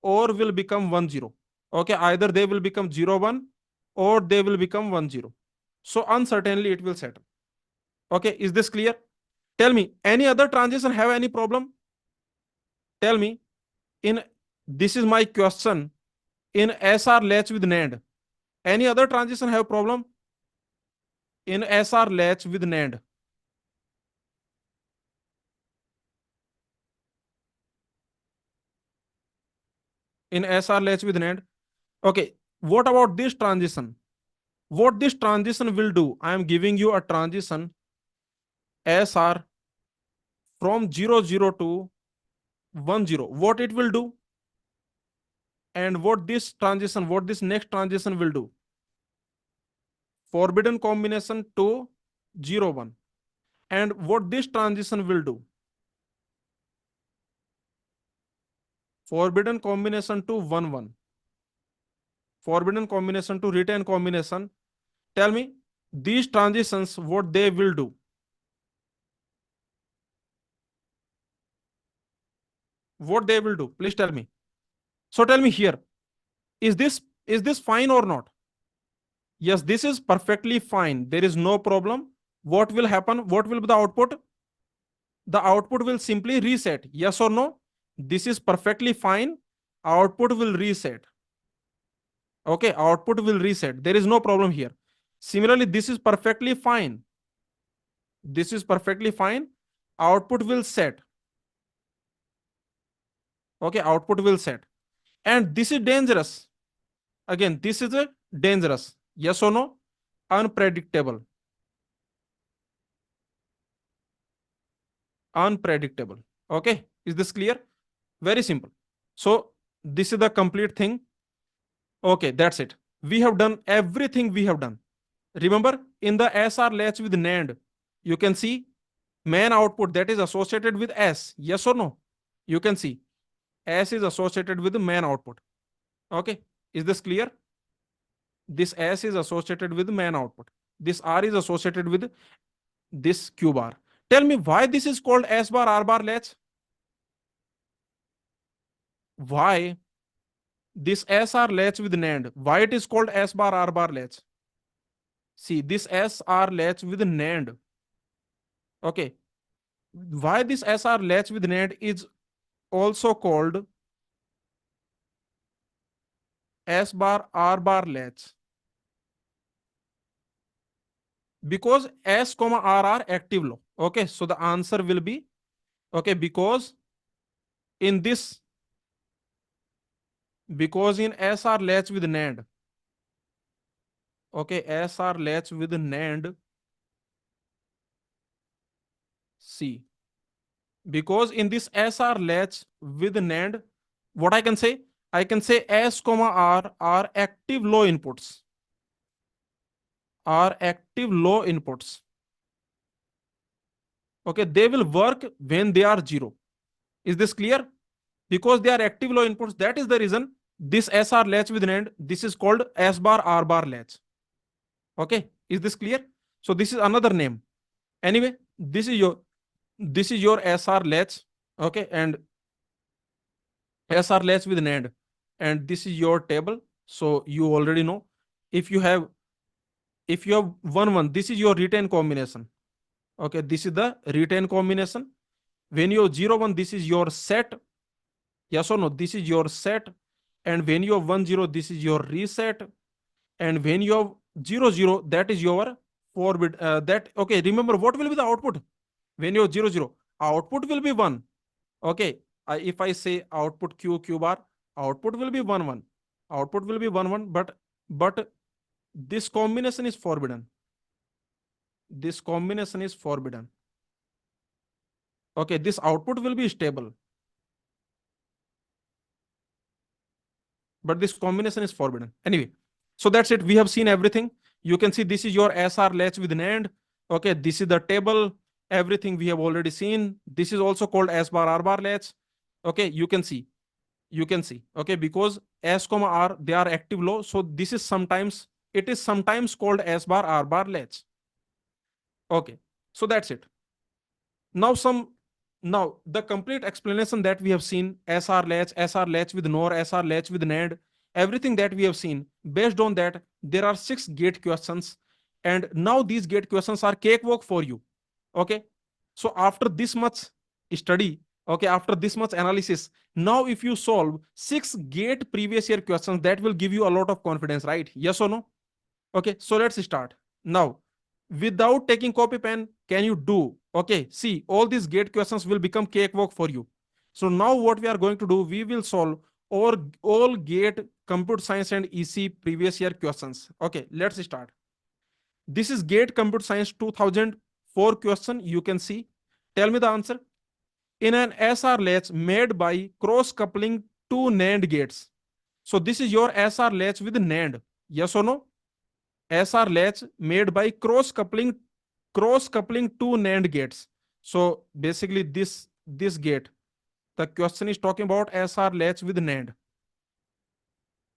or will become 1 0. Okay, either they will become 0 1 or they will become 1 0. So uncertainly it will settle. Okay, is this clear? Tell me, any other transition have any problem? Tell me, in this is my question, in SR latch with NAND, any other transition have problem? In SR latch with NAND, in SR latch with NAND. Okay, what about this transition? What this transition will do? I am giving you a transition SR from 0 0 to 1 0, what it will do, and what this next transition will do, forbidden combination to 0 1, and what this transition will do, forbidden combination to 1 1, forbidden combination to retain combination. Tell me, these transitions, what they will do, what they will do, please tell me. So tell me here, is this fine or not? Yes, this is perfectly fine, there is no problem. What will happen, what will be the output? The output will simply reset, yes or no? This is perfectly fine, output will reset. Okay, output will reset, there is no problem here. Similarly, this is perfectly fine, this is perfectly fine, output will set. Okay, output will set. And this is dangerous, again this is a dangerous, yes or no? Unpredictable, unpredictable. Okay, is this clear? Very simple. So this is the complete thing. Okay, that's it, we have done everything we have done. Remember, in the SR latch with NAND, you can see main output that is associated with S, yes or no? You can see S is associated with the main output. Okay, is this clear? This S is associated with the main output, this R is associated with this Q bar. Tell me why this is called S bar R bar latch? Why this SR latch with NAND, why it is called S bar R bar latch? See, this SR latch with NAND. Okay, why this SR latch with NAND is also called S bar R bar latch? Because S comma R are active low. Okay, so the answer will be, okay, in this because in SR latch with NAND, okay, SR latch with NAND, C, because in this SR latch with NAND, what I can say? I can say S comma R are active low inputs, are active low inputs. Okay, they will work when they are 0. Is this clear? Because they are active low inputs, that is the reason this SR latch with NAND, this is called S bar R bar latch. Okay, is this clear? So this is another name. Anyway, this is your SR latch. Okay, and SR latch with NAND, and this is your table. So you already know, if you have, if you have 1 1, this is your retain combination. Okay, this is the retain combination. When you have 0 1, this is your set, yes or no? This is your set. And when you have 1 0, this is your reset. And when you have 0 0, that is your forbid. That, okay, remember what will be the output when you have 0 0? Output will be 1. Okay, if I say output Q bar, output will be 1 1, output will be 1 1, but this combination is forbidden, this combination is forbidden. Okay, this output will be stable, but this combination is forbidden. Anyway, so that's it, we have seen everything. You can see this is your SR latch with NAND. Okay, this is the table, everything we have already seen. This is also called S bar R bar latch. Okay, you can see, okay, because S comma R, they are active low, so this is sometimes, it is sometimes called S bar R bar latch. Okay, so that's it. Now now the complete explanation that we have seen, SR latch, SR latch with NOR, SR latch with NAND, everything that we have seen, based on that there are 6 gate questions, and now these gate questions are cakewalk for you. Okay, so after this much study, okay, after this much analysis, now if you solve 6 gate previous year questions, that will give you a lot of confidence, right? Yes or no? Okay, so let's start now. Without taking copy pen, can you do? Okay, see, all these gate questions will become cakewalk for you. So now what we are going to do, we will solve all gate computer science and EC previous year questions. Okay, let's start. This is gate computer science 2004 question, you can see. Tell me the answer. in an SR latch made by cross coupling two NAND gates. So this is your SR latch with NAND. Yes or no? SR latch made by cross coupling two NAND gates. So basically this gate. The question is talking about SR latch with NAND.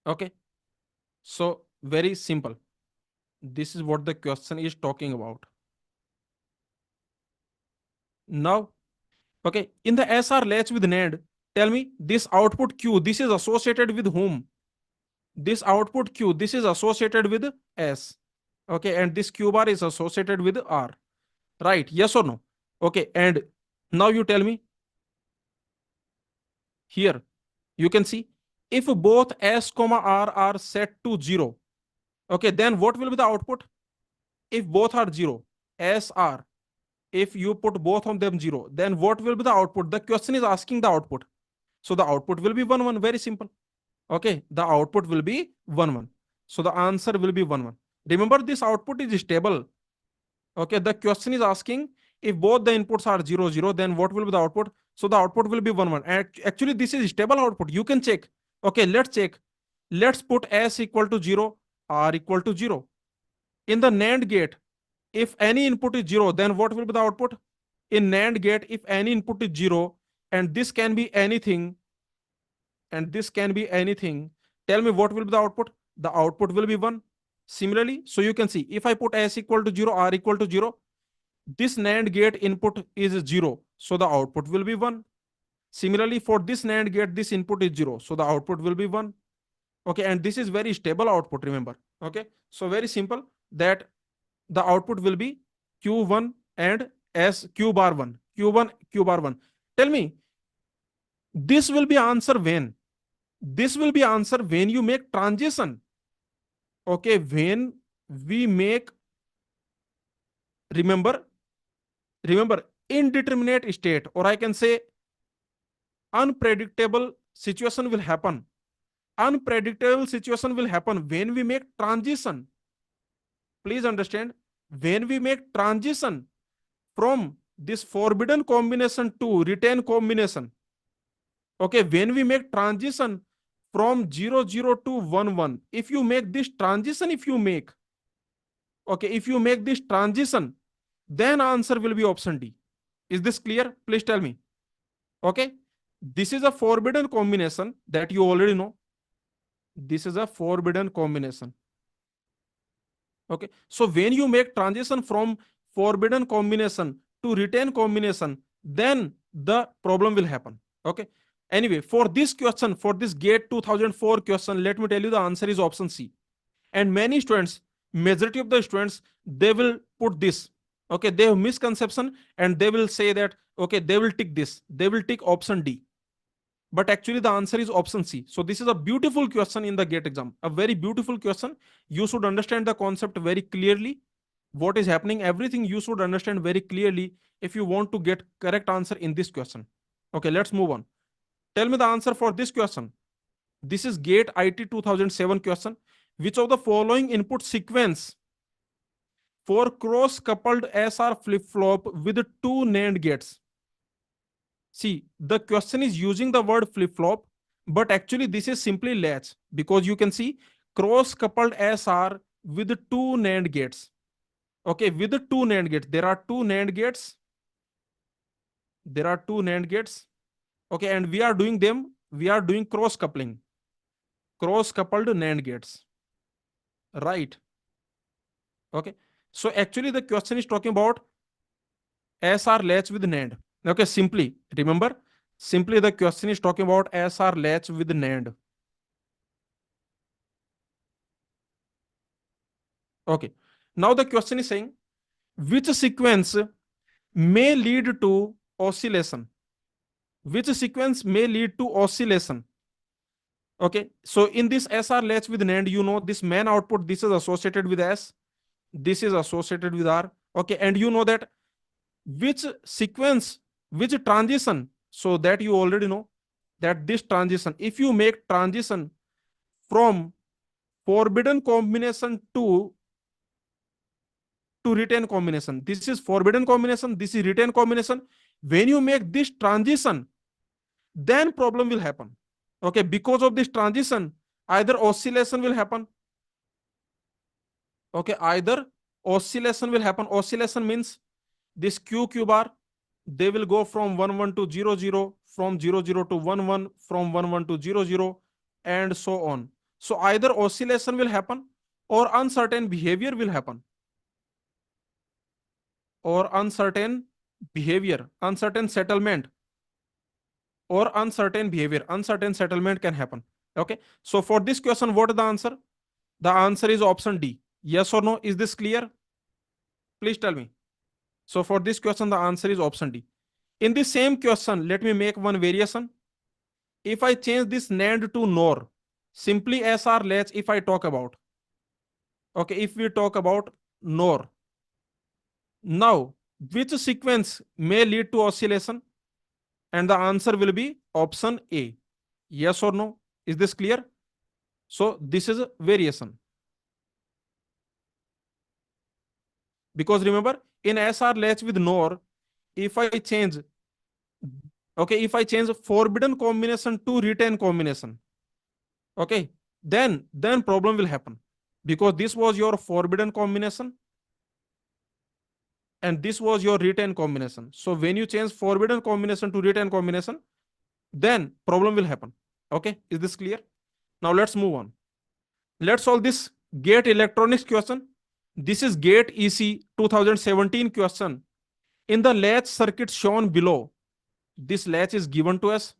Okay. So very simple. This is what the question is talking about. Now, okay, in the SR latch with NAND, tell me this output Q, this is associated with whom? This output Q, this is associated with S. Okay, and this Q bar is associated with R. Right? Yes or no? Okay, and now you tell me here, you can see if both S comma R are set to 0, okay, then what will be the output? If both are 0, S R, if you put both of them 0, then what will be the output? The question is asking the output. So the output will be 1 1. Very simple. Okay, the output will be 1 1. So the answer will be 1 1. Remember, this output is stable. Okay, the question is asking if both the inputs are 0 0, then what will be the output? So the output will be 1 1. Actually, this is stable output. You can check. Okay, let's check. Let's put S equal to 0, R equal to 0. In the NAND gate, if any input is 0, then what will be the output? In NAND gate, if any input is 0, and this can be anything, and this can be anything, tell me what will be the output? The output will be 1. Similarly, so you can see if I put S equal to 0, R equal to 0, this NAND gate input is 0, so the output will be 1. Similarly, for this NAND gate, this input is 0, so the output will be 1. Okay, and this is very stable output, remember. Okay, so very simple that the output will be Q1 and S Q bar 1, Q1, Q bar 1. Tell me, this will be answer when? This will be answer when you make transition. Okay, when we make, remember, remember, indeterminate state, or I can say unpredictable situation will happen. Unpredictable situation will happen when we make transition. Please understand, when we make transition from this forbidden combination to retain combination. Okay, when we make transition from 0 0 to 1 1, if you make this transition, if you make this transition, then answer will be option D. Is this clear? Please tell me. Okay, this is a forbidden combination that you already know. This is a forbidden combination. Okay, so when you make transition from forbidden combination to retain combination, then the problem will happen. Okay, anyway, for this question, for this gate 2004 question, let me tell you the answer is option C. And many students, majority of the students, they will put this. Okay, they have misconception and they will say that, okay, they will tick this, they will tick option D, but actually the answer is option C. So this is a beautiful question in the gate exam, a very beautiful question. You should understand the concept very clearly, what is happening, everything you should understand very clearly if you want to get correct answer in this question. Okay, let's move on. Tell me the answer for this question. This is gate IT 2007 question. Which of the following input sequence for cross coupled SR flip flop with two NAND gates? See, the question is using the word flip flop, but actually this is simply latch, because you can see cross coupled SR with two NAND gates. Okay, with the two NAND gates, there are two NAND gates. There are two NAND gates. Okay, and we are doing them, we are doing cross coupling, cross coupled NAND gates. Right. Okay. So actually the question is talking about SR latch with NAND. Okay, simply remember, simply the question is talking about SR latch with NAND. Okay. Now the question is saying which sequence may lead to oscillation? Which sequence may lead to oscillation? Okay. So in this SR latch with NAND, you know this main output, this is associated with S, this is associated with R. Okay. And you know that which sequence, which transition, so that you already know that this transition, if you make transition from forbidden combination to retain combination, this is forbidden combination, this is retain combination. When you make this transition, then problem will happen. Okay, because of this transition, either oscillation will happen. Okay, either oscillation will happen. Oscillation means this q bar, they will go from 1 1 to 0 0, from 0 0 to 1 1, from 1 1 to 0 0, and so on. So either oscillation will happen, or uncertain behavior will happen, or uncertain behavior, uncertain settlement, or uncertain behavior, uncertain settlement can happen. Okay, so for this question, what is the answer? The answer is option D. Yes or no? Is this clear? Please tell me. So for this question, the answer is option D. In the same question, let me make one variation. If I change this NAND to NOR, simply SR latch, if I talk about, okay, if we talk about NOR, now which sequence may lead to oscillation? And the answer will be option A. Yes or no? Is this clear? So this is a variation. Because remember, in SR latch with NOR, if I change, okay, if I change forbidden combination to retain combination, okay, then problem will happen, because this was your forbidden combination and this was your retain combination. So when you change forbidden combination to retain combination, then problem will happen. Okay, is this clear? Now let's move on. Let's solve this gate electronics question. This is gate EC 2017 question. In the latch circuit shown below, this latch is given to us.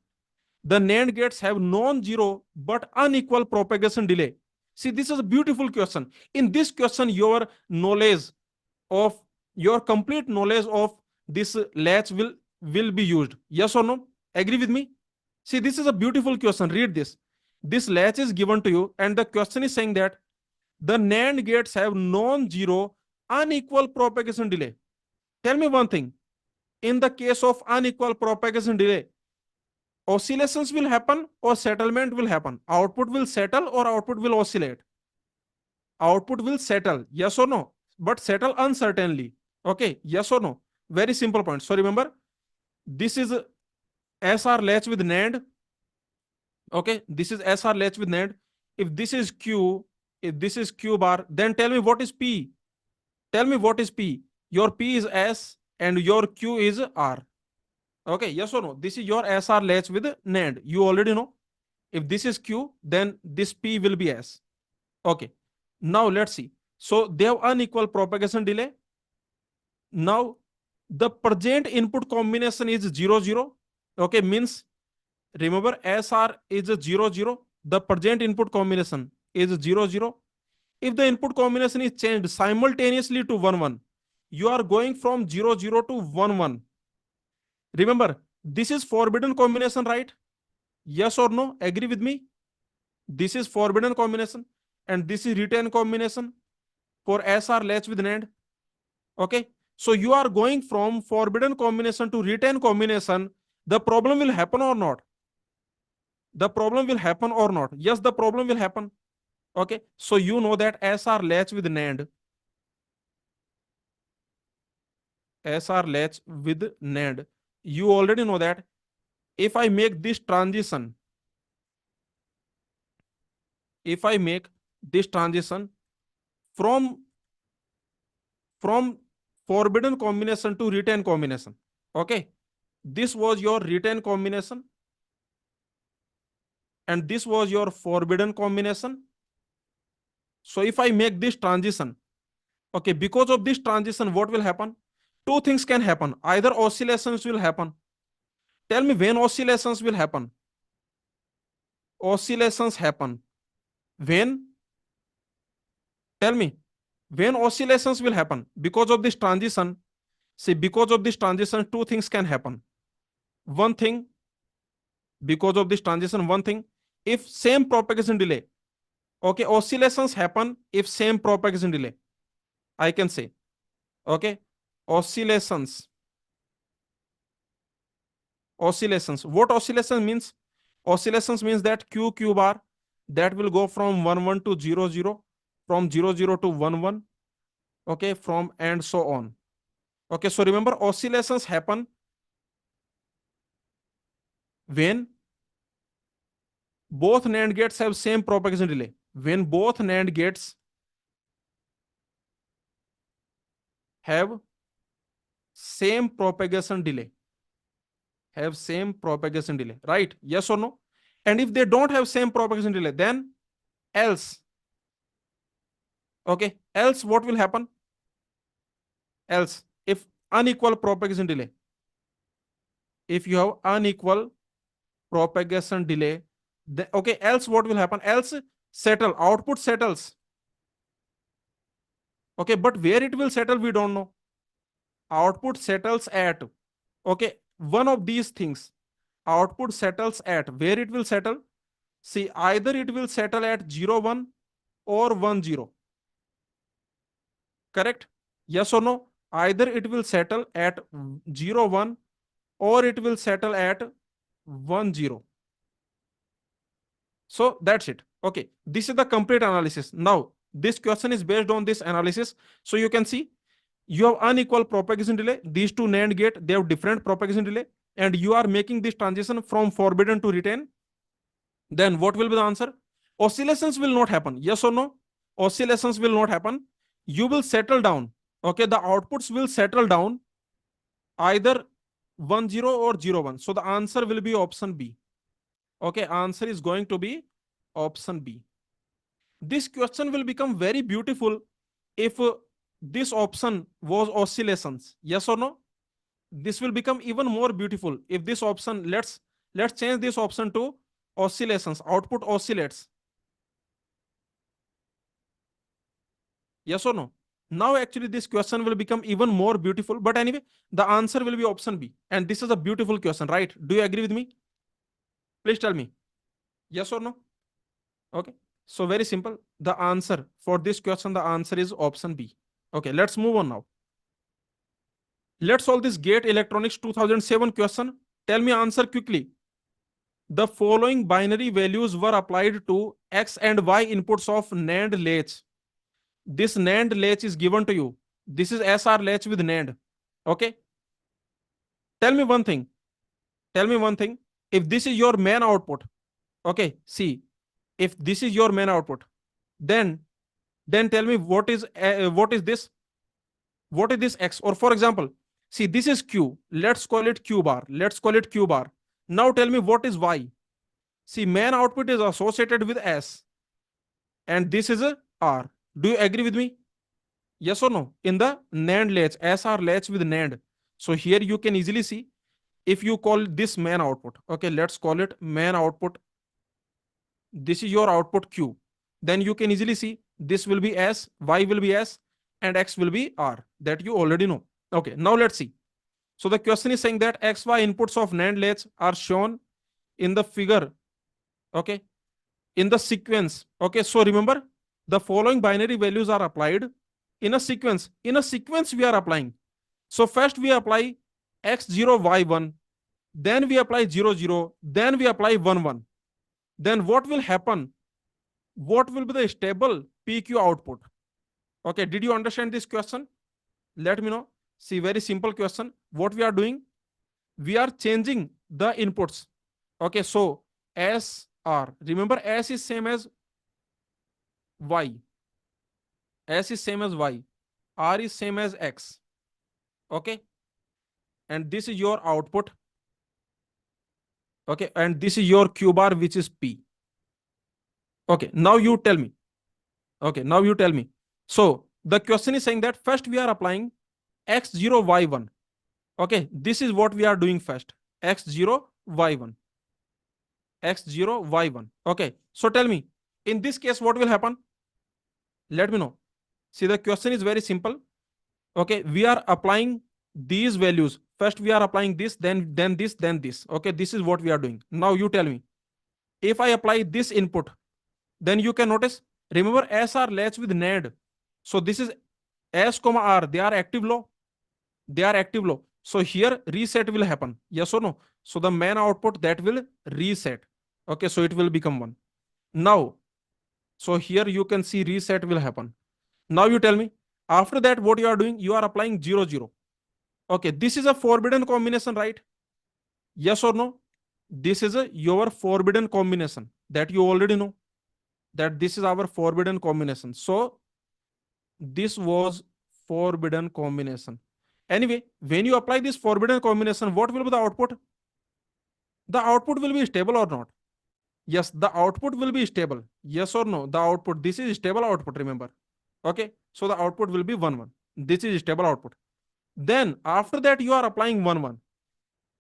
The NAND gates have non-zero but unequal propagation delay. See, this is a beautiful question. In this question, of your complete knowledge of this latch will be used. Yes or no? Agree with me? See, this is a beautiful question. Read this. This latch is given to you, and the question is saying that the NAND gates have non-zero unequal propagation delay. Tell me one thing. In the case of unequal propagation delay, oscillations will happen or settlement will happen? Output will settle or output will oscillate? Output will settle. Yes or no? But settle uncertainly. Okay, yes or no? Very simple point. So remember, this is SR latch with NAND. Okay, this is SR latch with NAND. If this is Q, if this is Q bar, then tell me what is P. Tell me what is P. Your P is S and your Q is R. Okay, yes or no? This is your SR latch with NAND. You already know. If this is Q, then this P will be S. Okay. Now let's see. So they have unequal propagation delay. Now the present input combination is 0 0. Okay, means remember SR is a 0 0. The present input combination is 0 0. If the input combination is changed simultaneously to 1 1, you are going from 0 0 to 1 1. Remember, this is forbidden combination, right? Yes or no? Agree with me? This is forbidden combination and this is retain combination for SR latch with NAND. Okay. So you are going from forbidden combination to retain combination. The problem will happen or not? The problem will happen or not? Yes, the problem will happen. Okay. So you know that SR latch with NAND, SR latch with NAND, you already know that if I make this transition, if I make this transition from from forbidden combination to retain combination, okay, this was your retain combination and this was your forbidden combination. So if I make this transition, okay, because of this transition, what will happen? Two things can happen. Either oscillations will happen. Tell me when oscillations will happen. Oscillations happen when, tell me, when oscillations will happen because of this transition. See, because of this transition, two things can happen. One thing, because of this transition, one thing, if same propagation delay, okay, oscillations happen if same propagation delay, I can say, okay, oscillations, oscillations. What oscillation means? Oscillations means that q bar, that will go from 1 1 to 0 0, from 0 0 to 1 1, okay, from and so on. Okay, so remember, oscillations happen When both NAND gates have same propagation delay. When both NAND gates have same propagation delay. Have same propagation delay, right? Yes or no? And if they don't have same propagation delay, then else, okay, else what will happen? Else, if unequal propagation delay, if you have unequal propagation delay, then, okay, else what will happen? Else settle, output settles. Okay, but where it will settle, we don't know. Output settles at, okay, one of these things. Output settles at where it will settle. See, either it will settle at 0 1 or 1 0. Correct? Yes or no? Either it will settle at 0 1 or it will settle at 1 0. So that's it. Okay, this is the complete analysis. Now this question is based on this analysis. So you can see you have unequal propagation delay. These two NAND gate, they have different propagation delay, and you are making this transition from forbidden to retain. Then what will be the answer? Oscillations will not happen. Yes or no? Oscillations will not happen. You will settle down. Okay, the outputs will settle down either 1 0 or 0 1. So the answer will be option B. Okay, answer is going to be option B. This question will become very beautiful if this option was oscillations. Yes or no? This will become even more beautiful if this option, let's change this option to oscillations, output oscillates. Yes or no? Now actually this question will become even more beautiful. But anyway, the answer will be option B. And this is a beautiful question, right? Do you agree with me? Please tell me. Yes or no? Okay. So very simple. The answer for this question, the answer is option B. Okay, let's move on now. Let's solve this GATE Electronics 2007 question. Tell me answer quickly. The following binary values were applied to X and Y inputs of NAND latch. This NAND latch is given to you. This is SR latch with NAND. Okay. Tell me one thing. Tell me one thing. If this is your main output, okay, see, if this is your main output, then tell me what is this? What is this X? Or for example, see, this is Q. Let's call it Q bar. Let's call it Q bar. Now tell me what is Y. See, main output is associated with S, and this is a R. Do you agree with me? Yes or no? In the NAND latch, SR latch with NAND. So here you can easily see, if you call this main output, okay, let's call it main output. This is your output Q. Then you can easily see this will be S, Y will be S, and X will be R. That you already know. Okay, now let's see. So the question is saying that XY inputs of NAND latch are shown in the figure. Okay, in the sequence. Okay, so remember, the following binary values are applied in a sequence. In a sequence, we are applying. So first we apply X0, Y1, then we apply 0, 0, then we apply 1, 1. Then what will happen? What will be the stable PQ output? Okay, did you understand this question? Let me know. See, very simple question. What we are doing? We are changing the inputs. Okay, so S R. Remember, S is same as Y. S is same as Y. R is same as X. Okay, and this is your output. Okay, and this is your Q bar, which is P. Okay, now you tell me. Okay, now you tell me. So the question is saying that first we are applying X0, Y1. Okay, this is what we are doing first. X0, Y1. X0, Y1. Okay, so tell me, in this case, what will happen? Let me know. See, the question is very simple. Okay, we are applying these values. First, we are applying this, then this, then this. Okay, this is what we are doing. Now you tell me. If I apply this input, then you can notice, remember S are latch with NAND. So this is S, R. They are active low. They are active low. So here reset will happen. Yes or no? So the main output that will reset. Okay, so it will become 1. Now, so here you can see reset will happen. Now you tell me, after that, what you are doing? You are applying 0, 0. Okay, this is a forbidden combination, right? Yes or no? This is your forbidden combination that you already know, that this is our forbidden combination. So this was forbidden combination. Anyway, when you apply this forbidden combination, what will be the output? The output will be stable or not? Yes, the output will be stable. Yes or no? The output, this is stable output, remember. Okay, so the output will be 1 1. This is stable output. Then after that, you are applying 1 1.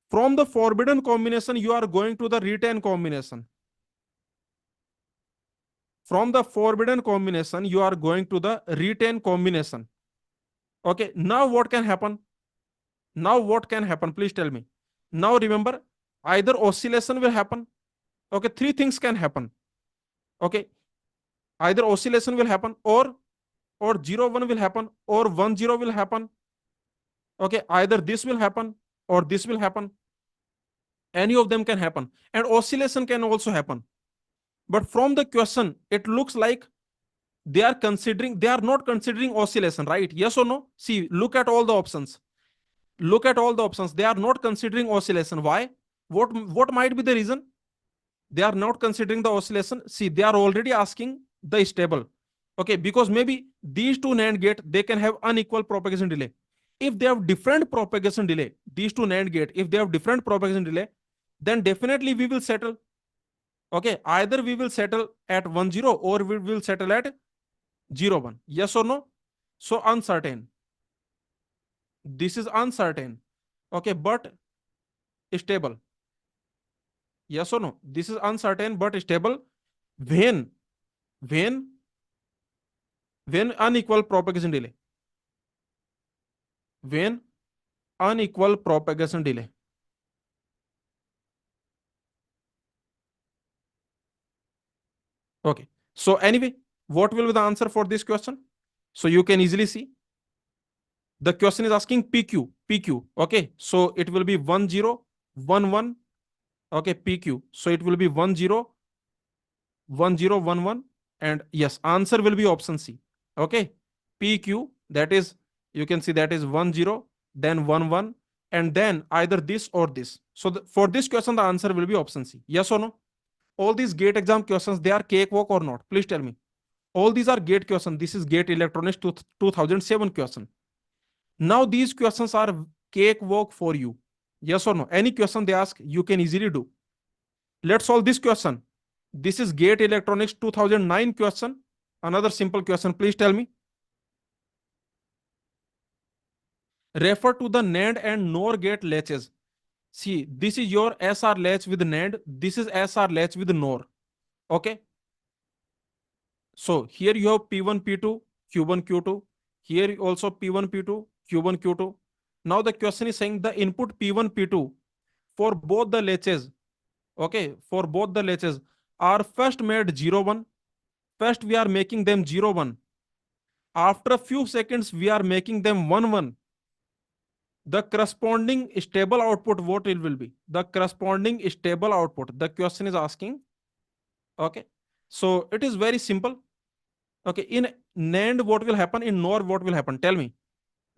From the forbidden combination, you are going to the retain combination. From the forbidden combination, you are going to the retain combination. Okay, now what can happen? Now what can happen? Please tell me. Now remember, either oscillation will happen. Okay, three things can happen. Okay, either oscillation will happen, or 0 1 will happen, or 1 0 will happen. Okay, either this will happen or this will happen. Any of them can happen, and oscillation can also happen. But from the question, it looks like they are not considering oscillation, right? Yes or no? See, look at all the options. Look at all the options. They are not considering oscillation. Why? What might be the reason? They are not considering the oscillation. See, they are already asking the stable. Okay, because maybe these two NAND gate, they can have unequal propagation delay. If they have different propagation delay, these two NAND gate, if they have different propagation delay, then definitely we will settle. Okay, either we will settle at 1 0 or we will settle at 0 1. Yes or no? So uncertain. This is uncertain. Okay, but stable. Yes or no? This is uncertain but stable. When? When? When unequal propagation delay. When unequal propagation delay. Okay. So anyway, what will be the answer for this question? So you can easily see the question is asking PQ. PQ. Okay. So it will be 1 0 1 1. Okay. PQ. So it will be 1 0 1 0 1 1. And yes, answer will be option C. Okay. PQ, that is, you can see that is 1 0, then 1 1, and then either this or this. So for this question, the answer will be option C. Yes or no? All these gate exam questions, they are cakewalk or not? Please tell me. All these are gate questions. This is gate electronics 2007 question. Now these questions are cakewalk for you. Yes or no? Any question they ask, you can easily do. Let's solve this question. This is gate electronics 2009 question. Another simple question. Please tell me. Refer to the NAND and NOR gate latches. See, this is your SR latch with NAND. This is SR latch with NOR. Okay. So here you have P1, P2, Q1, Q2. Here also P1, P2, Q1, Q2. Now the question is saying the input P1, P2 for both the latches. Okay, for both the latches are first made 0, 1. First we are making them 0, 1. After a few seconds we are making them 1, 1. The corresponding stable output, what it will be? The corresponding stable output, the question is asking. Okay, so it is very simple. Okay, in NAND what will happen, in NOR what will happen, tell me.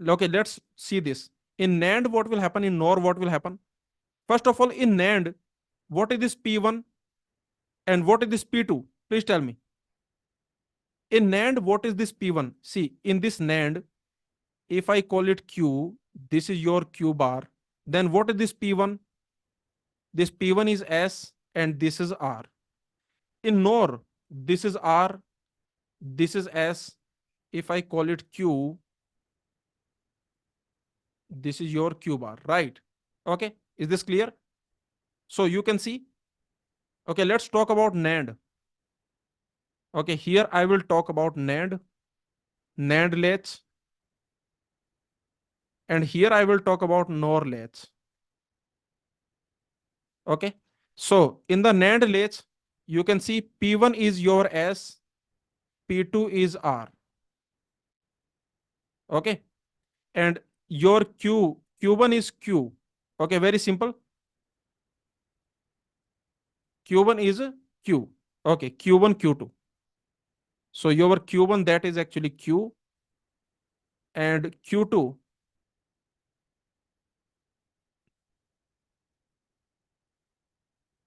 Okay, let's see this. In NAND what will happen, in NOR what will happen? First of all, in NAND, what is this P1 and what is this P2? Please tell me. In NAND, what is this P1? See, in this NAND, if I call it Q, this is your Q bar. Then what is this P1? This P1 is S and this is R. In NOR, this is R, this is S. If I call it Q, this is your Q bar, right? Okay, is this clear? So you can see. Okay, let's talk about NAND. Okay, here I will talk about NAND, NAND latch, and here I will talk about NOR latch. Okay, so in the NAND latch, you can see P1 is your S, P2 is R. Okay, and your Q1 is Q. Okay, very simple. Q1 is Q. Okay, Q1, Q2. So your Q1, that is actually Q, and Q2,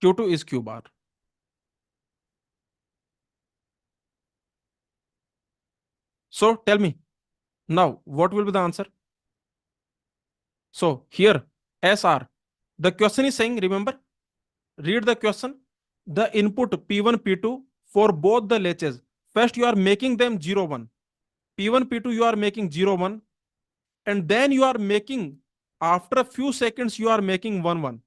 Q2 is Q bar. So tell me now, what will be the answer? So here, SR. The question is saying, remember, read the question. The input P1, P2 for both the latches. First, you are making them 0, 1. P1, P2, you are making 0, 1. And then you are making, after a few seconds, you are making 1, 1.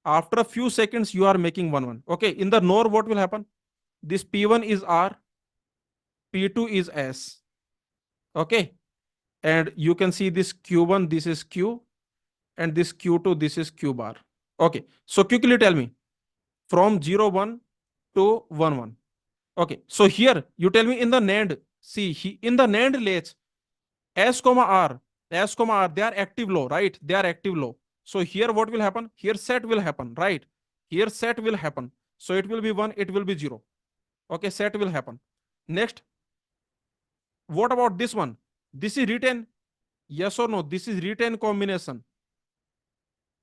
After a few seconds, you are making 1, 1. Okay, in the NOR, what will happen? This P1 is R, P2 is S. Okay, and you can see this Q1, this is Q, and this Q2, this is Q bar. Okay, so quickly tell me from 0, 1 to 1, 1. Okay, so here you tell me in the NAND, see, in the NAND latch, S comma R, S comma R, they are active low, right? They are active low. So here what will happen? Here set will happen, right? Here set will happen. So it will be 1, it will be 0. Okay, set will happen. Next, what about this one? This is written, yes or no? This is written combination.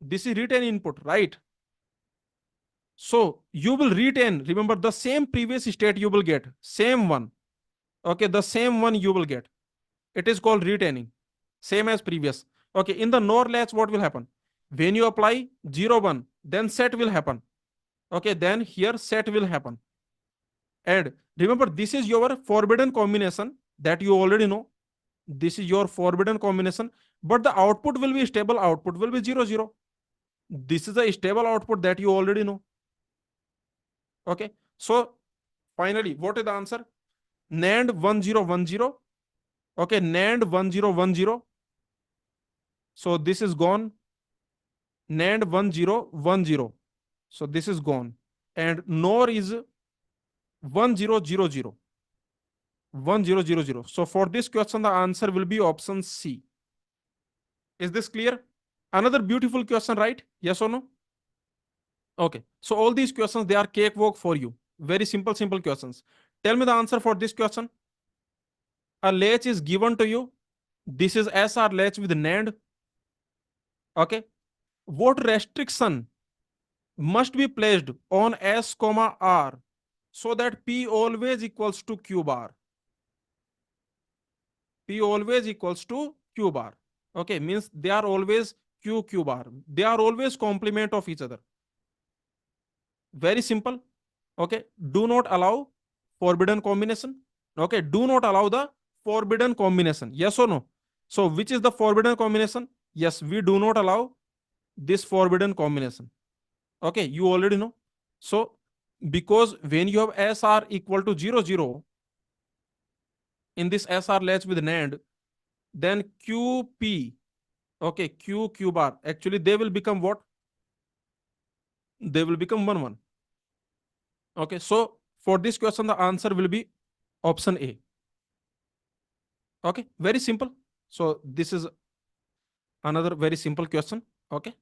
This is written input, right? So you will retain, remember the same previous state you will get, same one. Okay, the same one you will get. It is called retaining, same as previous. Okay, in the NOR latch, what will happen? When you apply 0, 1, then set will happen. Okay, then here set will happen. And remember, this is your forbidden combination that you already know. This is your forbidden combination, but the output will be stable, output will be 0, 0. This is a stable output that you already know. Okay, so finally, what is the answer? NAND 1010. Okay, NAND 1010. So this is gone. NAND 1010. So this is gone. And NOR is 1000. 1000. So for this question, the answer will be option C. Is this clear? Another beautiful question, right? Yes or no? Okay. So all these questions, they are cakewalk for you. Very simple, simple questions. Tell me the answer for this question. A latch is given to you. This is SR latch with NAND. Okay. What restriction must be placed on S comma R so that P always equals to Q bar? P always equals to Q bar. Okay, means they are always Q bar. They are always complement of each other. Very simple. Okay, do not allow forbidden combination. Okay, do not allow the forbidden combination. Yes or no? So, which is the forbidden combination? Yes, we do not allow this forbidden combination. Okay, you already know. So, because when you have SR equal to 0, 0 in this SR latch with NAND, then QP, okay, Q bar, actually they will become what? They will become 1, 1. Okay, so for this question, the answer will be option A. Okay, very simple. So this is another very simple question. Okay,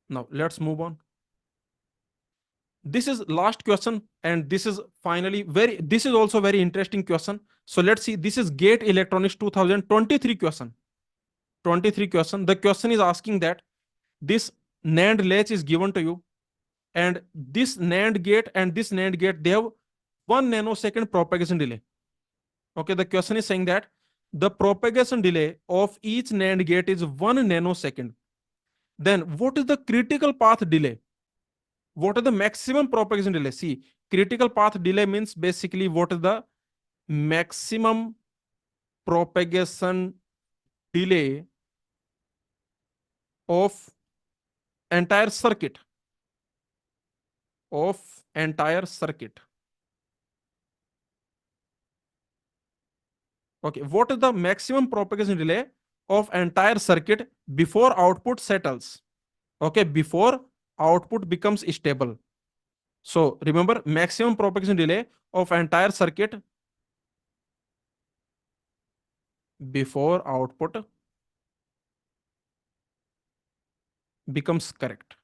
now let's move on. This is last question, and this is finally this is also very interesting question. So let's see, this is Gate Electronics 2023 question. 23 question. The question is asking that this NAND latch is given to you, and this NAND gate and this NAND gate, they have 1 nanosecond propagation delay. Okay, the question is saying that the propagation delay of each NAND gate is 1 nanosecond. Then what is the critical path delay? What is the maximum propagation delay? See, critical path delay means basically what is the maximum propagation delay of entire circuit. Of entire circuit. Okay, what is the maximum propagation delay of entire circuit before output settles? Okay, before output becomes stable. So remember, maximum propagation delay of entire circuit before output becomes correct.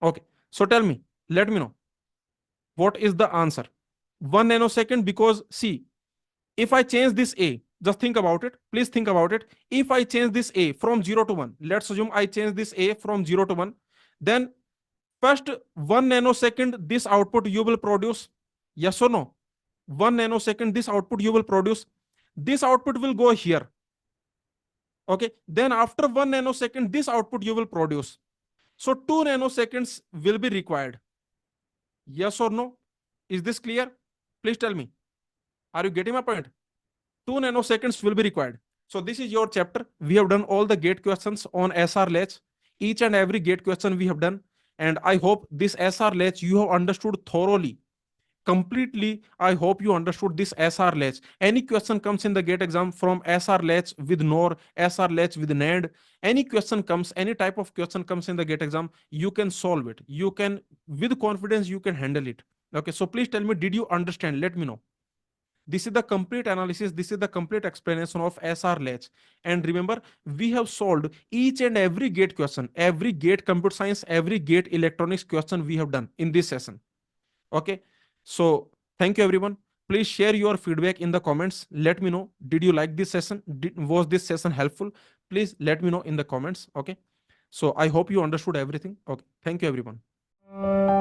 Okay, so tell me, let me know what is the answer. 1 nanosecond, because see, if I change this A, Just think about it. Please think about it. If I change this A from 0 to 1, let's assume I change this A from 0 to 1, then first 1 nanosecond this output you will produce. Yes or no? 1 nanosecond this output you will produce. This output will go here. Okay. Then after 1 nanosecond this output you will produce. So 2 nanoseconds will be required. Yes or no? Is this clear? Please tell me. Are you getting my point? 2 nanoseconds will be required. So this is your chapter. We have done all the gate questions on SR latch. Each and every gate question we have done. And I hope this SR latch you have understood thoroughly. Completely, I hope you understood this SR latch. Any question comes in the gate exam from SR latch with NOR, SR latch with NAND, any question comes, any type of question comes in the gate exam, you can solve it. You can, with confidence, you can handle it. Okay, so please tell me, did you understand? Let me know. This is the complete analysis. This is the complete explanation of SR latch. And remember, we have solved each and every gate question, every gate computer science, every gate electronics question we have done in this session. Okay. So thank you everyone. Please share your feedback in the comments. Let me know. Did you like this session? Was this session helpful? Please let me know in the comments. Okay. So I hope you understood everything. Okay. Thank you everyone.